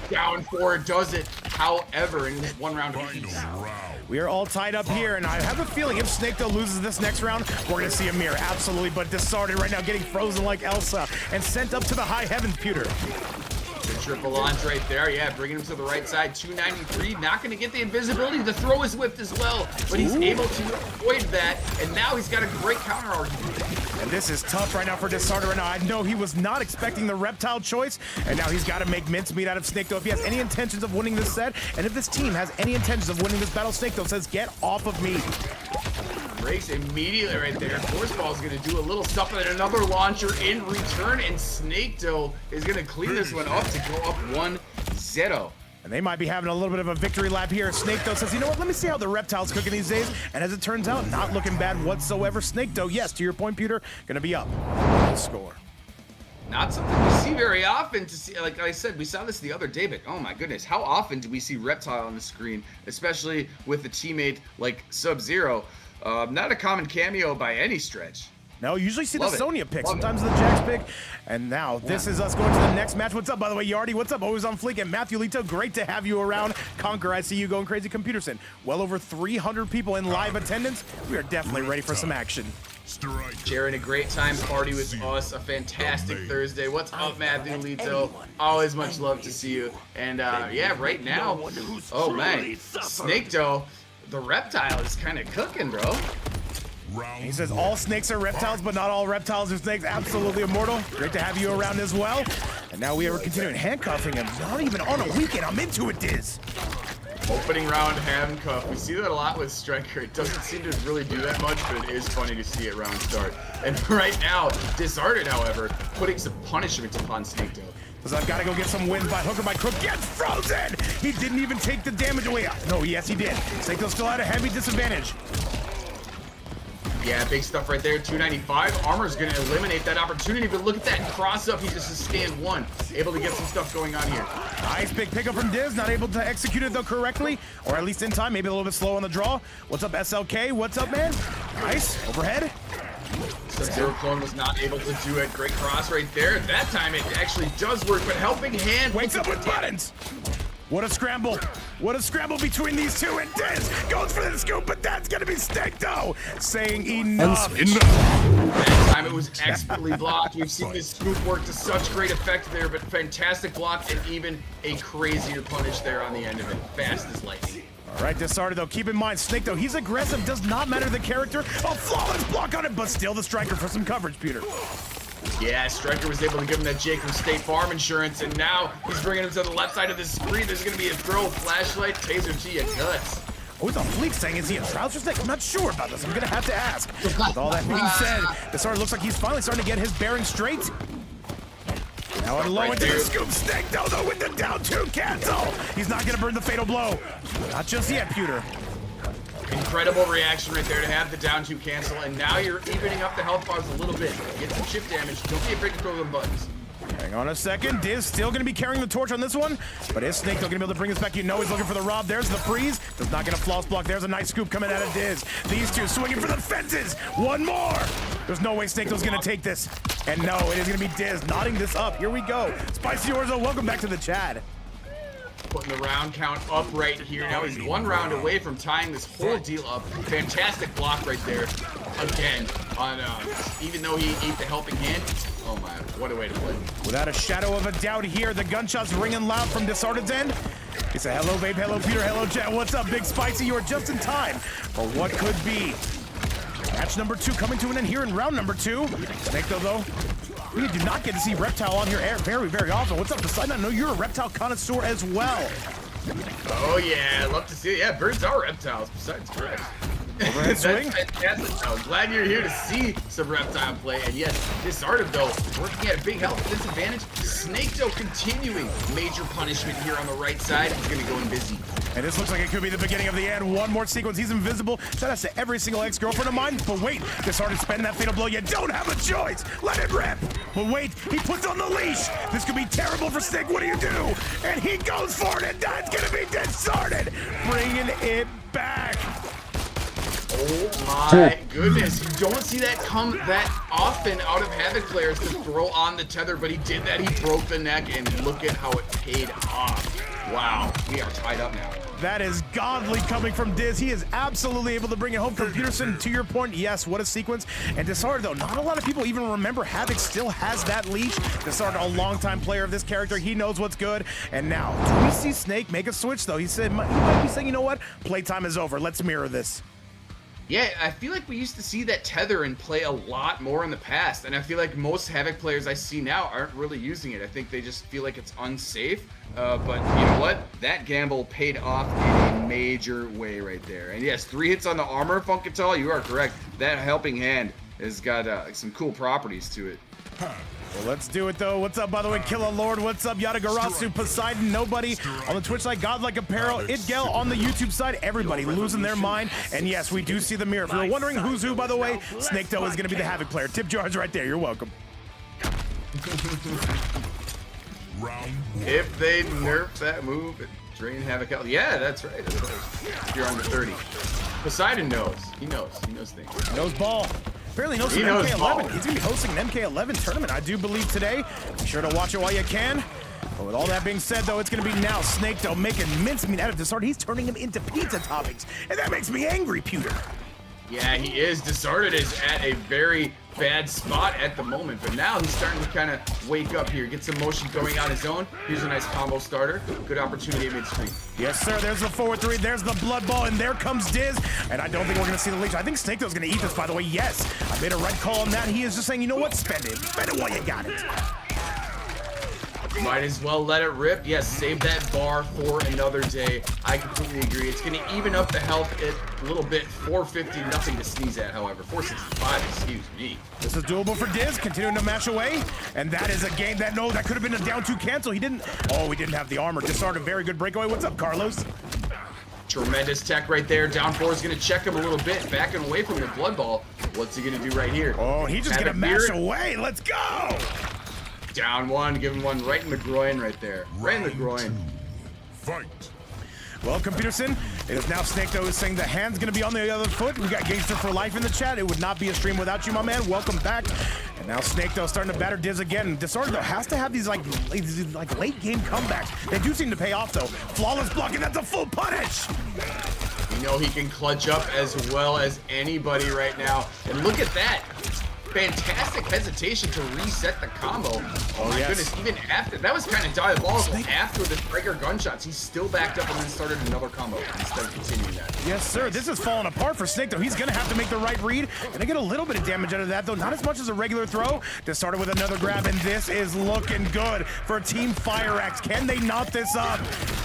Down 4 does it, however, in one round of peace. We are all tied up here, and I have a feeling if Snake, though, loses this next round, we're going to see a mirror, absolutely. But Disarted right now getting frozen like Elsa and sent up to the high heavens, Pewter. The triple launch right there, yeah, bringing him to the right side, 293, not going to get the invisibility. The throw is whipped as well, but he's able to avoid that, and now he's got a great counter argument. And this is tough right now for Disarted right now. I know he was not expecting the reptile choice, and now he's got to make mincemeat out of Snake, though. If he has any intentions of winning this set, and if this team has any intentions of winning this battle, Snake, though, says, get off of me. Breaks immediately right there. Force Ball is going to do a little something, and another launcher in return, and Snake Dough is going to clean this one up to go up 1-0. And they might be having a little bit of a victory lap here. Snake Dough says, you know what, let me see how the reptile's cooking these days. And as it turns out, not looking bad whatsoever. Snake Dough, yes, to your point, Peter, going to be up. Score. Not something we see very often to see. Like I said, we saw this the other day, but oh my goodness, how often do we see Reptile on the screen, especially with a teammate like Sub-Zero? Not a common cameo by any stretch. No, usually see Love the it. Sonya pick, Love sometimes the Jax pick. And now this is us going to the next match. What's up, by the way, Yardy? What's up? Always on fleek. And Matthew Lito, great to have you around. Conquer, I see you going crazy. Computerson, well over 300 people in live attendance. We are definitely ready for some action. Sharing a great time party with us, a fantastic Thursday. What's up, Matthew Lito? Always much love to see you. And yeah, right now, oh man, Snake Dough, the reptile is kind of cooking, bro. He says all snakes are reptiles, but not all reptiles are snakes. Absolutely immortal. Great to have you around as well. And now we are continuing handcuffing him. Not even on a weekend. I'm into it, Diz. Opening round handcuff. We see that a lot with Striker. It doesn't seem to really do that much, but it is funny to see it round start. And right now, Disarted, however, putting some punishment upon Snake Dough. Because I've got to go get some wins by hook or by crook. Gets frozen! He didn't even take the damage away. No, yes, he did. Snake Dough still at a heavy disadvantage. Yeah, big stuff right there. 295. Armor's going to eliminate that opportunity, but look at that cross up. He just sustained one. Able to get some stuff going on here. Nice big pickup from Diz. Not able to execute it, though, correctly. Or at least in time. Maybe a little bit slow on the draw. What's up, SLK? What's up, man? Nice. Overhead. Sub-Zero Clone was not able to do it. Great cross right there. That time it actually does work, but helping hand. Wakes up with buttons. What a scramble. What a scramble between these two. And Diz goes for the scoop, but that's going to be Snake Dough saying enough. That time it was expertly blocked. We've seen this scoop work to such great effect there, but fantastic block and even a crazier punish there on the end of it. Fast as lightning. All right, Disarted, though. Keep in mind, Snake, though, he's aggressive. Does not matter the character. A flawless block on it, but still the Striker for some coverage, Peter. Yeah, Striker was able to give him that Jake from State Farm Insurance, and now he's bringing him to the left side of the screen. There's going to be a throw, flashlight, taser to your guts. Oh, it's on fleek saying, is he a trouser snake? I'm not sure about this. I'm going to have to ask. With all that being said, Disarted looks like he's finally starting to get his bearings straight. Now low into the scoop. Snake though with the down 2 cancel. He's not going to burn the fatal blow. Not just yet, Pewter. Incredible reaction right there to have the down 2 cancel, and now you're evening up the health bars a little bit. Get some chip damage. Don't be afraid to throw them buttons. Hang on a second. Diz still going to be carrying the torch on this one, but is Snake still going to be able to bring this back? You know he's looking for the Rob. There's the freeze. Does not get a floss block. There's a nice scoop coming out of Diz. These two swinging for the fences. One more. There's no way Snake is going to take this. And no, it is going to be Diz knotting this up. Here we go. Spicy Orzo, welcome back to the chat. Putting the round count up right here. Now he's 1 round away from tying this whole deal up. Fantastic block right there. Again, on even though he ate the helping hand. Oh my, what a way to play. Without a shadow of a doubt here, the gunshots ringing loud from Disarted's end. He said, hello, babe, hello, Peter, hello, chat. What's up, Big Spicy? You are just in time for what could be match number 2 coming to an end here in round number 2. Snake, though, we do not get to see Reptile on your air very, very often. What's up, Poseidon? I know you're a reptile connoisseur as well. Oh, yeah, I love to see it. Yeah, birds are reptiles, besides correct. Overhead swing. That's fantastic. I'm glad you're here to see some Reptile play. And yes, Disarted though, working at a big health disadvantage. Snake though continuing major punishment here on the right side. He's gonna go in busy. And this looks like it could be the beginning of the end. One more sequence. He's invisible. Shout out to every single ex-girlfriend of mine. But wait, Disarted spend that fatal blow. You don't have a choice. Let it rip. But wait, he puts on the leash. This could be terrible for Snake. What do you do? And he goes for it, and that's gonna be Disarted, bringing it back. Oh my goodness, you don't see that come that often out of Havoc players to throw on the tether, but he did that. He broke the neck, and look at how it paid off. Wow, we are tied up now. That is godly coming from Diz. He is absolutely able to bring it home. Computerson, to your point, yes, what a sequence. And Disarted, though, not a lot of people even remember Havoc still has that leash. Disarted, a longtime player of this character. He knows what's good. And now, do we see Snake make a switch, though? He said, he might be saying, you know what? Playtime is over. Let's mirror this. Yeah, I feel like we used to see that tether in play a lot more in the past, and I feel like most Havoc players I see now aren't really using it. I think they just feel like it's unsafe, but you know what? That gamble paid off in a major way right there. And yes, 3 hits on the armor, Funkatal, you are correct. That helping hand has got some cool properties to it. Well, let's do it, though. What's up, by the way, Killa Lord? What's up, Yadagarasu, Poseidon, Nobody on the Twitch side, Godlike Apparel, Itgel on the YouTube side, everybody losing their mind. And yes, we do see the mirror. If you're wondering who's who, by the way, Snake Toe is going to be the Havoc player. Tip jars right there. You're welcome. If they nerf that move, it drain Havoc out. Yeah, that's right. That's right. If you're under 30. Poseidon knows. He knows. He knows things. Knows ball. Apparently knows some MK11. He's going to be hosting an MK11 tournament, I do believe, today. Be sure to watch it while you can. But with all that being said, though, it's going to be now Snake, though, making mincemeat out of Disarted. He's turning him into pizza toppings. And that makes me angry, Pewter. Yeah, he is. Disarted is at a very bad spot at the moment, but now he's starting to kind of wake up here, get some motion going on his own. Here's a nice combo starter. Good opportunity at midstream. Yes, sir. There's the forward 3. There's the blood ball, and there comes Diz. And I don't think we're going to see the leash. I think Snake Too's going to eat this, by the way. Yes, I made a right call on that. He is just saying, you know what? Spend it. Spend it while you got it. Might as well let it rip. Yes, save that bar for another day. I completely agree. It's going to even up the health a little bit. 450, nothing to sneeze at, however. 465, excuse me. This is doable for Diz, continuing to mash away. And that is a game that, no, that could have been a down 2 cancel. He didn't, oh, he didn't have the armor. Disarted, very good breakaway. What's up, Carlos? Tremendous tech right there. Down 4 is going to check him a little bit. Backing away from the blood ball. What's he going to do right here? Oh, he's just going to mash away. Let's go. Down 1, give him one right in the groin right there. Right in the groin. Fight. Well, Computerson, it is now Snake, though, is saying the hand's going to be on the other foot. We got Gangster for life in the chat. It would not be a stream without you, my man. Welcome back. And now Snake, though, starting to batter Diz again. Disarted, though, has to have these, like late-game comebacks. They do seem to pay off, though. Flawless blocking, that's a full punish. You know he can clutch up as well as anybody right now. And look at that. Fantastic hesitation to reset the combo. Oh my goodness, even after, that was kind of diabolical. After the Striker gunshots, he still backed up and then started another combo instead of continuing that. Yes, sir. This is falling apart for Snake, though. He's going to have to make the right read. Gonna get a little bit of damage out of that, though. Not as much as a regular throw. Just started with another grab, and this is looking good for Team Fire Axe. Can they knot this up?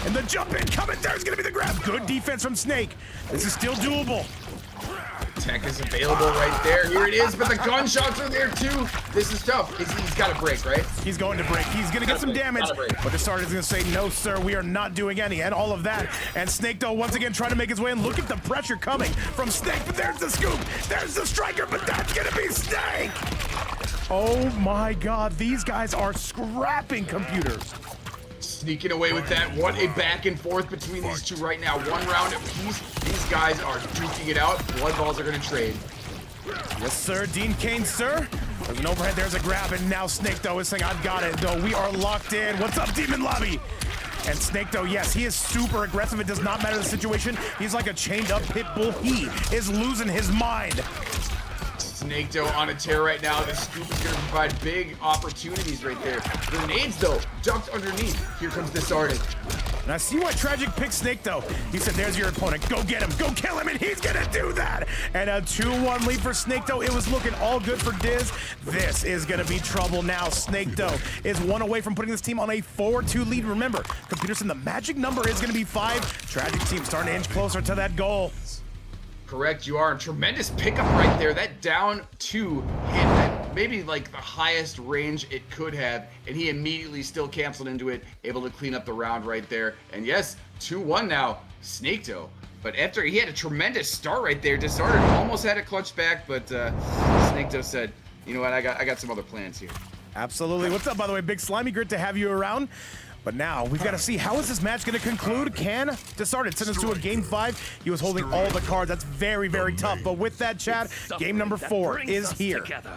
And the jump in coming. There's going to be the grab. Good defense from Snake. This is still doable. Tech is available right there. Here it is, but the gunshots are there too. This is tough. He's got to break, right? He's going to break. He's going to get some damage. But the starter is going to say, no, sir, we are not doing any. And all of that. And Snake, though, once again, trying to make his way in. Look at the pressure coming from Snake. But there's the scoop. There's the striker. But that's going to be Snake. Oh, my God. These guys are scrapping computers. Sneaking away with that. What a back and forth between these two right now. 1 round apiece. These guys are duking it out. Blood balls are going to trade. Yes, sir. Dean Kane, sir. There's an overhead. There's a grab. And now Snake, though, is saying, I've got it, though. We are locked in. What's up, Demon Lobby? And Snake, though, yes, he is super aggressive. It does not matter the situation. He's like a chained-up pit bull. He is losing his mind. Snake, though, on a tear right now. The scoop is going to provide big opportunities right there. Grenades, though, ducked underneath. Here comes Disarted. And I see why Tragic picked Snake, though. He said, there's your opponent. Go get him. Go kill him. And he's going to do that. And a 2-1 lead for Snake, though. It was looking all good for Diz. This is going to be trouble now. Snake, though, is 1 away from putting this team on a 4-2 lead. Remember, Computerson, the magic number is going to be 5. Tragic team starting to inch closer to that goal. Correct, you are. Tremendous pickup right there. That down 2 hit at maybe like the highest range it could have, and he immediately still canceled into it, able to clean up the round right there. And yes, 2-1 now, Snaketoe. But after he had a tremendous start right there, Disarded almost had it clutched back, but Snaketoe said, you know what, I got some other plans here. Absolutely. What's up, by the way, Big Slimy? Great to have you around. But now we've got to see, how is this match going to conclude? Can Disarded send us to a game 5? He was holding all the cards. That's very, very tough. But with that, Chad, game number 4 is here. Together.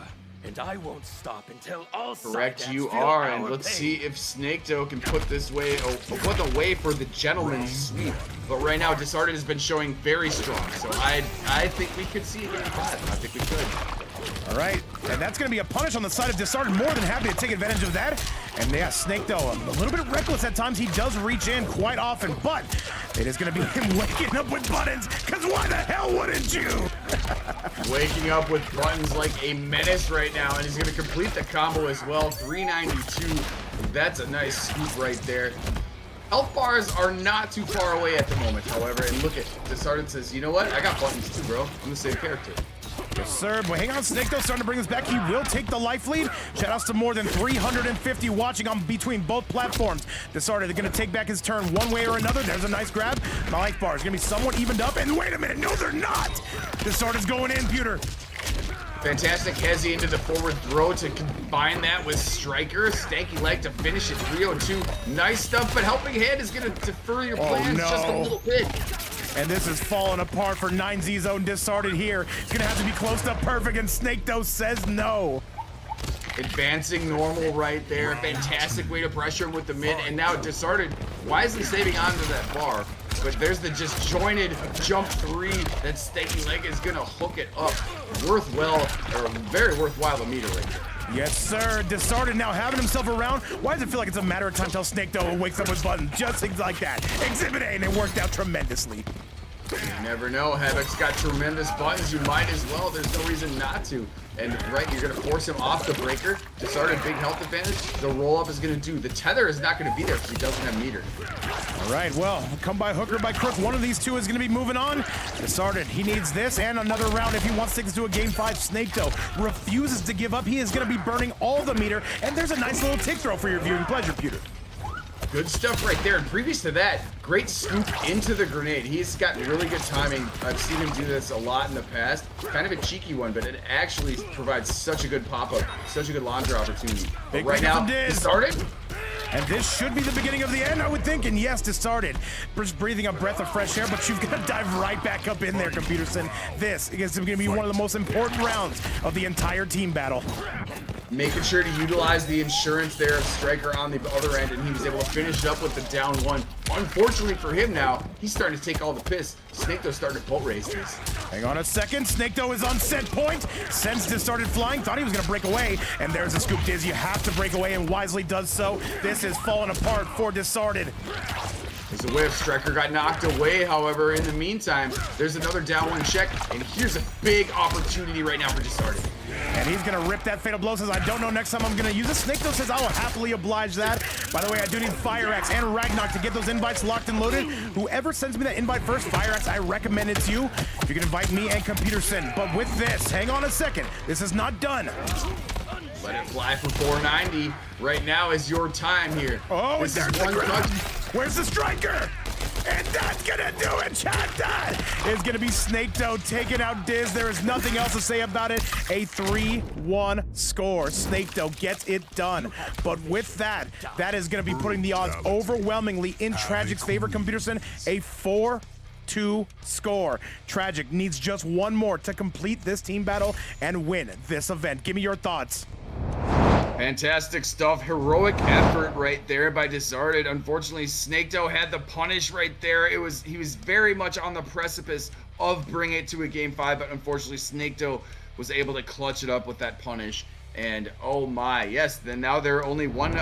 And I won't stop until all Correct, you are, and let's see if Snaketoe can put this way, put the way for the gentleman's sweep. But right now, Disarded has been showing very strong, so I think we could see a game 5. I think we could. All right, and that's going to be a punish on the side of Disarded. More than happy to take advantage of that. And yeah, Snaketoe, a little bit reckless at times. He does reach in quite often, but it is going to be him waking up with buttons, because why the hell wouldn't you? Waking up with buttons like a menace right now, and he's going to complete the combo as well. 392. That's a nice scoop right there. Health bars are not too far away at the moment, however, and look at Disarded says, you know what? I got buttons too, bro. I'm the same character. Yes, sir. But hang on, Snaketoe starting to bring this back. He will take the life lead. Shout outs to more than 350 watching on between both platforms. Disarded, they're going to take back his turn one way or another. There's a nice grab. The life bar is going to be somewhat evened up. And wait a minute, no, they're not. Disarded's going in, Pewter. Fantastic hezzy into the forward throw to combine that with Striker. Stanky leg to finish it. 302. Nice stuff, but helping hand is going to defer your plans just a little bit. And this is falling apart for 9Z's own Disarded here. It's going to have to be close to perfect, and Snaketoe says no. Advancing normal right there. Fantastic way to pressure him with the mid. And now Disarded wisely saving onto that bar. But there's the disjointed jump 3 that Stanky leg is going to hook it up. Very worthwhile a meter right there. Yes, sir. Disarded now having himself around. Why does it feel like it's a matter of time till Snaketoe wakes up with buttons? Just things like that. Exhibit A, and it worked out tremendously. You never know. Havoc's got tremendous buttons. You might as well. There's no reason not to. And right, you're going to force him off the breaker. Disarded, big health advantage. The roll-up is going to do. The tether is not going to be there because he doesn't have meter. All right, well, come by hook or by crook. One of these two is going to be moving on. Disarded, he needs this and another round if he wants to take this to a game 5. Snaketoe refuses to give up. He is going to be burning all the meter. And there's a nice little tick throw for your viewing pleasure, Pewter. Good stuff right there. And previous to that, great scoop into the grenade. He's got really good timing. I've seen him do this a lot in the past. Kind of a cheeky one, but it actually provides such a good pop-up, such a good launcher opportunity. But right now, Disarded. And this should be the beginning of the end, I would think. And yes, Disarded, just breathing a breath of fresh air, but you've got to dive right back up in there, Computerson. This is going to be one of the most important rounds of the entire team battle. Making sure to utilize the insurance there of Striker on the other end, and he was able to finish it up with the down 1. Unfortunately for him now, he's starting to take all the piss. Snaketoe's starting to boat race this. Hang on a second. Snaketoe is on set point. Sensed Disarded flying. Thought he was going to break away. And there's a scoop. Diz, you have to break away, and wisely does so. This is falling apart for Disarded. There's a whiff. Striker got knocked away, however. In the meantime, there's another down 1 check, and here's a big opportunity right now for Disarded. And he's going to rip that Fatal Blow. Says, I don't know next time I'm going to use it. Snaketoe says, I will happily oblige that. By the way, I do need Fire Axe and Ragnarok to get those invites locked and loaded. Whoever sends me that invite first, Fire Axe, I recommend it's you. You can invite me and Computerson. But with this, hang on a second. This is not done. Let it fly for 490. Right now is your time here. Oh, this there's is the one grab. touch. Where's the Striker? And that's gonna do it, chat. That is gonna be Snaketoe taking out Diz. There is nothing else to say about it. A 3-1 score. Snaketoe gets it done. But with that, that is gonna be putting the odds overwhelmingly in Tragic's favor. Computerson, a 4-2 score. Tragic needs just one more to complete this team battle and win this event. Give me your thoughts. Fantastic stuff. Heroic effort right there by Disarded. Unfortunately, Snaketoe had the punish right there. He was very much on the precipice of bringing it to a game 5, but unfortunately, Snaketoe was able to clutch it up with that punish. And oh my, yes, then now they're only one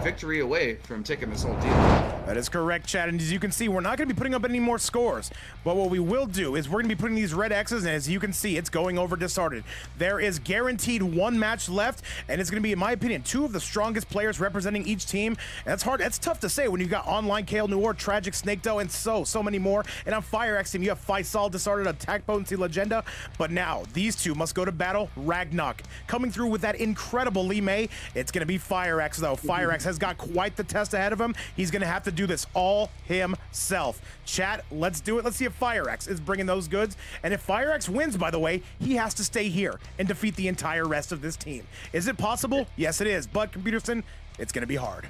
victory away from taking this whole deal. That is correct, Chad. And as you can see, we're not going to be putting up any more scores. But what we will do is we're going to be putting these red X's, and as you can see, it's going over discarded. There is guaranteed one match left, and it's going to be, in my opinion, two of the strongest players representing each team. And that's hard. That's tough to say when you've got Online, Kale Noir, Tragic, Snake Doe, and so many more. And on Fire X team, you have Faisal, Discarded, Attack Potency, Legenda. But now, these two must go to battle. Ragnarok coming through with that incredible Lee May. It's going to be Fire X, though. Fire X has got quite the test ahead of him. He's going to have to do this all himself. Chat, let's do it. Let's see if Fire X is bringing those goods. And if Fire X wins, by the way, he has to stay here and defeat the entire rest of this team. Is it possible? Yes, it is. But, Computerson, it's going to be hard.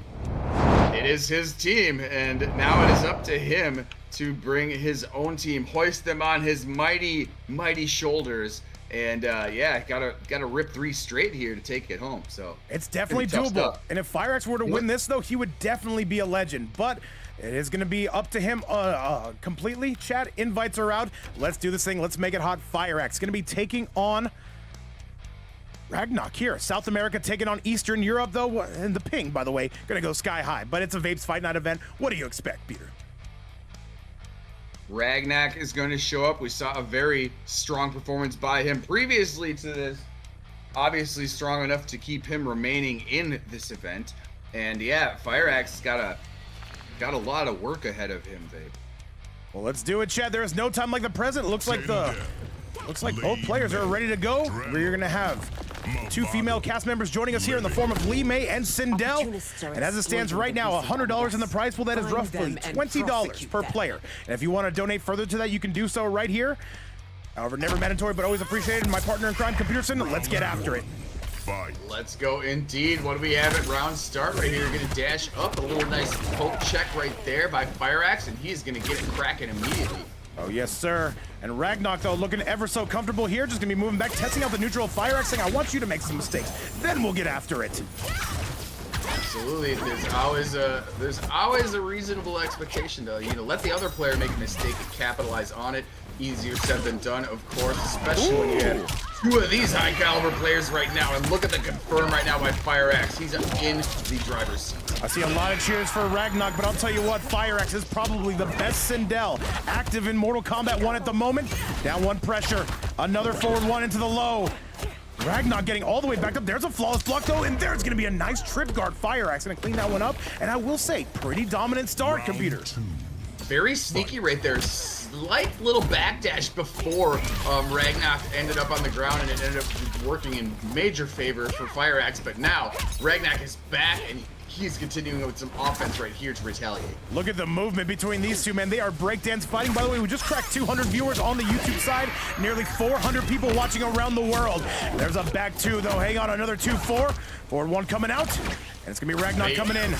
It is his team, and now it is up to him to bring his own team, hoist them on his mighty, mighty shoulders. And yeah, gotta rip 3 straight here to take it home. So it's definitely doable. Stuff. And if Fire X were to win this, though, he would definitely be a legend. But it is going to be up to him completely. Chat, invites are out. Let's do this thing. Let's make it hot. Fire X going to be taking on Ragnarok here. South America taking on Eastern Europe, though. And the ping, by the way, going to go sky high. But it's a Vapes Fight Night event. What do you expect, Peter? Ragnarok is going to show up. We saw a very strong performance by him previously to this. Obviously strong enough to keep him remaining in this event. And yeah, Fire Axe got a lot of work ahead of him, babe. Well, let's do it, Chad. There is no time like the present. Looks like both players are ready to go. We're gonna have 2 female cast members joining us here in the form of Lee May and Sindel. And as it stands right now, $100 in the prize pool. That is roughly $20 per player. And if you want to donate further to that, you can do so right here. However, never mandatory, but always appreciated. My partner in crime, Computerson, let's get after it. Let's go indeed. What do we have at round start right here? We're gonna dash up, a little nice poke check right there by Fire Axe, and he's gonna get it cracking immediately. Oh, yes, sir. And Ragnarok, though, looking ever so comfortable here. Just going to be moving back, testing out the neutral Fire X, saying, I want you to make some mistakes. Then we'll get after it. Absolutely. There's always a reasonable expectation, though. You know, let the other player make a mistake and capitalize on it. Easier said than done, of course, especially when you have 2 of these high-caliber players right now. And look at the confirm right now by Fire Axe. He's in the driver's seat. I see a lot of cheers for Ragnarok, but I'll tell you what, Fire X is probably the best Sindel active in Mortal Kombat 1 at the moment. Down 1 pressure, another forward 1 into the low. Ragnarok getting all the way back up. There's a flawless block, though, and there's going to be a nice trip guard. Fire X going to clean that one up, and I will say, pretty dominant start, Computer. Very sneaky right there. Slight little backdash before Ragnarok ended up on the ground, and it ended up working in major favor for Fire Axe. But now Ragnarok is back, and he's continuing with some offense right here to retaliate. Look at the movement between these two, man. They are breakdance fighting. By the way, we just cracked 200 viewers on the YouTube side. Nearly 400 people watching around the world. There's a back 2, though. Hang on, another 2-4. Forward 1 coming out, and it's going to be Ragnarok coming in.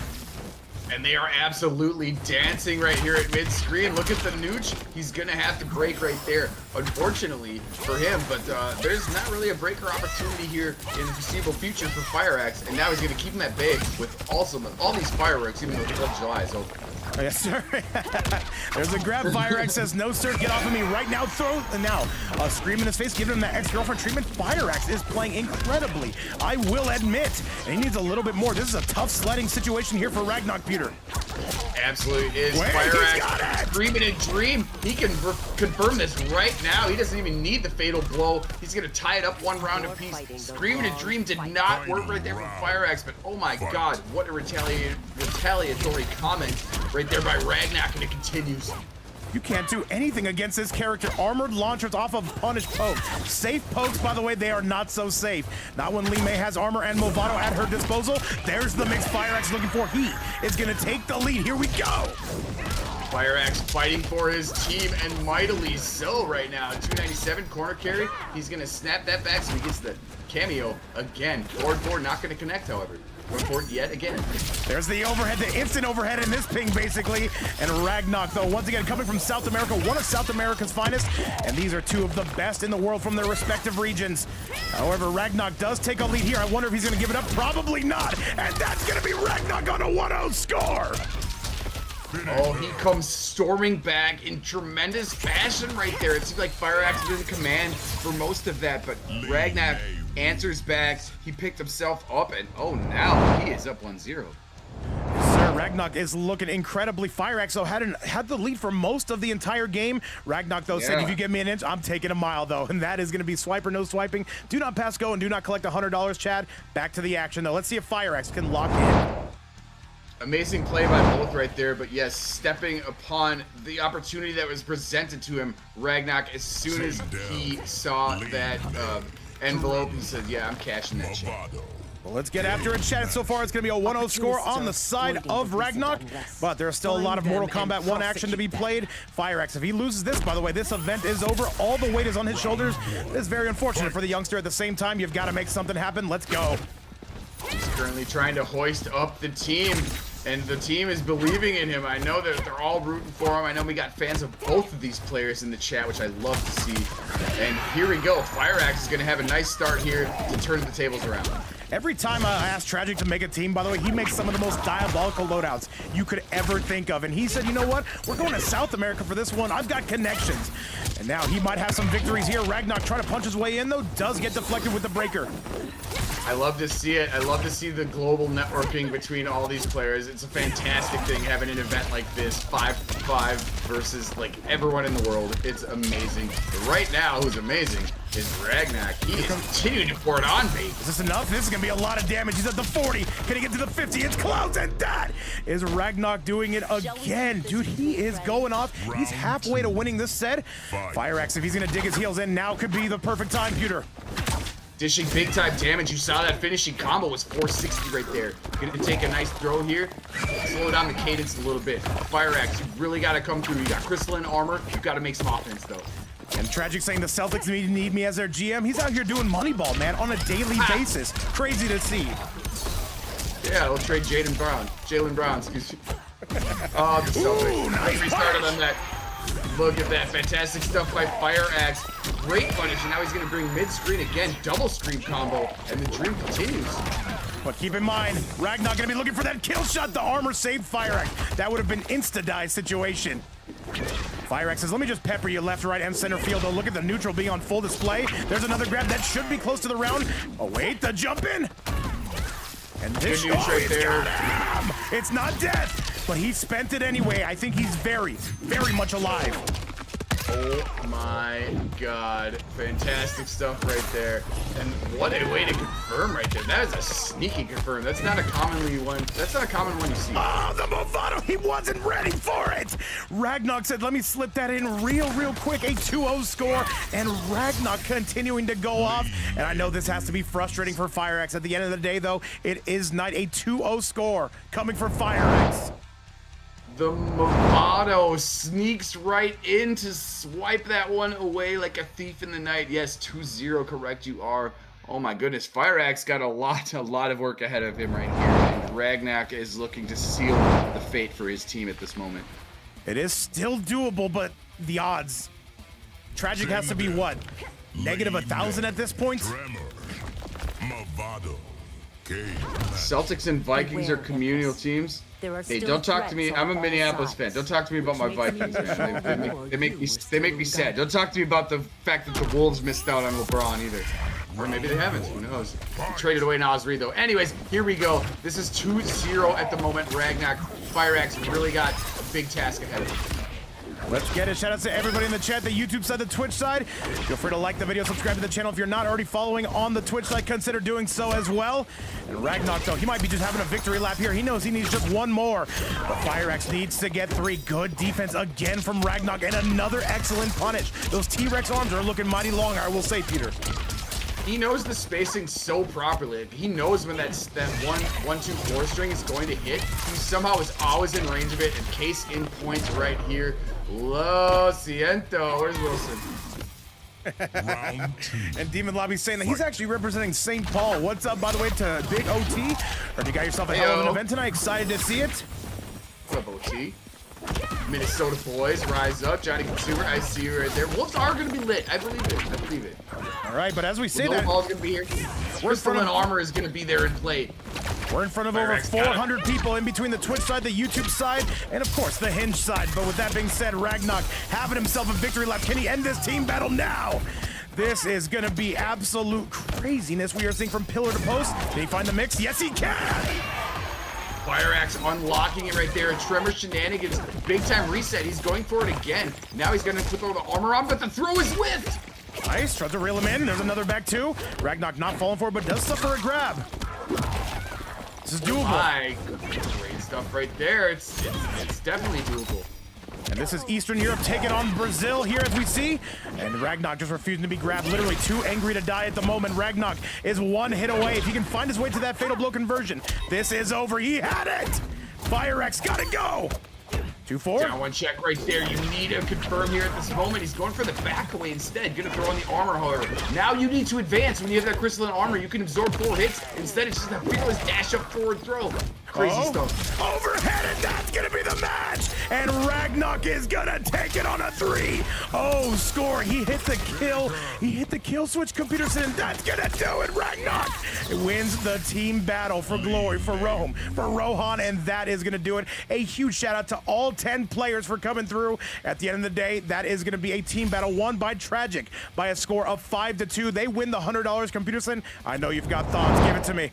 And they are absolutely dancing right here at mid-screen. Look at the nooch. He's going to have to break right there, unfortunately for him. But there's not really a breaker opportunity here in the foreseeable future for Fire Axe. And now he's going to keep him at bay with also all these fireworks, even though the 4th of July is over. Yes, sir. There's a grab. Fire Axe says, no, sir, get off of me right now. Throw, and now a scream in his face, giving him that ex-girlfriend treatment. Fire Axe is playing incredibly, I will admit. And he needs a little bit more. This is a tough sledding situation here for Ragnarok, Peter. Absolutely is. Fire Axe screaming a dream. He can confirm this right now. He doesn't even need the fatal blow. He's going to tie it up 1 round apiece. Screaming a dream did not work right there from Fire Axe, but oh my god, what a retaliatory comment right there by Ragnarok, and it continues. You can't do anything against this character. Armored launchers off of punished poke. Safe pokes, by the way, they are not so safe. Not when Lee May has armor and Movado at her disposal. There's the mix Fire Axe looking for. He is going to take the lead. Here we go. Fire Axe fighting for his team, and mightily so right now. 297 corner carry. He's going to snap that back so he gets the cameo again. Forward not going to connect, however. Forward yet again. There's the overhead, the instant overhead in this ping, basically. And Ragnarok, though, once again, coming from South America, one of South America's finest. And these are 2 of the best in the world from their respective regions. However, Ragnarok does take a lead here. I wonder if he's going to give it up. Probably not. And that's going to be Ragnarok on a 1-0 score. Oh, he comes storming back in tremendous fashion right there. It seems like Fire Axe was in command for most of that, but Ragnarok answers back. He picked himself up, and oh, now he is up 1-0. Yes, sir. Ragnak is looking incredibly. Fire-X, though, had the lead for most of the entire game. Ragnak, though, said, if you give me an inch, I'm taking a mile, though. And that is going to be swiper, no swiping. Do not pass go and do not collect $100, Chad. Back to the action, though. Let's see if Fire-X can lock in. Amazing play by both right there, but yes, stepping upon the opportunity that was presented to him, Ragnak, as soon as he saw that envelope, he said, yeah, I'm cashing that shit. Well, let's get after it, Chad. So far, it's going to be a 1-0 score on the side of Ragnak, but there's still a lot of Mortal Kombat 1 action to be played. Fire-X, if he loses this, by the way, this event is over. All the weight is on his shoulders. It's very unfortunate for the youngster. At the same time, you've got to make something happen. Let's go. He's currently trying to hoist up the team, and the team is believing in him. I know that they're all rooting for him. I know we got fans of both of these players in the chat, which I love to see. And here we go. Fire-X is going to have a nice start here to turn the tables around. Every time I ask Tragic to make a team, by the way, he makes some of the most diabolical loadouts you could ever think of. And he said, you know what? We're going to South America for this one. I've got connections. And now he might have some victories here. Ragnak trying to punch his way in, though, does get deflected with the breaker. I love to see it. I love to see the global networking between all these players. It's a fantastic thing having an event like this, 5-5 versus like everyone in the world. It's amazing. But right now, who's amazing is Ragnak. He is continuing to pour it on, baby. Is this enough? This is going to be a lot of damage. He's at the 40. Can he get to the 50? It's close, and that is Ragnak doing it again. Dude, he is going off. He's halfway to winning this set. Fire-X, if he's going to dig his heels in, now could be the perfect time, Pewter. Dishing big time damage. You saw that finishing combo was 460 right there. Gonna take a nice throw here. Slow down the cadence a little bit. Fire-X, you really gotta come through. You got crystalline armor. You gotta make some offense though. And Tragic saying the Celtics need me as their GM. He's out here doing Moneyball, man, on a daily basis. Crazy to see. Yeah, we'll trade Jaylen Brown, excuse me. Oh, the Celtics. Ooh, nice restarted on that. Look at that. Fantastic stuff by Fire-X. Great punish, and now he's going to bring mid-screen again. Double screen combo, and the dream continues. But keep in mind, Ragnak going to be looking for that kill shot. The armor saved Fire-X. That would have been insta-die situation. Fire-X says, let me just pepper you left, right, and center field. Oh, look at the neutral being on full display. There's another grab that should be close to the round. Oh, wait, the jump in. And this right there. It's not death, but he spent it anyway. I think he's very, very much alive. Oh my god. Fantastic stuff right there. And what a way to confirm right there. That is a sneaky confirm. That's not a common one you see. Oh, the Movado, he wasn't ready for it. Ragnak said, let me slip that in real quick. A 2-0 score, and Ragnak continuing to go off. And I know this has to be frustrating for Fire-X. At the end of the day, though, it is not a 2-0 score coming for Fire-X. The Movado sneaks right in to swipe that one away like a thief in the night. Yes, 2-0, correct you are. Oh my goodness, Fire-X got a lot of work ahead of him right here. And Ragnak is looking to seal the fate for his team at this moment. It is still doable, but the odds. Tragic has to be what? Negative 1,000 at this point? Celtics and Vikings are communal teams. Hey, don't talk to me. I'm a Minneapolis fan. Don't talk to me about my Vikings, man. They make me sad. Don't talk to me about the fact that the Wolves missed out on LeBron either. Or maybe they haven't. Who knows? He traded away Nasri, though. Anyways, here we go. This is 2-0 at the moment. Ragnak, Fire-X really got a big task ahead of him. Let's get it. Shout out to everybody in the chat, the YouTube side, the Twitch side. Feel free to like the video, subscribe to the channel. If you're not already following on the Twitch side, consider doing so as well. And Ragnak, though, he might be just having a victory lap here. He knows he needs just one more. But Fire-X needs to get 3. Good defense again from Ragnak, and another excellent punish. Those T-Rex arms are looking mighty long, I will say, Peter. He knows the spacing so properly. He knows when that 1-2-4 string is going to hit. He somehow is always in range of it. And case in point right here. Lo siento. Where's Wilson? And Demon Lobby saying that he's actually representing St. Paul. What's up, by the way, to Big OT? Or you got yourself a hell of an event tonight? Excited to see it? What's up, OT? Minnesota boys, rise up. Johnny Consumer, I see you right there. Wolves are going to be lit. I believe it. I believe it. All right, but as we say that, Ball's going to be here. Crystalline armor is going to be there in play. We're in front of over 400 people in between the Twitch side, the YouTube side, and of course the Hinge side. But with that being said, Ragnak having himself a victory lap. Can he end this team battle now? This is going to be absolute craziness we are seeing from pillar to post. Did he find the mix? Yes, he can! Fire Axe unlocking it right there. Tremor Shenanigans, big time reset. He's going for it again. Now he's gonna throw the armor on, but the throw is whiffed. Nice, tries to reel him in. There's another back two. Ragnock not falling for it, but does suffer a grab. This is doable. My, great stuff right there. It's definitely doable. And this is Eastern Europe taking on Brazil here as we see. And Ragnock just refusing to be grabbed. Literally too angry to die at the moment. Ragnock is one hit away. If he can find his way to that fatal blow conversion, this is over. He had it. Fire X gotta go. 2-4. Down one check right there. You need to confirm here at this moment. He's going for the back away instead. Gonna throw on the armor, however. Now you need to advance. When you have that crystalline armor, you can absorb 4 hits. Instead, it's just a fearless dash up forward throw. Crazy stuff. Overhead, and that's gonna be the match. And Ragnock is gonna take it on a 3. Oh, score. He hit the kill. He hit the kill switch, Computerson, and that's gonna do it. Ragnock wins the team battle for glory, for Rome, for Rohan, and that is gonna do it. A huge shout out to all 10 players for coming through. At the end of the day, that is gonna be a team battle won by Tragic by a score of 5-2. They win the $100. Computerson, I know you've got thoughts. Give it to me.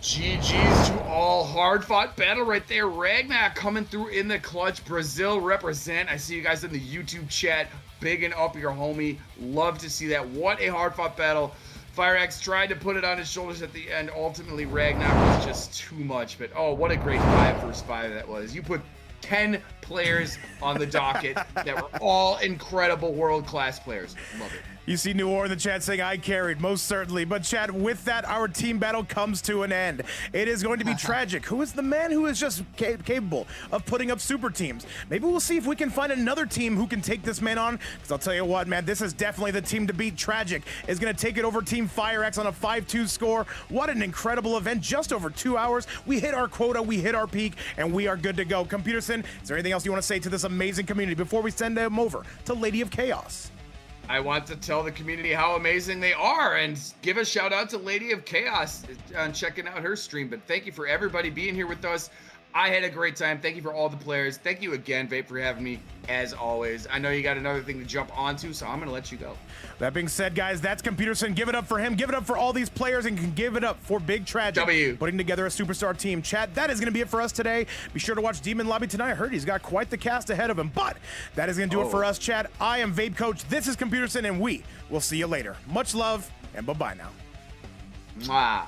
GG's to all. Hard-fought battle right there. Ragnock coming through in the clutch. Brazil represent. I see you guys in the YouTube chat bigging up your homie. Love to see that. What a hard-fought battle. Fire Axe tried to put it on his shoulders at the end. Ultimately, Ragnock was just too much. But, oh, what a great 5 versus 5 that was. You put 10 players on the docket that were all incredible world-class players. Love it. You see New Or in the chat saying I carried, most certainly. But chat, with that, our team battle comes to an end. It is going to be Tragic, who is the man who is just capable of putting up super teams. Maybe we'll see if we can find another team who can take this man on. Because I'll tell you what, man, this is definitely the team to beat. Tragic is going to take it over Team Fire X on a 5-2 score. What an incredible event. Just over 2 hours. We hit our quota, we hit our peak, and we are good to go. Computerson, is there anything else you want to say to this amazing community before we send them over to Lady of Chaos? I want to tell the community how amazing they are and give a shout out to Lady of Chaos on checking out her stream. But thank you for everybody being here with us. I had a great time. Thank you for all the players. Thank you again, Vape, for having me, as always. I know you got another thing to jump onto, so I'm going to let you go. That being said, guys, that's Computerson. Give it up for him. Give it up for all these players, and can give it up for Big Tragic putting together a superstar team. Chat, that is going to be it for us today. Be sure to watch Demon Lobby tonight. I heard he's got quite the cast ahead of him, but that is going to do it for us, chat. I am Vape Coach. This is Computerson, and we will see you later. Much love, and bye-bye now. Mwah.